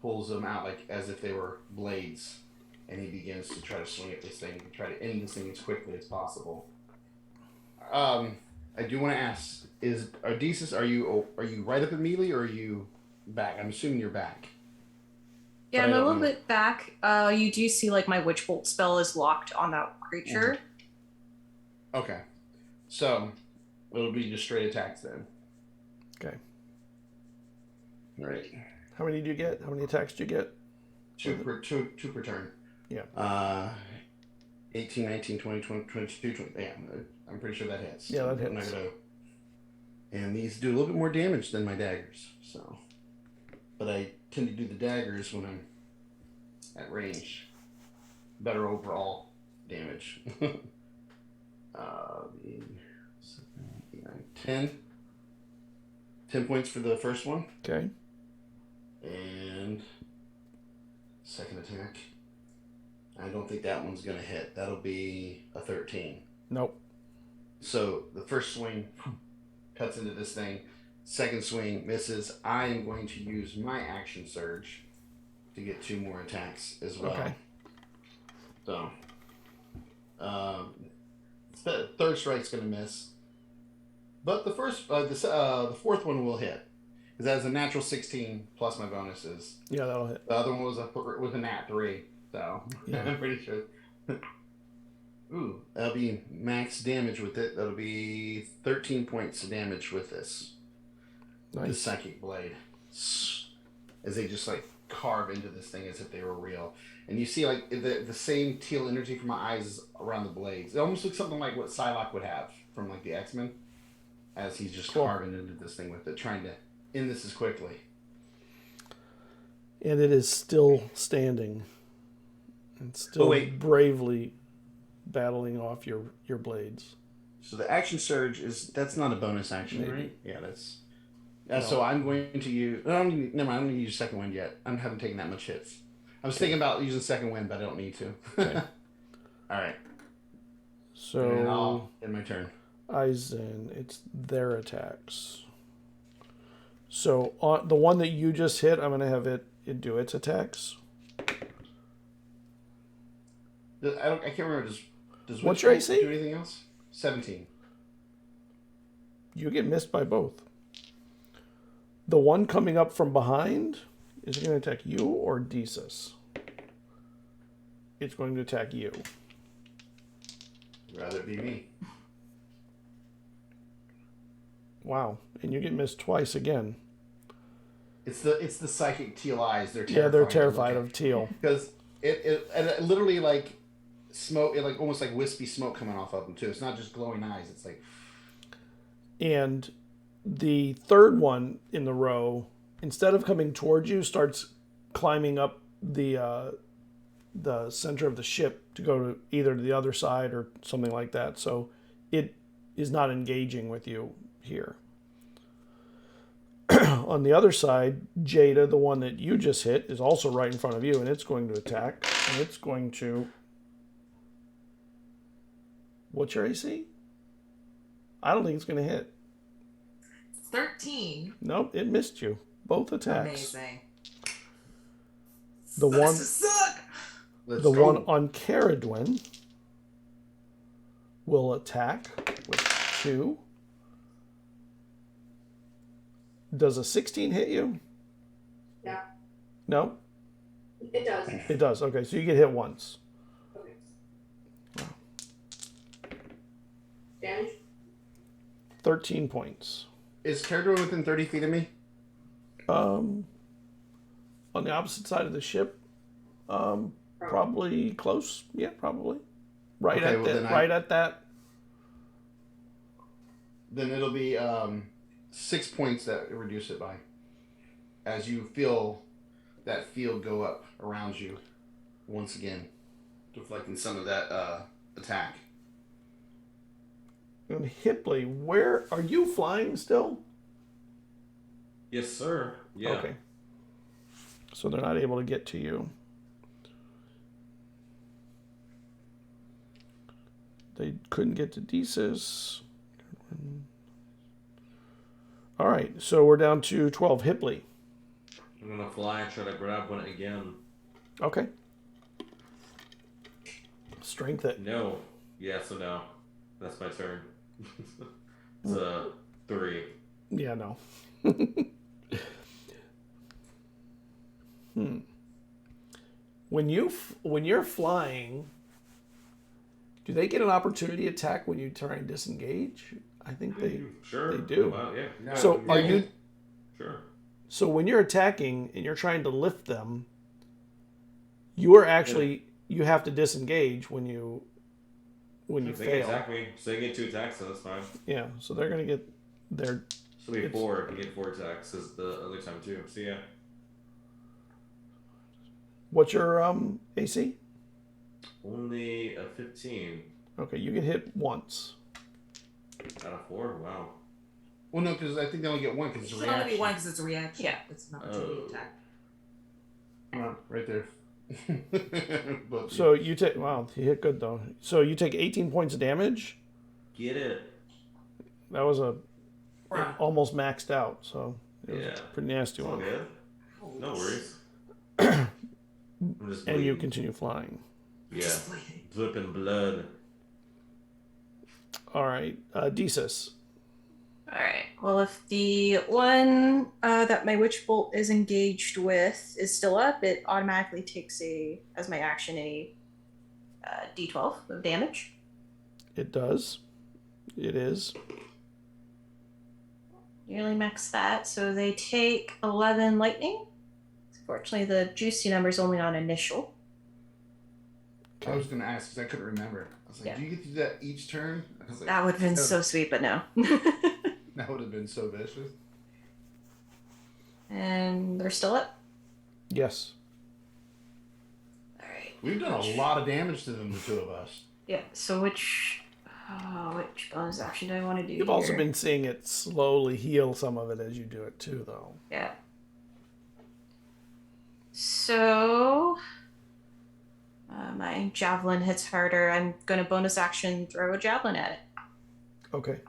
pulls them out like as if they were blades, and he begins to try to swing at this thing and try to end this thing as quickly as possible. I do want to ask: Is Odysseus? Are you right up immediately, or are you back? I'm assuming you're back. Yeah, But I'm I a don't little know. bit back. You do see like my Witch Bolt spell is locked on that creature. Okay, so it'll be just straight attacks then. Okay. All right. How many did you get? How many attacks did you get? Two per turn. Yeah. 18, 19, 20, 22, 20. Yeah, I'm pretty sure that hits. Yeah, that I'm not hits. And these do a little bit more damage than my daggers. So, but I tend to do the daggers when I'm at range. Better overall damage. 10. 10 points for the first one. Okay. And second attack. I don't think that one's going to hit. That'll be a 13. Nope. So the first swing cuts into this thing. Second swing misses. I am going to use my action surge to get 2 more attacks as well. Okay. So, the third strike's going to miss. But the fourth one will hit. Because that is a natural 16 plus my bonuses. Yeah, that'll hit. The other one was a nat 3. So, Yeah. I'm pretty sure. Ooh, that'll be max damage with it. That'll be 13 points of damage with this. The Nice. psychic blade. As they just like carve into this thing as if they were real. And you see like the same teal energy from my eyes around the blades. It almost looks something like what Psylocke would have from like the X-Men. As he's just Cool. carving into this thing with it, trying to end this as quickly. And it is still standing. It's still wait. bravely battling off your blades. So the action surge that's not a bonus action, Maybe. right? Yeah, that's. No. So I'm going to use. Never mind. I'm going to use second wind yet. I haven't taken that much hits. I was thinking about using second wind, but I don't need to. Okay. All right. So And then I'll end my turn. Eizen, it's their attacks. So on the one that you just hit, I'm going to have it do its attacks. I can't remember. Does What's your AC? do anything else? 17. You get missed by both. The one coming up from behind is it going to attack you or Desus? It's going to attack you. Rather it be me. Wow, and you get missed twice again. It's the psychic teal eyes. They're terrified. Yeah, they're terrified of teal. Because it literally like smoke. It like almost like wispy smoke coming off of them too. It's not just glowing eyes. It's like. And the third one in the row, instead of coming towards you, starts climbing up the center of the ship to go to either to the other side or something like that. So it is not engaging with you here. On the other side, Jada, the one that you just hit, is also right in front of you, and it's going to attack. And it's going to... What's your AC? I don't think it's going to hit. 13. Nope, it missed you. Both attacks. Amazing. The one, Suck. Let's the go. one on Cerridwen will attack with 2. Does a 16 hit you? Yeah, No? it does. It does. Okay, so you get hit once. Okay. Damage? 13 points. Is Cerridwen within 30 feet of me? On the opposite side of the ship, probably close. Yeah, probably. Right Okay, at well, that. then Right at that. Then it'll be 6 points that reduce it by. As you feel that field go up around you once again, reflecting some of that attack. And Hipley, where are you flying still? Yes, sir. Yeah. Okay. So they're not able to get to you. They couldn't get to Desus. All right, so we're down to 12. Hipley. I'm gonna fly and try to grab one again. Okay. Strength it. No. Yeah, so no. That's my turn. It's a 3. Yeah, no. When you're flying, do they get an opportunity attack when you try and disengage? I think they Sure. they do. Wow, yeah. No, So are you? Sure. So when you're attacking and you're trying to lift them, you are actually you have to disengage when you They fail. attack me. So they get 2 attacks, so that's fine. Yeah, so they're gonna get their. So we have It's- 4. You get 4 attacks as the other time too. So yeah. What's your AC? Only a 15 Okay, you get hit once. out of 4. Wow. Well, no, because I think they only get one because It it's a should only be reaction. one because it's a reaction. Yeah. It's an opportunity Oh. attack. Right there. But, So you take wow, you hit good though. So you take 18 points of damage. Get it. That was a Bruh. almost maxed out, so it was Yeah. a pretty nasty All one. good. No worries. I'm just And you bleeding. continue flying. Yeah. Just bleeding. Flipping blood. All right, Desus. All right. Well, if the one that my witch bolt is engaged with is still up, it automatically takes as my action, a d12 of damage. It does. It is. Nearly max that, so they take 11 lightning. Fortunately, the juicy number is only on initial. I was going to ask because I couldn't remember. I was like, Yeah. do you get to do that each turn? I was like, That would have been that so sweet, but no. That would have been so vicious. And they're still up. Yes. All right. We've done a lot of damage to them, the two of us. Yeah. So which bonus action do I want to do? You've also been seeing it slowly heal some of it as you do it too, though. Yeah. So my javelin hits harder. I'm gonna bonus action throw a javelin at it. Okay.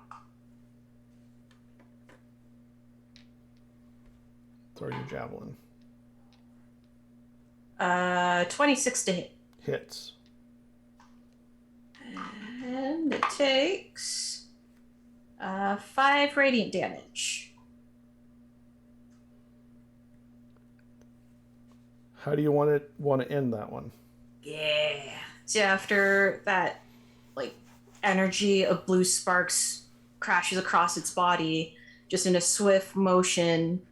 Throw your javelin. 26 to hit. Hits. And it takes 5 radiant damage. How do you want to end that one? Yeah. So after that, like, energy of blue sparks crashes across its body, just in a swift motion,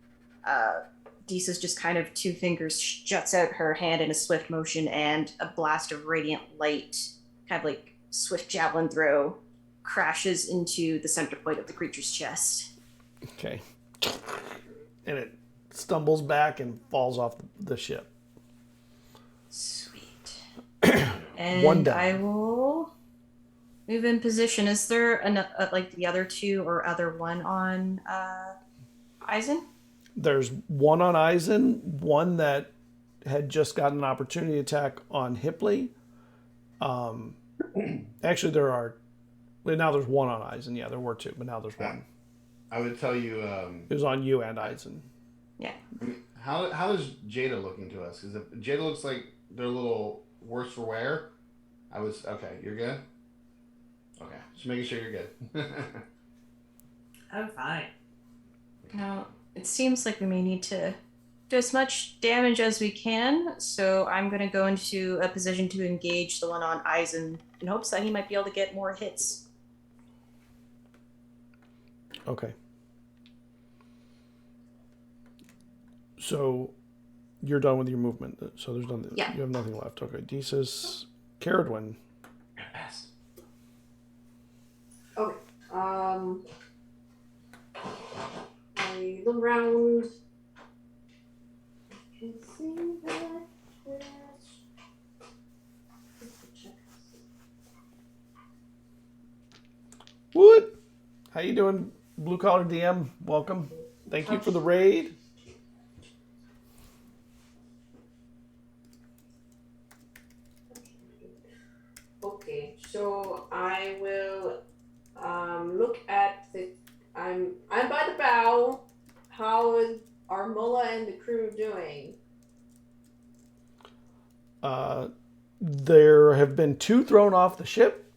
Disa's just kind of 2 fingers juts out her hand in a swift motion, and a blast of radiant light, kind of like swift javelin throw, crashes into the center point of the creature's chest. Okay. And it stumbles back and falls off the ship. Sweet. One And down. I will move in position. Is there like the other 2 or other one on Eizen? There's one on Eizen, one that had just gotten an opportunity attack on Hipley. Actually, now there's one on Eizen. Yeah, there were 2, but now there's one. I would tell you. It was on you and Eizen. Yeah. I mean, how does Jada looking to us? Because if Jada looks like they're a little worse for wear. Okay. You're good. Okay, just making sure you're good. I'm fine. Now, it seems like we may need to do as much damage as we can, so I'm going to go into a position to engage the one on Eizen in hopes that he might be able to get more hits. Okay. So you're done with your movement. So there's nothing. Yeah. You have nothing left. Okay. Desus, Cerridwen. Yes. Okay. I look around. I can see that. What? How you doing, Blue Collar DM? Welcome. Thank you for the raid. Okay, so I will look at the. I'm by the bow. How are Mullah and the crew doing? There have been 2 thrown off the ship,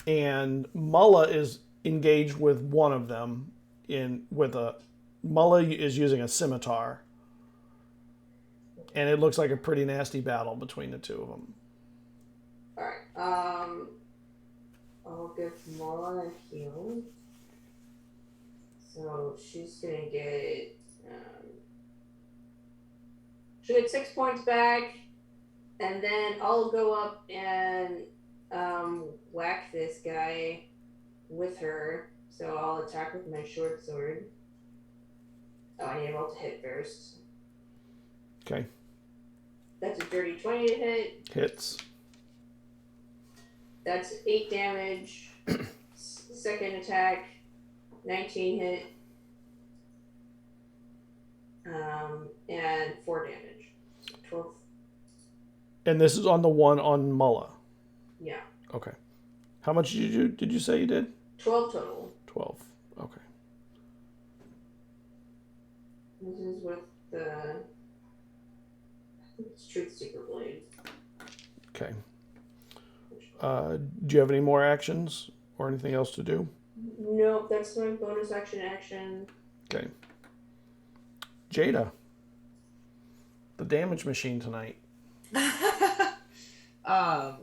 and Mullah is engaged with one of them. Mullah is using a scimitar, and it looks like a pretty nasty battle between the 2 of them. All right. I'll give Mullah a heal. So she's gonna get. She'll get 6 points back, and then I'll go up and whack this guy with her. So I'll attack with my short sword. Oh, I need roll to hit first. Okay. That's a dirty 20 to hit. Hits. That's 8 damage. Second attack, 19 hit. And 4 damage. 12. And this is on the one on Mullah. Yeah. Okay. How much did you say you did? 12 total. 12. Okay. This is with the. I think it's Truth Seeker Blade. Okay. Do you have any more actions or anything else to do? Nope, that's my bonus action. Okay. Jada. The damage machine tonight.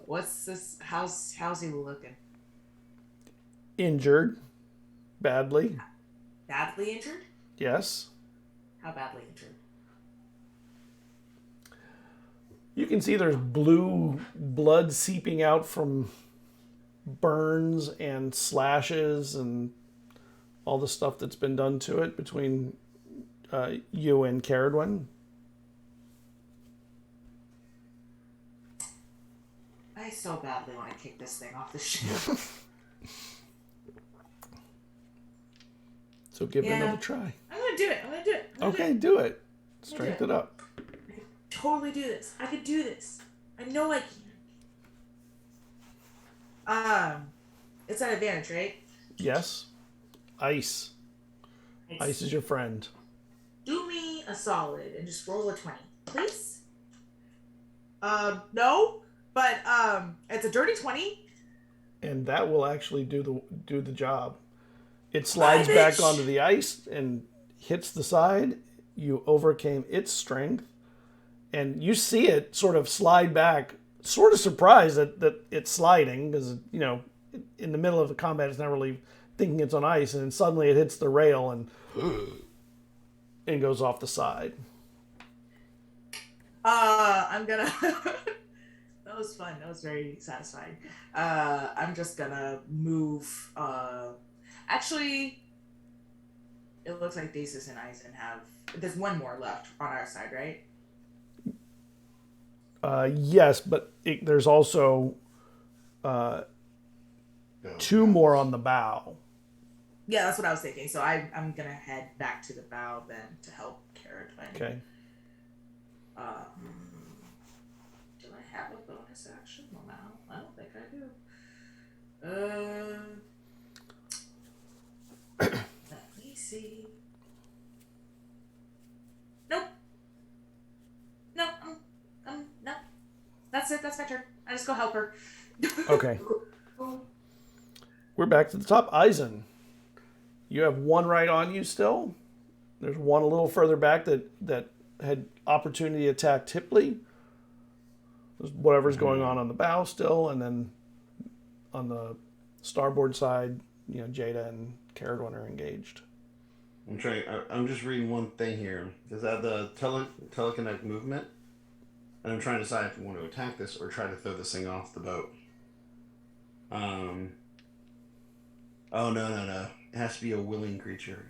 What's this? How's he looking? Injured. Badly. Badly injured? Yes. How badly injured? You can see there's blue blood seeping out from burns and slashes and all the stuff that's been done to it between you and Cerridwen. I so badly want to kick this thing off the ship. So give it Yeah. another try. I'm gonna do it. I'm gonna do it. I'm gonna Okay, do do it. do Strength it. it up. it. I can totally do this. I could do this. I know I can. It's at advantage, right? Yes. Ice. Ice is your friend. Do me a solid and just roll a 20, please. No, but it's a dirty 20. And that will actually do the job. It slides Bye, back bitch. onto the ice and hits the side. You overcame its strength. And you see it sort of slide back, sort of surprised that it's sliding because, you know, in the middle of the combat, it's not really thinking it's on ice. And then suddenly it hits the rail and goes off the side. I'm gonna. That was fun. That was very satisfying. I'm just gonna move. Actually, it looks like Thesis and Eizen have. There's one more left on our side, right? Yes, but there's also two more on the bow. Yeah, that's what I was thinking. So I'm gonna head back to the bow then to help Cerridwen. Okay. Do I have a bonus action? Well, no, I don't think I do. Let me see. Nope. No, no. That's it. That's my turn. I just go help her. Okay. We're back to the top. Eizen, you have one right on you still. There's one a little further back that had opportunity to attack Tipley. There's whatever's going on the bow still, and then on the starboard side, you know, Jada and Cerridwen are engaged. I'm just reading one thing here. Does that have the telekinetic movement? And I'm trying to decide if I want to attack this or try to throw this thing off the boat. Oh, no. It has to be a willing creature.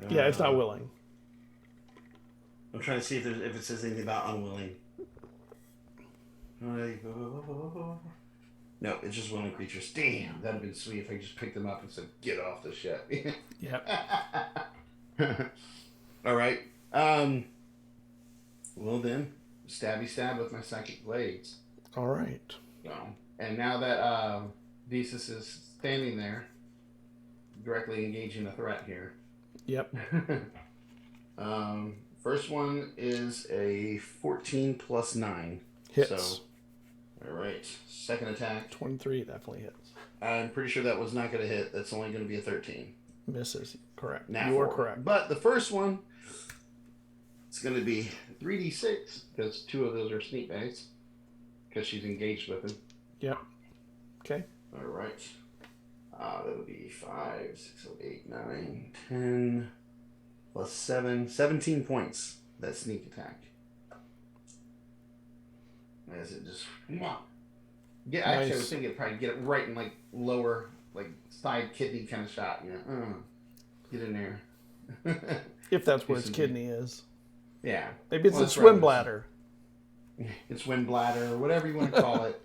Yeah, it's not willing. I'm trying to see if it says anything about unwilling. No, it's just willing creatures. Damn, that'd have been sweet if I just picked them up and said, "Get off the ship." Yep. All right. Well then, stabby stab with my psychic blades. All right. So, and now that Thesis is standing there, directly engaging the threat here. Yep. First one is a 14 plus 9. Hits. So, all right. Second attack. 23 definitely hits. I'm pretty sure that was not going to hit. That's only going to be a 13. Misses. Correct. Nat You are 4. correct. But the first one, it's going to be 3d6 because 2 of those are sneak dice because she's engaged with him. Yep. Okay. All right. That would be 5, 6, 7, 8, 9, 10, plus 7, 17 points. That sneak attack. As it just... Yeah, actually, I was thinking it'd probably get it right in, like, lower, like, side kidney kind of shot. You know, get in there. If that's where its kidney is. Yeah. Maybe it's Well, a swim bladder. It's wind bladder, or whatever you want to call it.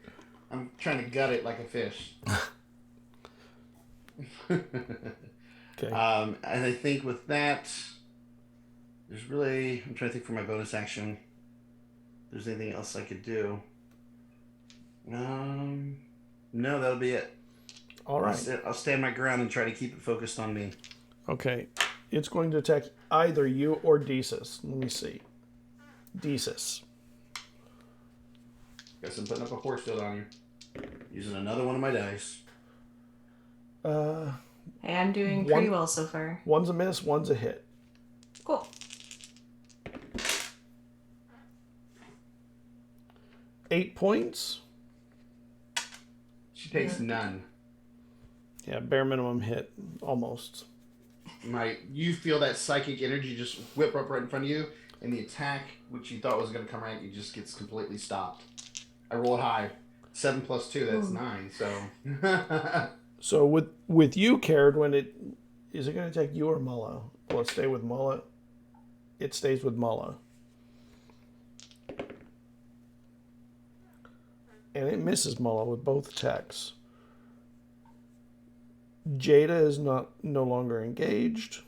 I'm trying to gut it like a fish. Okay. And I think with that, there's really... I'm trying to think for my bonus action. If there's anything else I could do. No, that'll be it. All right. I'll stand my ground and try to keep it focused on me. Okay. It's going to attack either you or Desus. Let me see. Desus. Guess I'm putting up a force field on you. Using another one of my dice. Hey, I'm doing pretty well so far. One's a miss, one's a hit. Cool. 8 points. She takes none. Yeah, bare minimum hit. Almost. You feel that psychic energy just whip up right in front of you, and the attack, which you thought was going to come right, you just gets completely stopped. I rolled high. 7 plus 2, that's 9, so... So with you, Cerridwen, is it going to take you or Mulla? Will it stay with Mulla? It stays with Mulla. And it misses Mullah with both attacks. Jada is no longer engaged.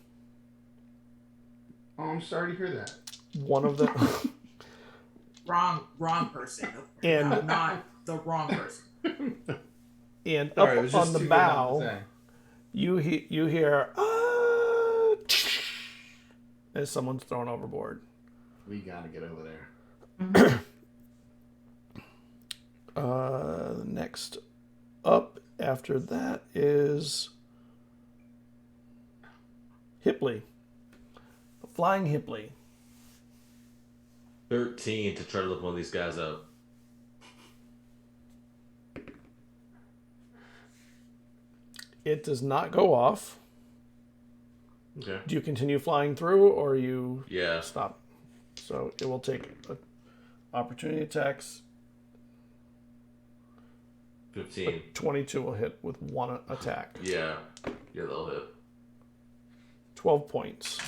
Oh, I'm sorry to hear that. One of the Wrong person. And- No, not the wrong person. and up Sorry, it was just on the too good not to bow, say. you hear as someone's thrown overboard. We gotta get over there. Next up after that is Hipley. Flying Hipley. 13 to try to lift one of these guys up. It does not go off. Okay. Do you continue flying through or you Yeah. stop? So it will take opportunity attacks. 15. 22 will hit with one attack. Yeah. Yeah, they'll hit. 12 points.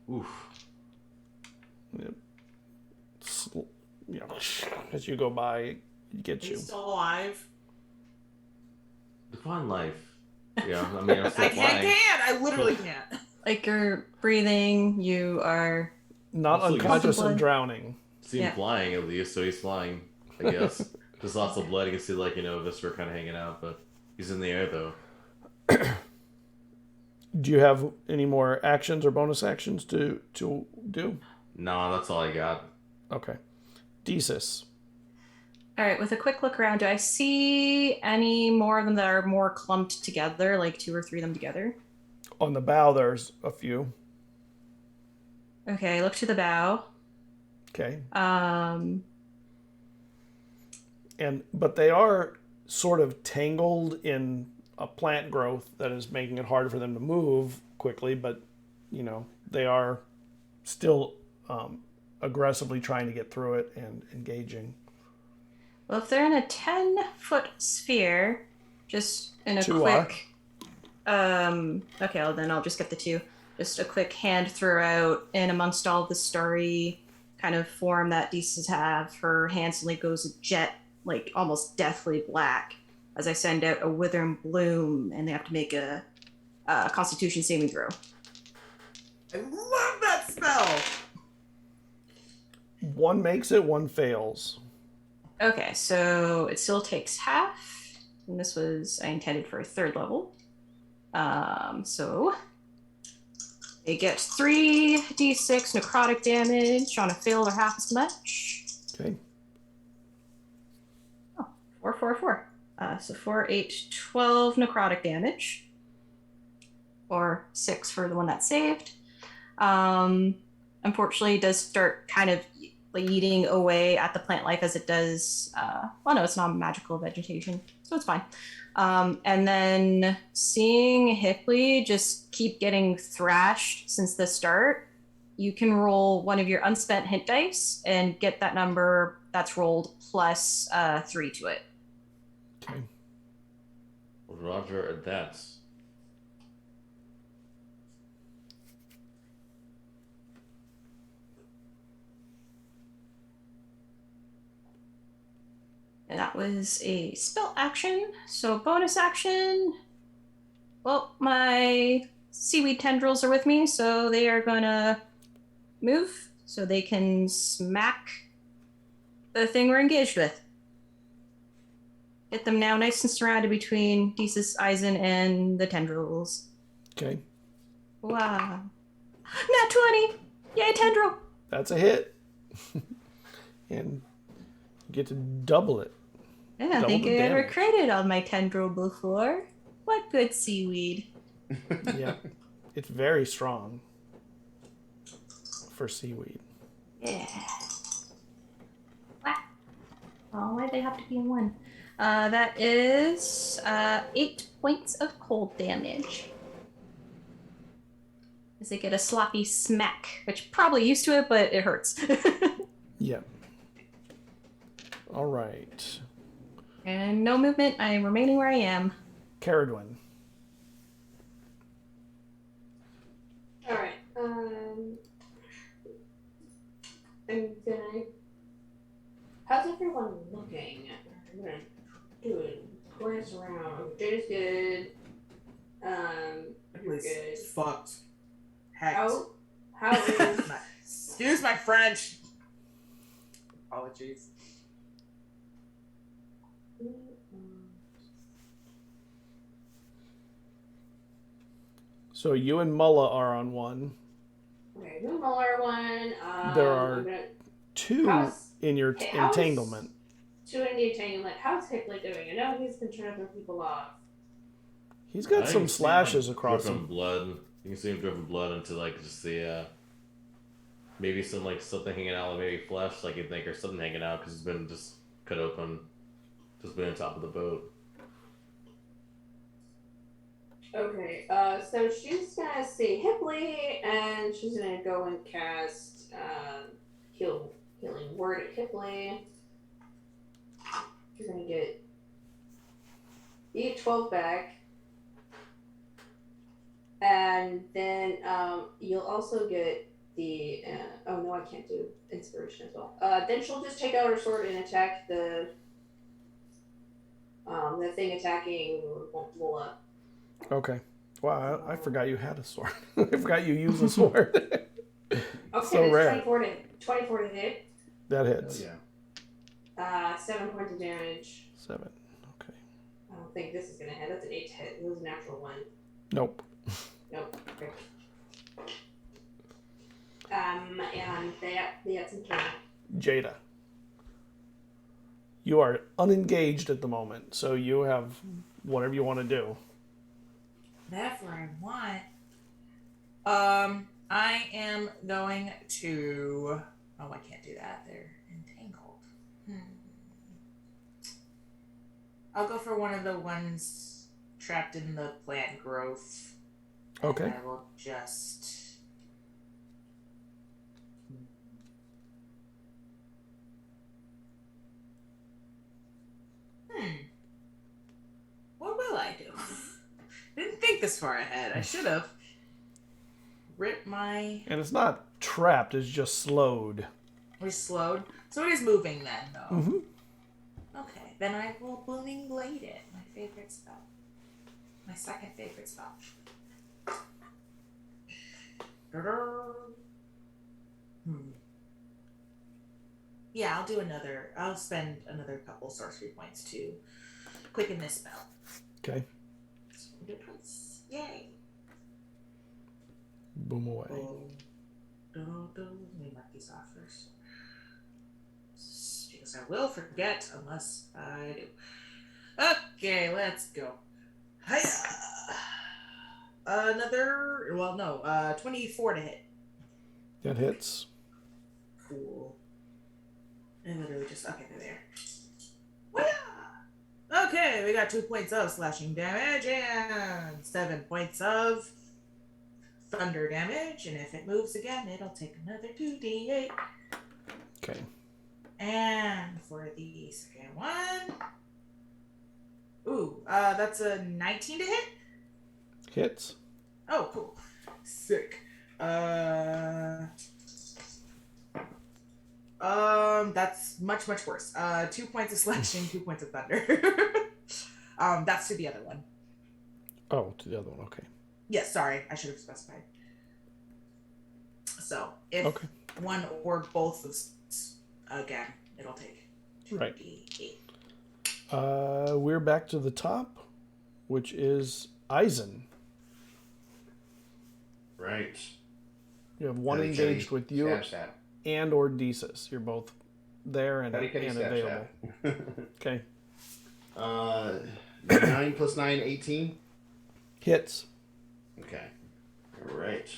Oof. As you go by, it gets you. He's still alive. Define life. Yeah, I mean, I'm still I flying. can't. I literally can't. Like you're breathing, you are. Not Also, unconscious you're- and drowning. See him Yeah. flying at least, so he's flying, I guess. There's lots of blood. You can see, like, Viscera kind of hanging out, but he's in the air, though. Do you have any more actions or bonus actions to do? Nah, that's all I got. Okay. Desis. All right, with a quick look around, do I see any more of them that are more clumped together, like 2 or 3 of them together? On the bow, there's a few. Okay, look to the bow. Okay. Um, But they are sort of tangled in a plant growth that is making it hard for them to move quickly, but they are still aggressively trying to get through it and engaging. well, if they're in a 10-foot sphere, just in a 2 quick. Okay, well, then I'll just get the 2. Just a quick hand throw out, and amongst all the starry kind of form that Deeses have, her hand suddenly goes a jet, like almost deathly black, as I send out a withering bloom, and they have to make a Constitution saving throw. I love that spell. 1 makes it, 1 fails. Okay, so it still takes half, and this was I intended for a 3rd level. So they get 3d6 necrotic damage on a failed or half as much. Okay. 4, 4, 4. So 4, 8, 12 necrotic damage. Or 6 for the one that saved. Unfortunately, it does start kind of eating away at the plant life as it does. Well, no, it's not magical vegetation, so it's fine. And then seeing Hipley just keep getting thrashed since the start, you can roll one of your unspent hit dice and get that number that's rolled plus 3 to it. Okay. Roger, that's. And that was a spell action. So bonus action. Well, my seaweed tendrils are with me, so they are gonna move so they can smack the thing we're engaged with. Get them now nice and surrounded between Deesis, Eizen, and the tendrils. Okay. Wow. Nat 20! Yay, tendril! That's a hit. And you get to double it. I don't Double think the I ever damage. critted on my tendril before. What good seaweed. Yeah. It's very strong for seaweed. Yeah. Wow. Oh, why'd they have to be in 1? That is 8 points of cold damage. As they get a sloppy smack, which probably used to it, but it hurts. Yeah. All right. And no movement. I am remaining where I am. Cerridwen. All right. I'm gonna. How's everyone looking? gonna do it. Glance around. Jada's good. You're good. It's fucked. Heck. How is Excuse my French. Apologies. So you and Mulla are on one. Okay, the Muller one. There are two in your how's- entanglement. Two in the entanglement. How's Hickley doing? I know he's been trying to throw people off. He's got some slashes across dripping him. blood. You can see him dripping blood into like just the maybe some like something hanging out, maybe flesh, like you'd think, or something hanging out because it's been just cut open, just been on top of the boat. Okay, so she's gonna see Hickley, and she's gonna go and cast healing word at Hickley. You're gonna get E12 back, and then you'll also get the oh no, I can't do inspiration as well. Then she'll just take out her sword and attack the thing attacking Lola. Okay. Wow, I forgot you had a sword. I forgot you used a sword. Okay, So it's rare. 24 to hit. That hits. Yeah. 7 points of damage. 7. Okay. I don't think this is gonna hit. That's an 8 to hit. It was a natural 1. Nope. Nope. Okay. And they had some cannon. Jada. You are unengaged at the moment, so you have whatever you want to do. That's what I want. I am going to. Oh, I can't do that. They're entangled. I'll go for one of the ones trapped in the plant growth. Okay. And I will just. What will I do? Didn't think this far ahead. I should have. Rip my. And it's not trapped, it's just slowed. We're slowed. So it is moving then, though. Mm-hmm. Okay, then I will Booming Blade it. My favorite spell. My second favorite spell. Yeah, I'll do another. I'll spend another couple sorcery points to quicken this spell. Okay. So we'll do it twice. Yay! Boom away. Let me mark these off first. Because I will forget unless I do. Okay, let's go. Hiya! Another, 24 to hit. That hits. Cool. And literally just, okay, they're there. Hiya! Okay, we got 2 points of slashing damage and 7 points of thunder damage. And if it moves again, it'll take another 2d8. Okay. And for the second one, that's a 19 to hit. Hits. Oh, cool. Sick. That's much worse. 2 points of slashing, 2 points of thunder. That's to the other one. Oh, to the other one. Okay. Yes, sorry, I should have specified. So if one or both of again, it'll take 2d8. We're back to the top, which is Eizen. Right. You have one Cuddy, engaged cuddy, with you stab, stab. and or Desus. You're both there and Cuddy, cuddy, stab, available. stab. Okay. 9 plus 9, 18. Hits. Okay. All right.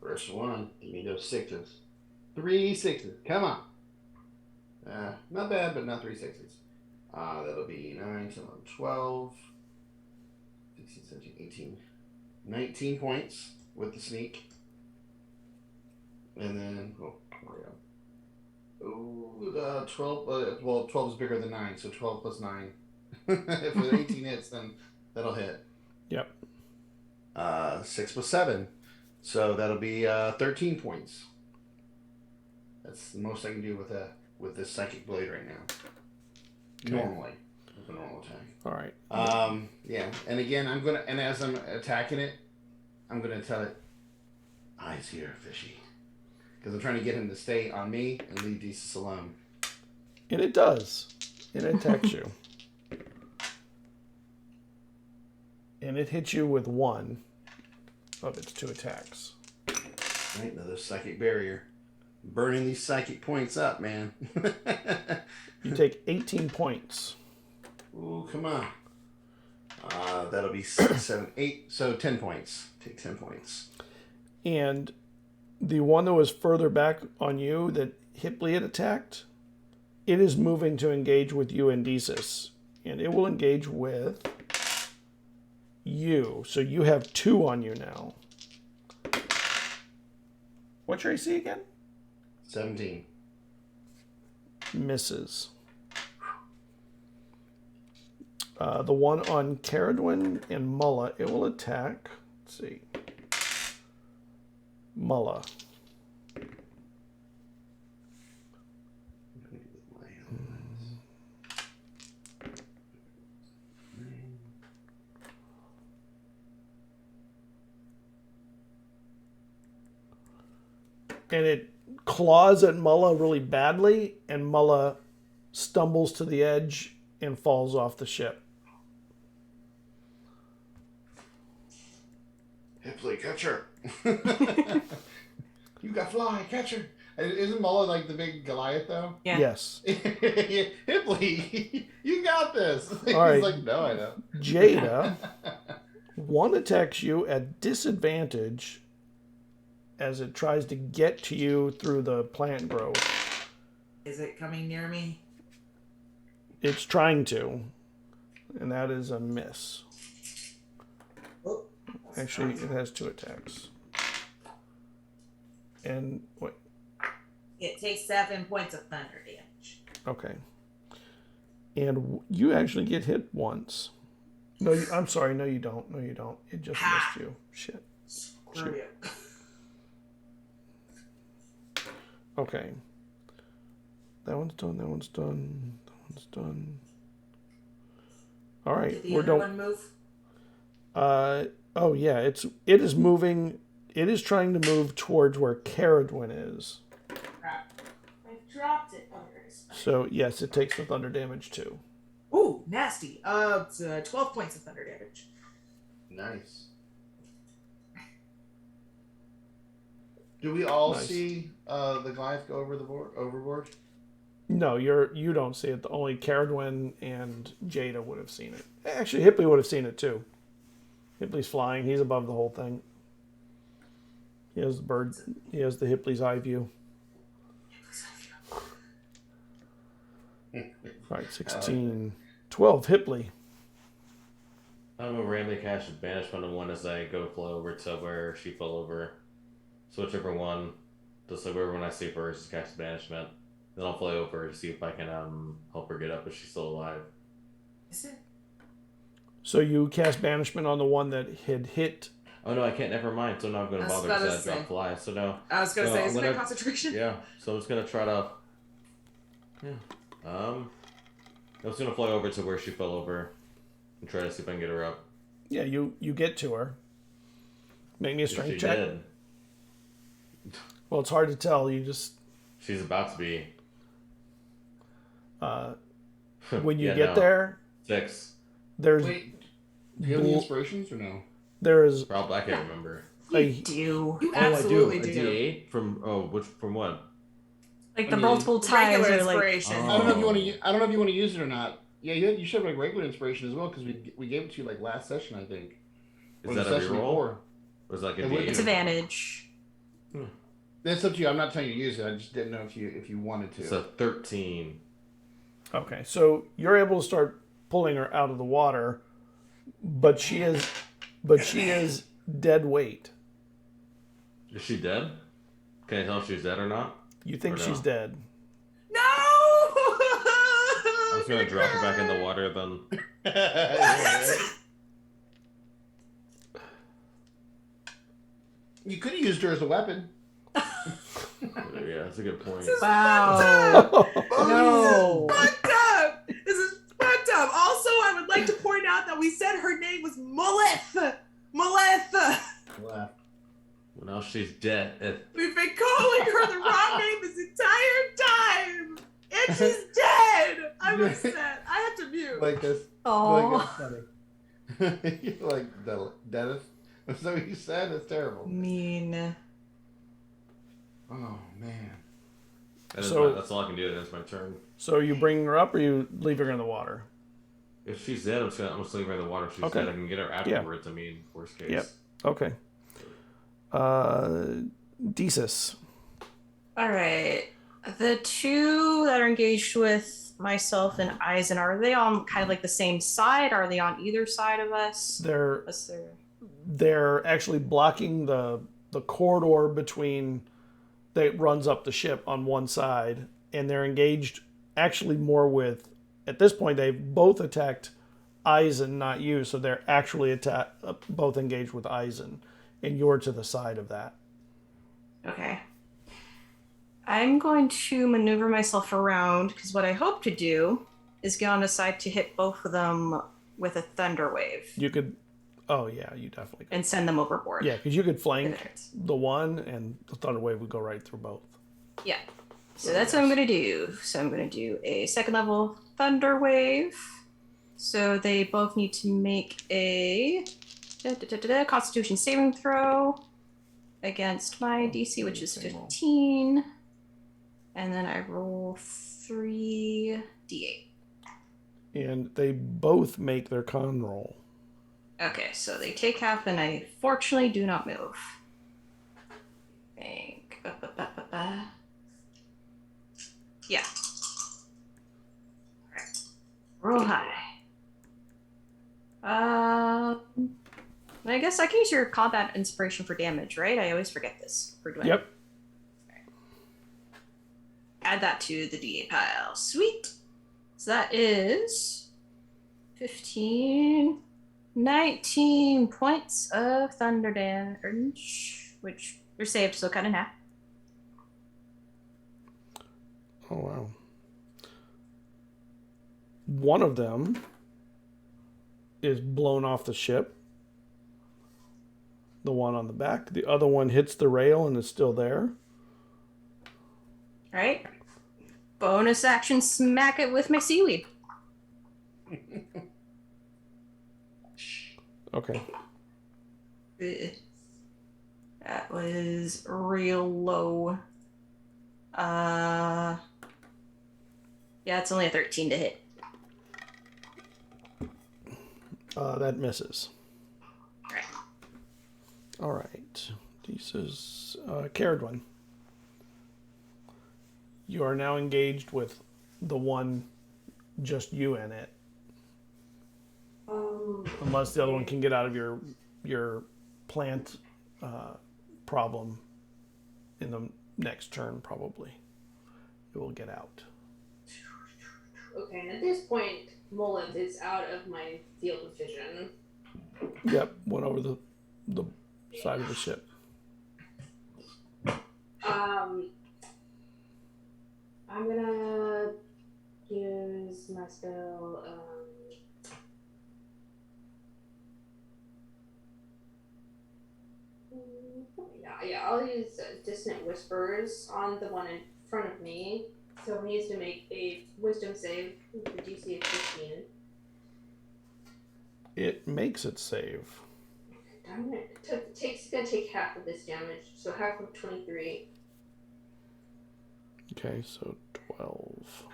First one. Give me those 6s. 3 6s. Come on. Not bad, but not 3 6s. That'll be 9, 10, 11, 12, 16, 17, 18, 19 points with the sneak. And then, where we go? 12, 12 is bigger than 9, so 12 plus 9. If with 18 hits, then that'll hit. Yep. 6 plus 7. So that'll be 13 points. That's the most I can do with this psychic blade right now. normally with a normal attack. All right. Yeah, and again, as I'm attacking it, I'm gonna tell it, eyes here, fishy, because I'm trying to get him to stay on me and leave Jesus alone. And it does. It attacks you. And it hits you with one of its 2 attacks. Right, another psychic barrier. Burning these psychic points up, man. You take 18 points. Ooh, come on. That'll be 6, 7, 8. So 10 points. Take 10 points. And the one that was further back on you that Hipley had attacked, it is moving to engage with you and Desus. And it will engage with you. So you have 2 on you now. What's your AC again? 17. Misses. The one on Cerridwen and Mulla, it will attack. Let's see. Mulla. And it claws at Mulla really badly, and Mulla stumbles to the edge and falls off the ship. Hipley, catch her. You got fly, catch her. Isn't Mulla like the big Goliath though? Yeah. Yes. Hipley, you got this. He's right. like, no, I don't. Jada, one attacks you at disadvantage as it tries to get to you through the plant growth. Is it coming near me? It's trying to, and that is a miss. Oh, Actually, it has 2 attacks. And wait, it takes 7 points of thunder damage. okay. And you actually get hit once. No, I'm sorry. No, you don't. No, you don't. It just missed you. Shit. Screw you. Okay. That one's done. That one's done. That one's done. All right, Did the we're other done. one move? Oh yeah, it is moving. It is trying to move towards where Cerridwen is. Crap. I dropped it under his. So yes, it takes the thunder damage too. Ooh, nasty. It's 12 points of thunder damage. Nice. Do we all Nice. see the Goliath go overboard? No, you don't see it. Only Cerridwen and Jada would have seen it. Actually, Hipley would have seen it too. Hipley's flying. He's above the whole thing. He has the bird. He has the Hipley's eye view. All right, 16. 12, Hipley. I'm gonna randomly cast a banishment on one as I go flow over to where she fell over. So whichever one, just like wherever one I see first, is cast banishment. Then I'll fly over to see if I can help her get up if she's still alive. Is it? So you cast banishment on the one that had hit. Oh no, I can't. Never mind. So now I'm gonna I was bother about to because I say. dropped fly. So no. I was gonna So say, I'm isn't it gonna- concentration? Yeah. So I'm just gonna try to. Yeah. I was gonna fly over to where she fell over and try to see if I can get her up. Yeah, you get to her. Make me a If strength she check. did. Well, it's hard to tell. You just She's about to be. when you Yeah, get no. there, 6. there's Wait, do you have any inspirations or no? there is Probably I can't remember. a Do You Oh, I do. absolutely A do. D8 from from what? like I the mean, multiple times Regular or like inspiration. Oh. I don't know if you want to. I don't know if you want to use it or not. Yeah, you should have like regular inspiration as well because we gave it to you like last session, I think. Is Or that the a session reroll? before. Or is it like a It would- D8? it's advantage. That's up to you. I'm not telling you to use it. I just didn't know if you wanted to. It's a 13. okay. So you're able to start pulling her out of the water, but she is dead weight. Is she dead? Can I tell if she's dead or not? You think Or no? she's dead? No! I'm just gonna drop her back in the water then. You could have used her as a weapon. Yeah, that's a good point. Wow. Oh, No. fucked up. This is she's dead. We've been calling her the wrong name this entire time, and she's dead. I'm upset. I have to mute. Like this. Oh. Like that's funny. You're like, Dennis? That's what you said? It's terrible. Mean. Oh, man. That's all I can do. That's my turn. So you bring her up, or you leave her in the water? If she's dead, I'm just leave her in the water. If she's Okay. dead, I can get her afterwards. I mean, worst case. Yep. Okay. Desus. All right. The two that are engaged with myself and Eizen, are they on kind of like the same side? Are they on either side of us? They're actually blocking the corridor between that runs up the ship on one side, and they're engaged actually more with. At this point, they've both attacked Eizen, not you, so they're actually both engaged with Eizen, and you're to the side of that. Okay. I'm going to maneuver myself around because what I hope to do is get on the side to hit both of them with a thunder wave. You could. Oh yeah, you definitely could. And send them overboard. Yeah, because you could flank the one, and the thunder wave would go right through both. Yeah. So that's what I'm going to do. So I'm going to do a second level thunder wave. So they both need to make a Constitution saving throw against my DC, which is 15. And then I roll 3d8. And they both make their con roll. Okay, so they take half, and I fortunately do not move. Think. Yeah. Alright. Roll high. I guess I can use your combat inspiration for damage, right? I always forget this for doing. Yep. Right. Add that to the D8 pile. Sweet. So that is 15, 19 points of thunder damage, which are saved, so cut in half. Oh, wow. One of them is blown off the ship. The one on the back. The other one hits the rail and is still there. All right. Bonus action, smack it with my seaweed. Okay. That was real low. Yeah, it's only a 13 to hit. That misses. All right. All right. This is Cerridwen. You are now engaged with the one, just you in it. Unless the other one can get out of your plant problem in the next turn, probably. It will get out. Okay, and at this point, Mullins is out of my field of vision. Yep, went over the side of the ship. I'm gonna use my spell. Yeah, I'll use Dissonant Whispers on the one in front of me. So he needs to make a Wisdom save with a DC of 15. It makes it save. Darn it. It's gonna take half of this damage, so half of 23. Okay, so 12.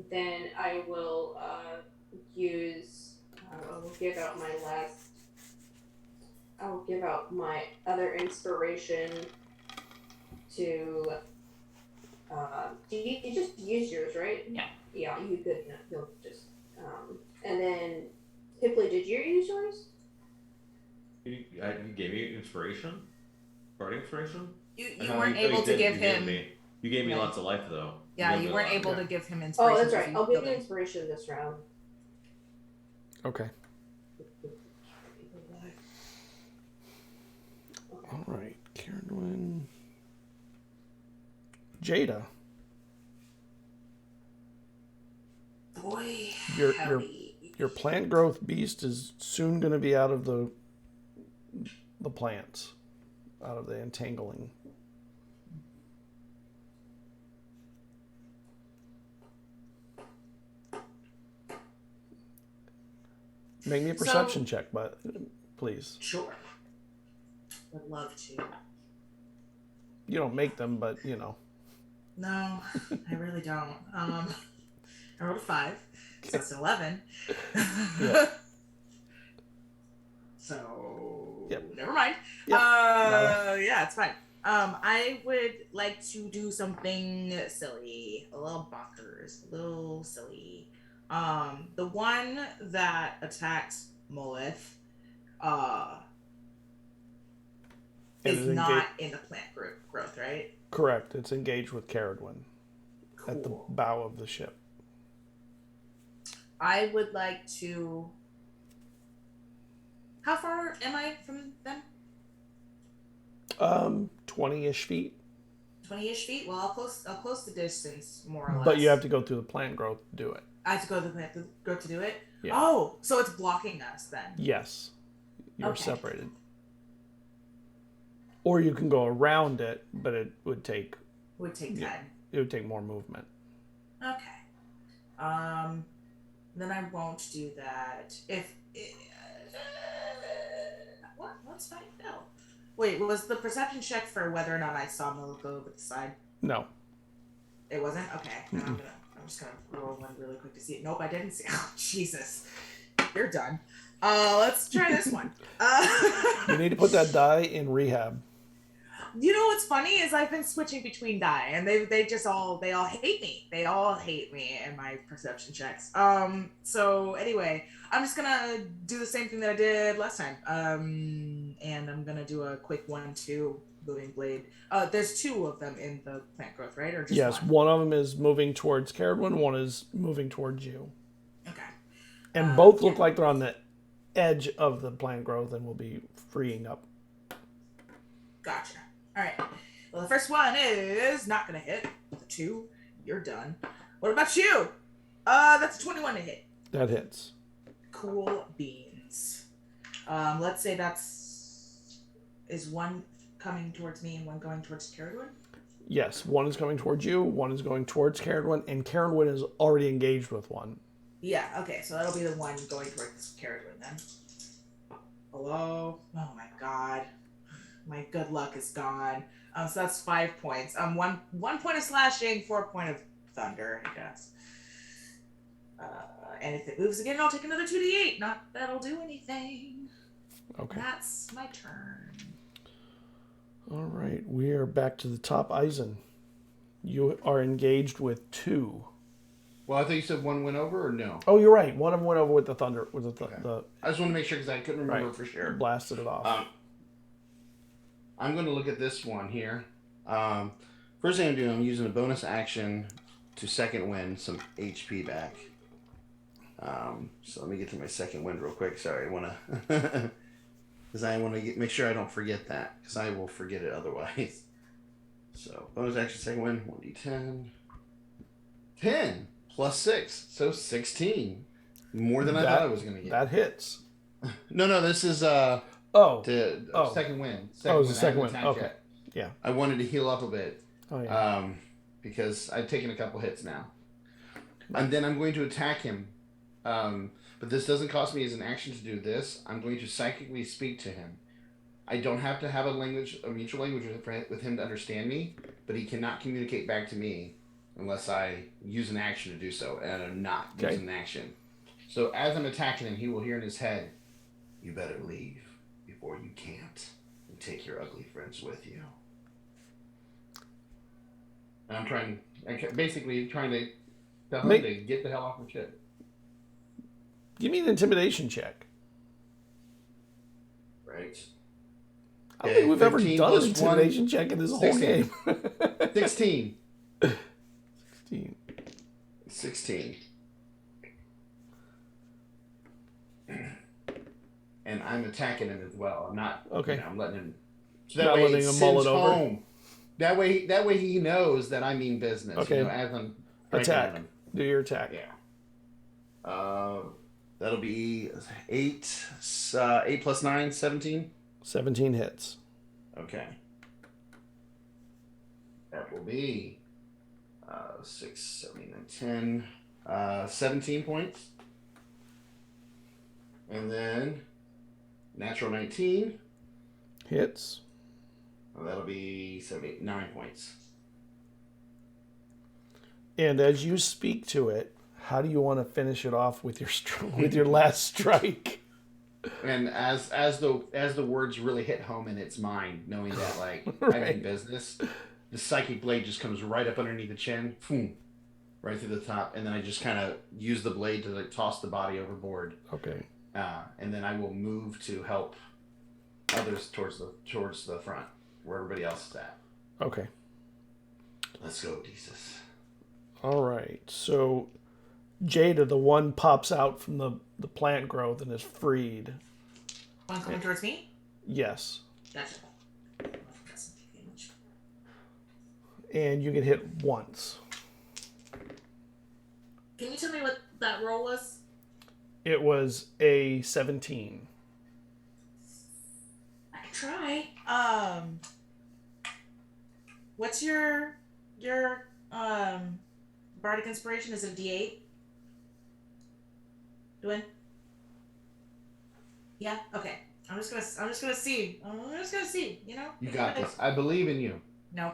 Then I will use. I will give out my last. I will give out my other inspiration to. You just use yours, right? Yeah. Yeah, you could. You'll just. And then, Hipley, did you use yours? You gave me inspiration? Party inspiration? You weren't able to give him. You gave me lots of life, though. Yeah, you weren't able to give him inspiration. Oh, that's right. I'll give you inspiration this round. Okay. All right, Cerridwen. Jada. Boy, Your plant growth beast is soon going to be out of the the plants, out of the entangling. Make me a perception check, but please. Sure. Would love to. You don't make them, but you know. No, I really don't. I rolled a 5, so that's 11. Yeah. So, Yep. never mind. Yep. Yeah, it's fine. I would like to do something silly, a little bonkers, a little silly. The one that attacked Molith, is not in the plant growth, right? Correct. It's engaged with Cerridwen Cool. at the bow of the ship. I would like to. How far am I from them? 20-ish feet. 20-ish feet. Well, I'll close the distance more or less. But you have to go through the plant growth to do it. I have to go to the plant growth to do it. Yeah. Oh, so it's blocking us then. Yes. You're Okay. separated. Or you can go around it, but it would take Would take 10. Yeah. it would take more movement. Okay. Then I won't do that. What's my no? Wait, was the perception check for whether or not I saw Mo go over the side? No. It wasn't? Okay. No, I'm just gonna roll one really quick to see it. Nope, I didn't see. Oh, Jesus. You're done. Let's try this one. You need to put that die in rehab. You know what's funny is I've been switching between die, and they all hate me. They all hate me in my perception checks. So anyway, I'm just gonna do the same thing that I did last time. And I'm gonna do a quick 1/2 moving blade. There's 2 of them in the plant growth, right? Or just Yes, one of them is moving towards Cerridwen, one is moving towards you. Okay. And both look like they're on the edge of the plant growth and will be freeing up. Gotcha. All right. Well, the first one is not gonna hit. The 2, you're done. What about you? That's a 21 to hit. That hits. Cool beans. Let's say is one coming towards me and one going towards Cerridwen? Yes, one is coming towards you, one is going towards Cerridwen, and Cerridwen is already engaged with one. Yeah, okay, so that'll be the one going towards Cerridwen then. Hello? Oh my god. My good luck is gone. So that's 5 points. 1 point of slashing, 4 point of thunder, I guess. And if it moves again, I'll take another 2d8. Not that'll do anything. Okay. That's my turn. All right, we are back to the top. Eizen, you are engaged with 2. Well, I thought you said one went over, or no? Oh, you're right. One of them went over with the thunder, with Okay. the I just want to make sure because I couldn't remember Right. for sure. blasted it off. I'm going to look at this one here. First thing I'm doing, I'm using a bonus action to second wind some HP back. So let me get to my second wind real quick. Sorry, I want to, because I want to make sure I don't forget that, because I will forget it otherwise. So bonus action second wind, 1d10, 10 plus 6, so 16. More than I thought I was going to get. That hits. No, this is second wind. It's the second I haven't wind. attacked Okay. yet. Yeah. I wanted to heal up a bit. Oh yeah. Because I've taken a couple hits now. And then I'm going to attack him. But this doesn't cost me as an action to do this. I'm going to psychically speak to him. I don't have to have a mutual language with him to understand me, but he cannot communicate back to me unless I use an action to do so, and I'm not using an action. So as I'm attacking him, he will hear in his head, "You better leave before you can't, and take your ugly friends with you." And I'm basically trying to tell him to get the hell off my ship. Give me an intimidation check. Right. I don't think we've ever 15 done an plus intimidation check in this whole 16. game. 16. 16. 16. And I'm attacking him as well. I'm not. Okay. I'm letting him. So Not letting him mull it over. home. That way he knows that I mean business. Okay. As I'm Attack. him. Do your attack. Yeah. That'll be 8 plus 9, 17. 17 hits. Okay. That will be 6, 7, 8, 9, 10. 17 points. And then natural 19. Hits. That'll be 7, 8, 9 points. And as you speak to it, how do you want to finish it off with your last strike? And as the words really hit home in its mind, knowing that like I mean business, the psychic blade just comes right up underneath the chin, boom, right through the top, and then I just kind of use the blade to like toss the body overboard. Okay. And then I will move to help others towards the front, where everybody else is at. Okay. Let's go, Jesus. All right. So Jada, the one pops out from the plant growth and is freed. One coming towards me? Yes. Gotcha. And you get hit once. Can you tell me what that roll was? It was a 17. I can try. What's your bardic inspiration? Is it a D8? Doing? Yeah. Okay. I'm just gonna see. I'm just gonna see. You know. You got this. I believe in you. No.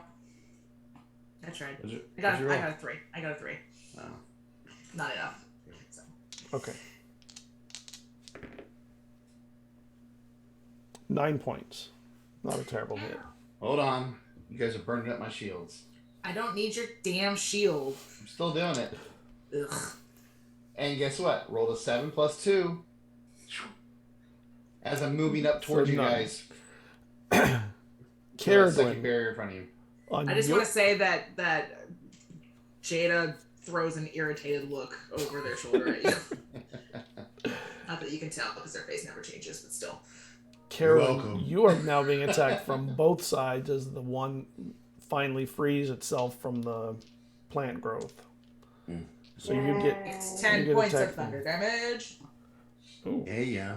I tried. What's I got your roll? a 3. I got a 3. Oh. Not enough. So. Okay. 9 points. Not a terrible hit. Hold on. You guys are burning up my shields. I don't need your damn shield. I'm still doing it. Ugh. And guess what? Rolled a 7 plus 2. As I'm moving up towards you nine. guys. Second Cerridwen, barrier in front of you. I just want to say that Jada throws an irritated look over their shoulder at you. Not that you can tell because their face never changes, but still. Karen, you are now being attacked from both sides as the one finally frees itself from the plant growth. So you get It's 10 get points of attacked thunder damage. Ooh. Yeah.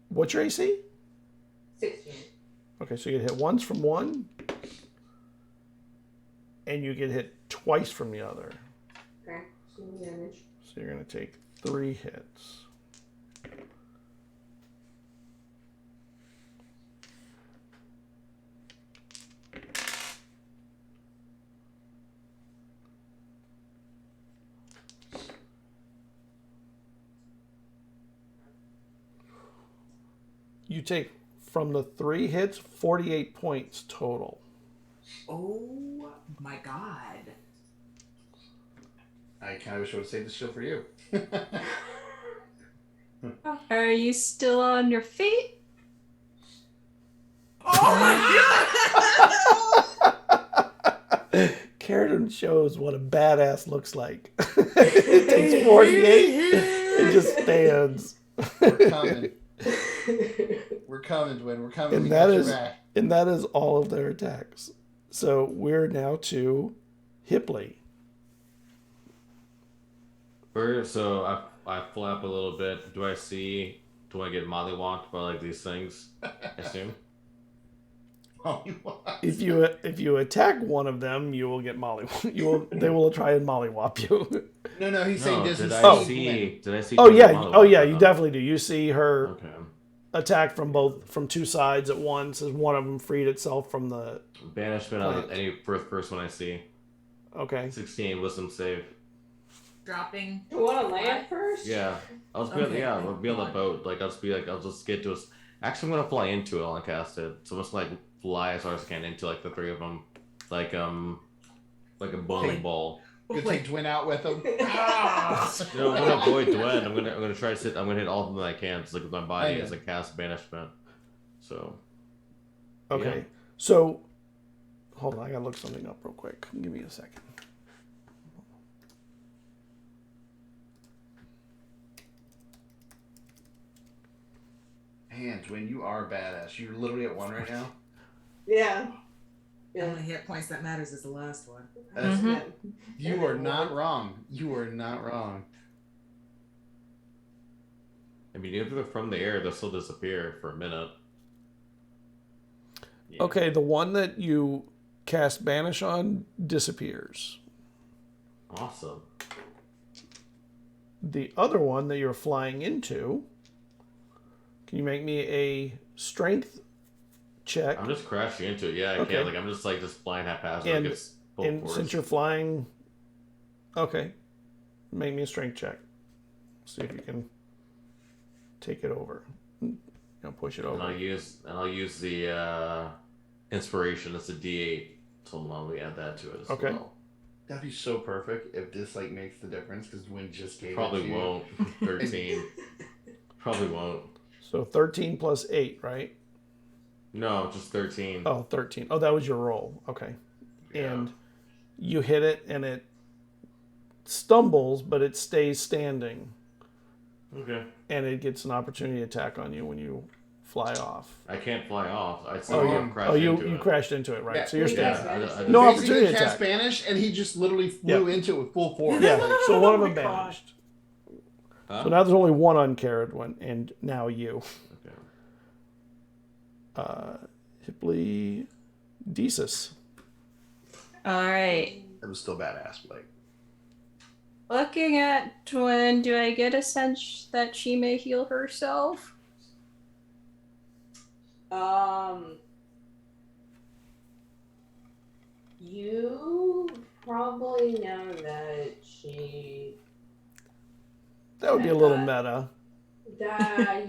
What's your AC? 16. Okay, so you get hit once from one, and you get hit twice from the other. Okay. So damage. So you're going to take 3 hits. You take, from the 3 hits, 48 points total. Oh my god. I kind of wish I would have saved the shield for you. Are you still on your feet? Oh my god! Karen shows what a badass looks like. It takes 48 and just stands. We're coming. We're coming, Dwayne. We're coming. And We that got your is back. and that is all of their attacks. So we're now to Hipley. So I flap a little bit. Do I get mollywopped by like these things? I assume. Oh, you want? If you attack one of them, you will get they will try and mollywop you. No, he's saying this did is. I see? Did I see? Oh Jada yeah, mollywop you them? definitely do. You see her Okay. attack from two sides at once as one of them freed itself from the. Banishment on any first one I see. Okay. 16 wisdom save. Dropping. You want to land first? Yeah, I'll be Okay, I'll be on the boat. Like I'll just get to us. Actually, I'm gonna fly into it. I'll cast it. So I'm just like fly as hard as I can into like the 3 of them, like a bowling ball. You take Dwayne out with him. No, I'm gonna avoid Dwayne. I'm gonna try to sit. I'm gonna hit all of them that I can. Just like with my body I know. as I cast banishment. So. Okay. Yeah. So, hold on. I gotta look something up real quick. Give me a second. Man, Dwayne, you are badass. You're literally at 1 right now. Yeah. How Yeah. many hit points that matters is the last one. That's, Mhm. You are not wrong. You are not wrong. I mean, if they're from the air, they'll still disappear for a minute. Yeah. Okay, the one that you cast Banish on disappears. Awesome. The other one that you're flying into, can you make me a strength check? I'm just crashing into it. Yeah, I Okay. can't. Like, I'm just flying haphazard. And- Like it's full And force. since you're flying, okay, make me a strength check. See if you can take it over. Push it And over. I'll use the inspiration. It's a D8. So I'll add that to it as Okay. well. That'd be so perfect if this like makes the difference because Wind just gave it Probably to you. won't. 13. Probably won't. So 13 plus 8, right? No, just 13. Oh, 13. Oh, that was your roll. Okay. Yeah. And you hit it, and it stumbles, but it stays standing. Okay. And it gets an opportunity attack on you when you fly off. I can't fly off. I Oh, still yeah. crashed into You it. crashed into it, right? Yeah. So you're Yeah. standing. I No just- opportunity Basically cast attack. Spanish, and he just literally flew Yeah. into it with full force. Yeah, so one of Oh them my God. vanished. Huh? So now there's only one on Cerridwen, and now you. Okay. Hipley Desis. All right. It was still badass, Blake. Looking at Twin, do I get a sense that she may heal herself? You probably know that That would be a little meta. yeah, that'd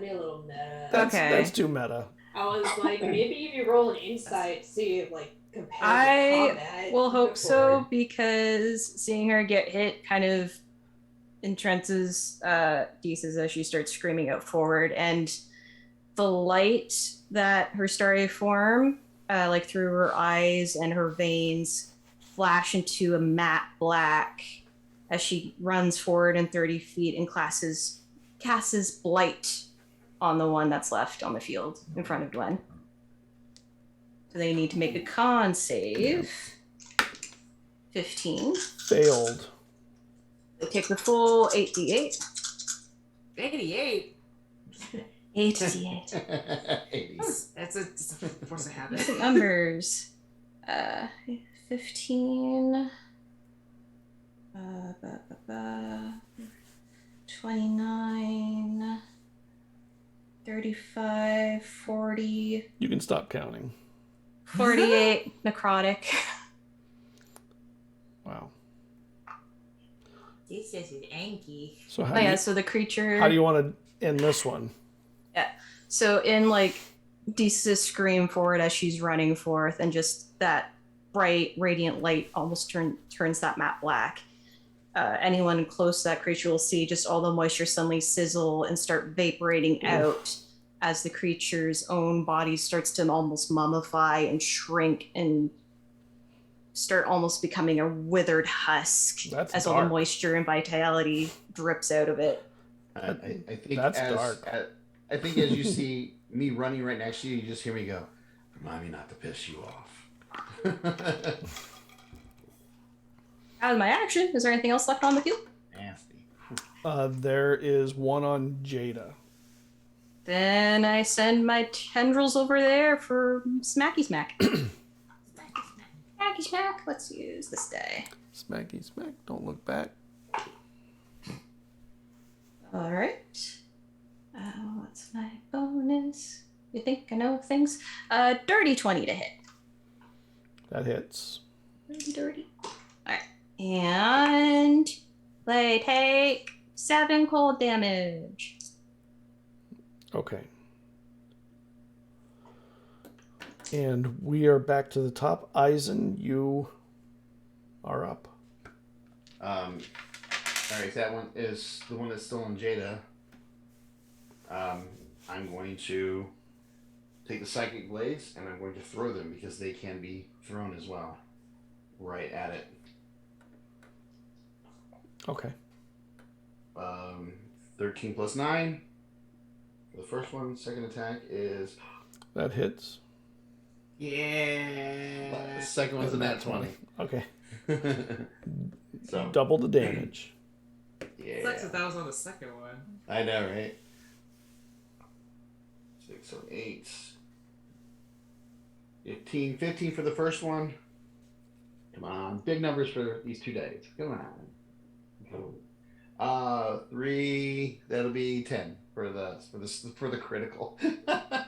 be a little meta. That's too meta. I was like, maybe if you roll an insight, see if like compared to I combat. will hope go so forward. because seeing her get hit kind of entrences Desis as she starts screaming out forward, and the light that her starry form, like through her eyes and her veins, flash into a matte black as she runs forward in 30 feet and casts blight on the one that's left on the field in front of Gwen. So they need to make a con save. 15. Failed. They take the full 8d8. 88. 8d8. 80s. It's a force of habit. The numbers. 15. 29. 35. 40. You can stop counting. 48. Necrotic. Wow. This is Anki. So Oh yeah, so the creature... how do you want to end this one? So in like Desis scream forward as she's running forth, and just that bright, radiant light almost turns that map black. Anyone close to that creature will see just all the moisture suddenly sizzle and start vaporating out as the creature's own body starts to almost mummify and shrink and start almost becoming a withered husk That's as all the dark. moisture and vitality drips out of it. I think That's as, dark. I think as you see me running right next to you, you just hear me go, "Remind me not to piss you off." That was my action. Is there anything else left on the field? Nasty. There is one on Jada. Then I send my tendrils over there for smacky smack. Smacky smack. Let's use this die. Smacky smack. Don't look back. All right. What's my bonus? You think I know things? Dirty 20 to hit. That hits. Dirty. All right. And they take 7 cold damage. Okay. And we are back to the top. Eizen, you are up. All right, that one is the one that's still on Jada. I'm going to take the psychic blades and I'm going to throw them because they can be thrown as well. Right at it. Okay. 13 plus 9. For the first one, second attack is. That hits. The second one's a nat 20. Okay. So, Double the damage. yeah. Sucks that that was on the second one. I know, right? 6 or 8. 18, 15 for the first one. Come on, big numbers for these 2 days. Come on. 3. That'll be 10 for the critical. I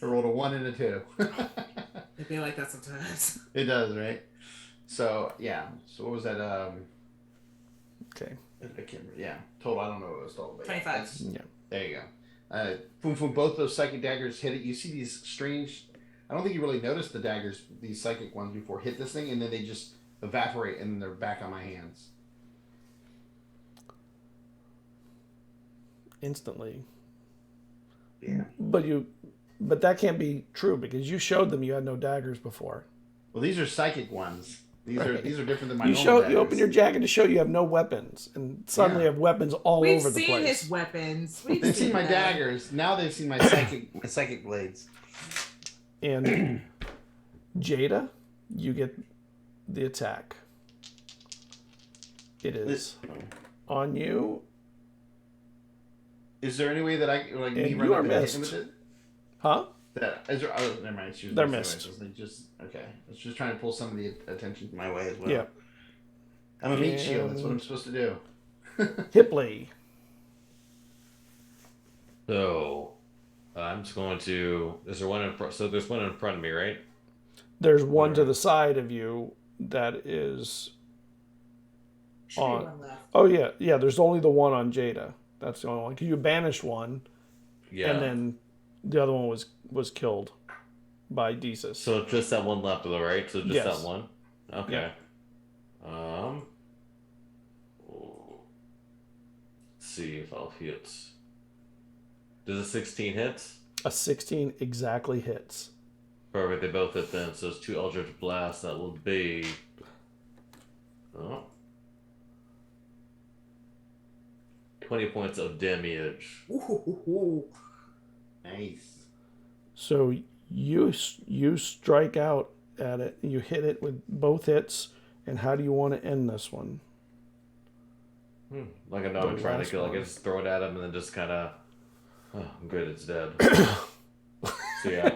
rolled a 1 and a 2. It'd be like that sometimes. It does, right? So yeah. So what was that? Okay. I can't remember. Yeah, total. I don't know what it was total. But 25. Yeah, Yeah. there you go. Boom, boom. Both those psychic daggers hit it. You see these strange. I don't think you really noticed the daggers, these psychic ones, before hit this thing, and then they just evaporate, and then they're back on my hands. Instantly. Yeah. But that can't be true because you showed them you had no daggers before. Well, these are psychic ones. These Right. are different than my You normal daggers. you open your jacket to show you have no weapons, and suddenly Yeah. have weapons all We've over the seen place. his weapons. We've They've seen my them. daggers. Now they've seen my psychic blades. And Jada, you get the attack. It is on you. Is there any way that I like me And run you up are and hit missed. him with it? Huh? That is there? Oh, never mind. They're missed. Just okay. I was just trying to pull some of the attention my way as well. Yeah. I'm a meat shield. That's what I'm supposed to do. Hipley. So, I'm just going to. Is there one in front? So there's one in front of me, right? There's one to the side of you that is. Should be on. one left. Oh yeah. There's only the one on Jada. That's the only one. 'Cause you banished one, Yeah. and then the other one was killed by Desus. So just that one left, though, right? So just Yes. that one. Okay. Let's see if I'll hit. Does a 16 hit? A 16 exactly hits. Perfect. They both hit then. So it's 2 Eldritch Blasts. That will be. Oh. 20 points of damage. Ooh. Nice. So you strike out at it. You hit it with both hits. And how do you want to end this one? Like I know I'm The trying to last kill. Like I one. just throw it at him and then just kind of. Oh, good. It's dead. So yeah,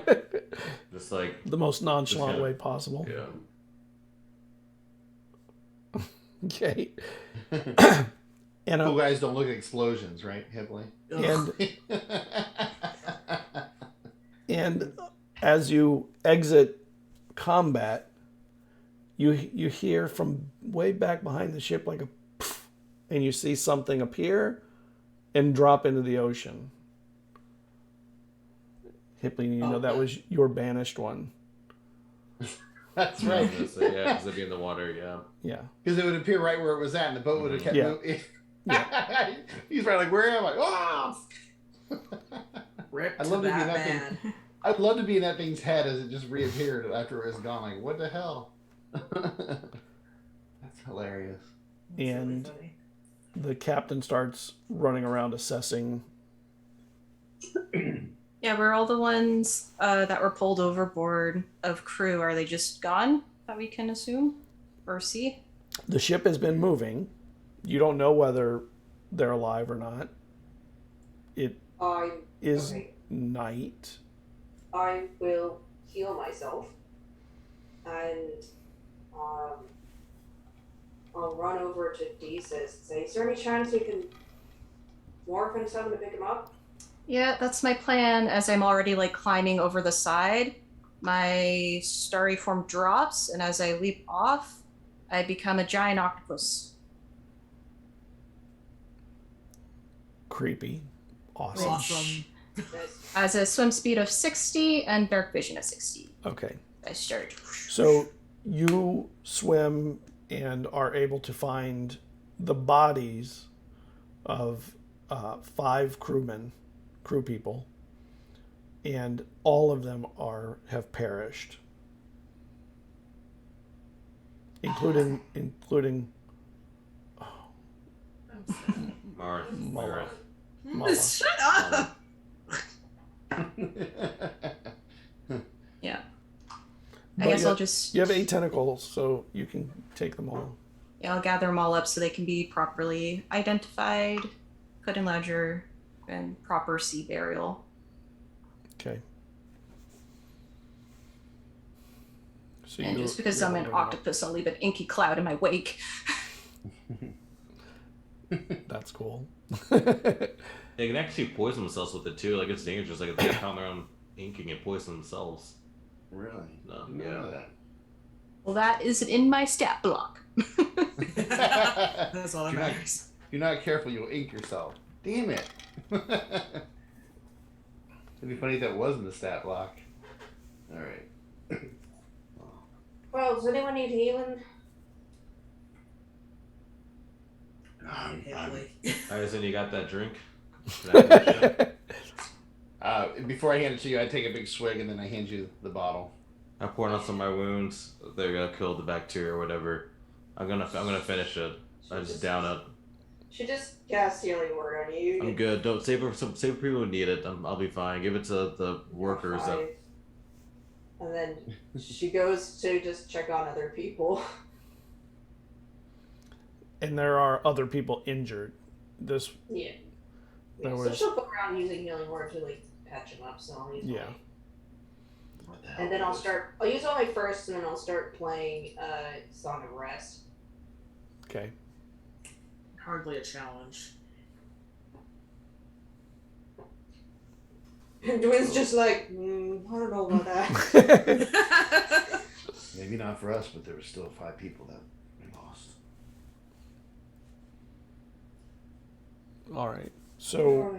just like The most nonchalant kinda- way possible. yeah. Okay. And Cool guys don't look at explosions, right, Hipley? and as you exit combat, you hear from way back behind the ship like a poof, and you see something appear and drop into the ocean. Hipley, you know that was your banished one. That's I right. was gonna say, yeah, because it'd be in the water. Yeah. Yeah. Because it would appear right where it was at, and the boat would have kept Yeah. moving. Yeah. He's probably like, "Where am I?" Oh! Rip I'd to love to be that that man. thing. I'd love to be in that thing's head as it just reappeared after it was gone. Like, what the hell? That's hilarious. That's really And funny. the captain starts running around assessing. Yeah, were all the ones that were pulled overboard of crew, are they just gone that we can assume or see? The ship has been moving. You don't know whether they're alive or not. It is Okay. night. I will heal myself, and I'll run over to Desus and say, "Is there any chance we can morph into something to pick him up?" Yeah, that's my plan. As I'm already like climbing over the side, my starry form drops, and as I leap off, I become a giant octopus. Creepy. Awesome. Awesome. Nice. As a swim speed of 60 and dark vision of 60. Okay. I start. So you swim and are able to find the bodies of 5 crew people, and all of them have perished, including Marth. Mala. Hmm, Mala. Shut up. Yeah. But I guess you- I'll just You have 8 tentacles, so you can take them all. I'll gather them all up so they can be properly identified, put in ledger, and proper sea burial. Okay. So And you- just because you I'm don't an bring it up. octopus, I'll leave an inky cloud in my wake. That's cool. They can actually poison themselves with it too. Like it's dangerous. Like if they found their own inking and poison themselves. Really? No, Didn't yeah. know that. Well, that is in my stat block. That's all that You're not- matters. If you're not careful, you'll ink yourself. Damn it. It'd be funny if that was in the stat block. Alright. Well, does anyone need healing? Heavily. Eizen, you got that drink? Before I hand it to you, I take a big swig and then I hand you the bottle. I poured on some of my wounds. They're gonna kill the bacteria or whatever. I'm gonna finish it. I just down it. She just cast healing word on you. I'm good. Don't save it for people who need it. I'll be fine. Give it to the workers. Five. And then she goes to just check on other people. And there are other people injured. This, Yeah. There So was- she'll go around using healing word to like patch him up. So I'll use Yeah. mine. What the hell And then is I'll this? start. I'll use all my first, and then I'll start playing Song of Rest. okay. Hardly a challenge. And Dwayne's just like, I don't know about that. Maybe not for us, but there were still 5 people that we lost. All right. Oh, So,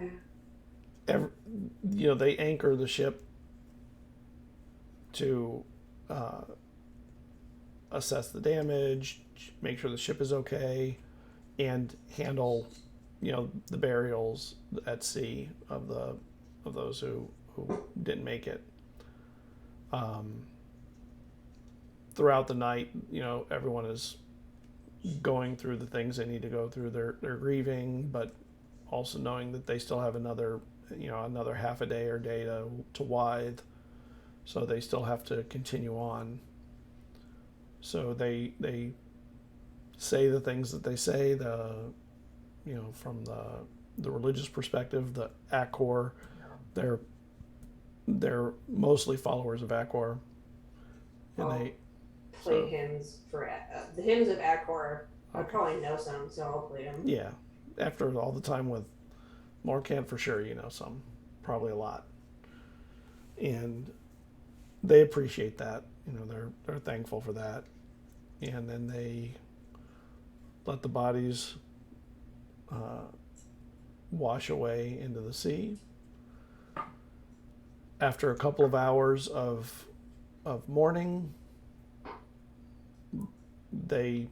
yeah. they anchor the ship to assess the damage, make sure the ship is okay, and handle, the burials at sea of those who didn't make it. Throughout the night, everyone is going through the things they need to go through. They're grieving, but also knowing that they still have another half a day or day to withe, so they still have to continue on. So they say the things that they say. From the religious perspective, the Akor, they're mostly followers of Akor, and Oh. they Play so- hymns for the hymns of Akor. I probably know some, so I'll play them. yeah. After all the time with Morcant, for sure, some, probably a lot, and they appreciate that. They're thankful for that, and then they let the bodies wash away into the sea. After a couple of hours of mourning, they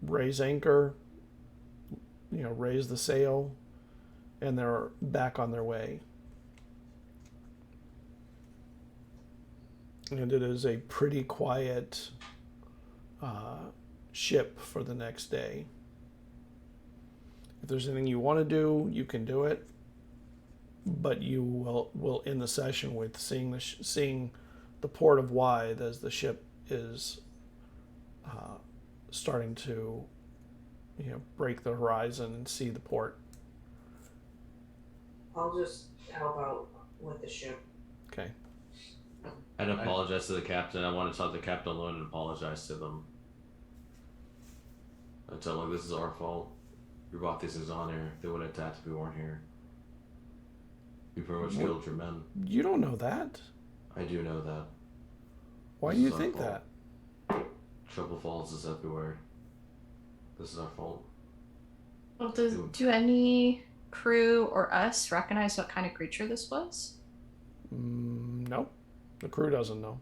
raise anchor, raise the sail, and they're back on their way. And it is a pretty quiet ship for the next day. If there's anything you want to do, you can do it, but you will end the session with seeing the port of Wythe as the ship is starting to break the horizon and see the port. I'll just help out with the ship. Okay. I'd apologize to the captain. I want to talk to the captain alone and apologize to them. I tell them this is our fault. We brought these things on here. They would have attacked if we weren't here. We pretty much killed your men. You don't know that. I do know that. Why This do you is our think fault. that? Trouble Falls is everywhere. This is our fault. Well, do any crew or us recognize what kind of creature this was? No, the crew doesn't know.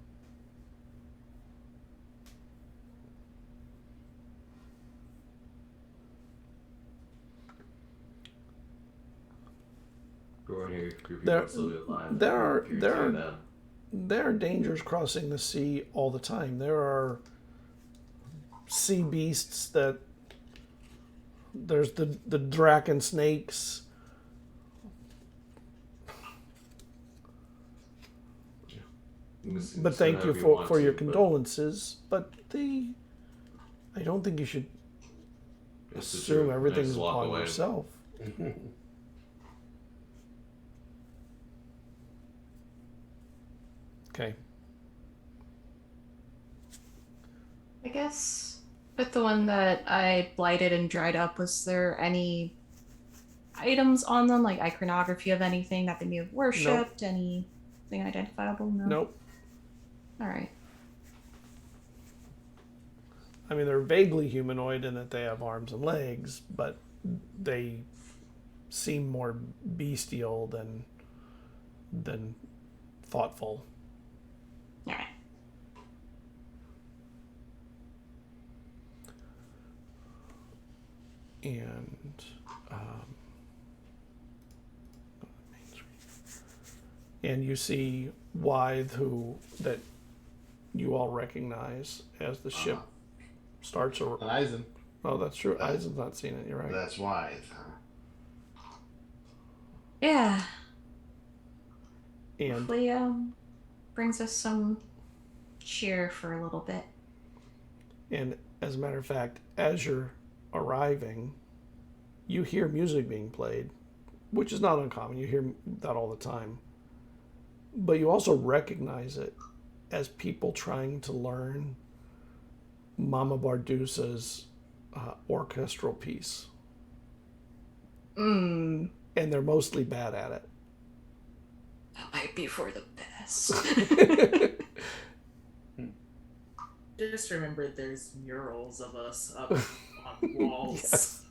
Go in here, crew There- people still alive. there are- I can there guarantee are- that. There are dangers crossing the sea all the time. There are sea beasts that there's the draken snakes. But thank you for your condolences. But I don't think you should assume everything's upon yourself. Okay. I guess with the one that I blighted and dried up, was there any items on them, like iconography of anything that they may have worshipped? Anything identifiable? No. Nope. All right. I mean, they're vaguely humanoid in that they have arms and legs, but they seem more bestial than thoughtful. All right. And and you see Wythe, that you all recognize as the ship starts. Eizen. Oh, that's true. Eizen's not seen it. You're right. That's why. Yeah. And Hopefully, brings us some cheer for a little bit. And as a matter of fact, as you're arriving, you hear music being played, which is not uncommon. You hear that all the time. But you also recognize it as people trying to learn Mama Bardusa's orchestral piece. Mm. And they're mostly bad at it. That might be for the best. Just remember there's murals of us up on walls. Yes.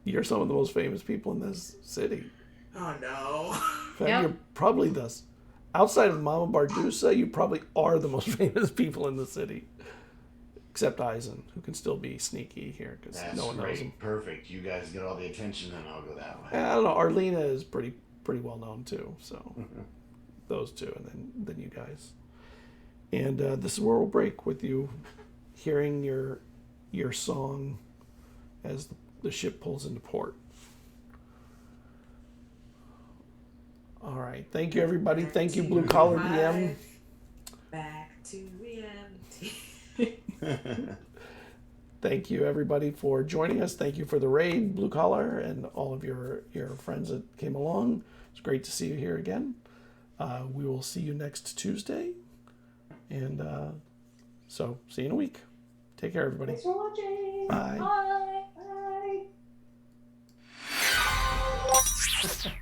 You're some of the most famous people in this city. Oh no. In fact, Yep. you're probably outside of Mama Bardusa, you probably are the most famous people in the city. Except Eizen, who can still be sneaky here because no one knows him. Perfect. You guys get all the attention, and I'll go that way. I don't know. Arlena is pretty well known too. So those two, and then you guys. And this is where we'll break with you, hearing your song as the ship pulls into port. All right. Thank you, everybody. Thank you, Blue Collar DM. Back to reality. Thank you, everybody, for joining us. Thank you for the raid, Blue Collar, and all of your friends that came along. It's great to see you here again. We will see you next Tuesday. And so, see you in a week. Take care, everybody. Thanks for watching. Bye. Bye. Bye.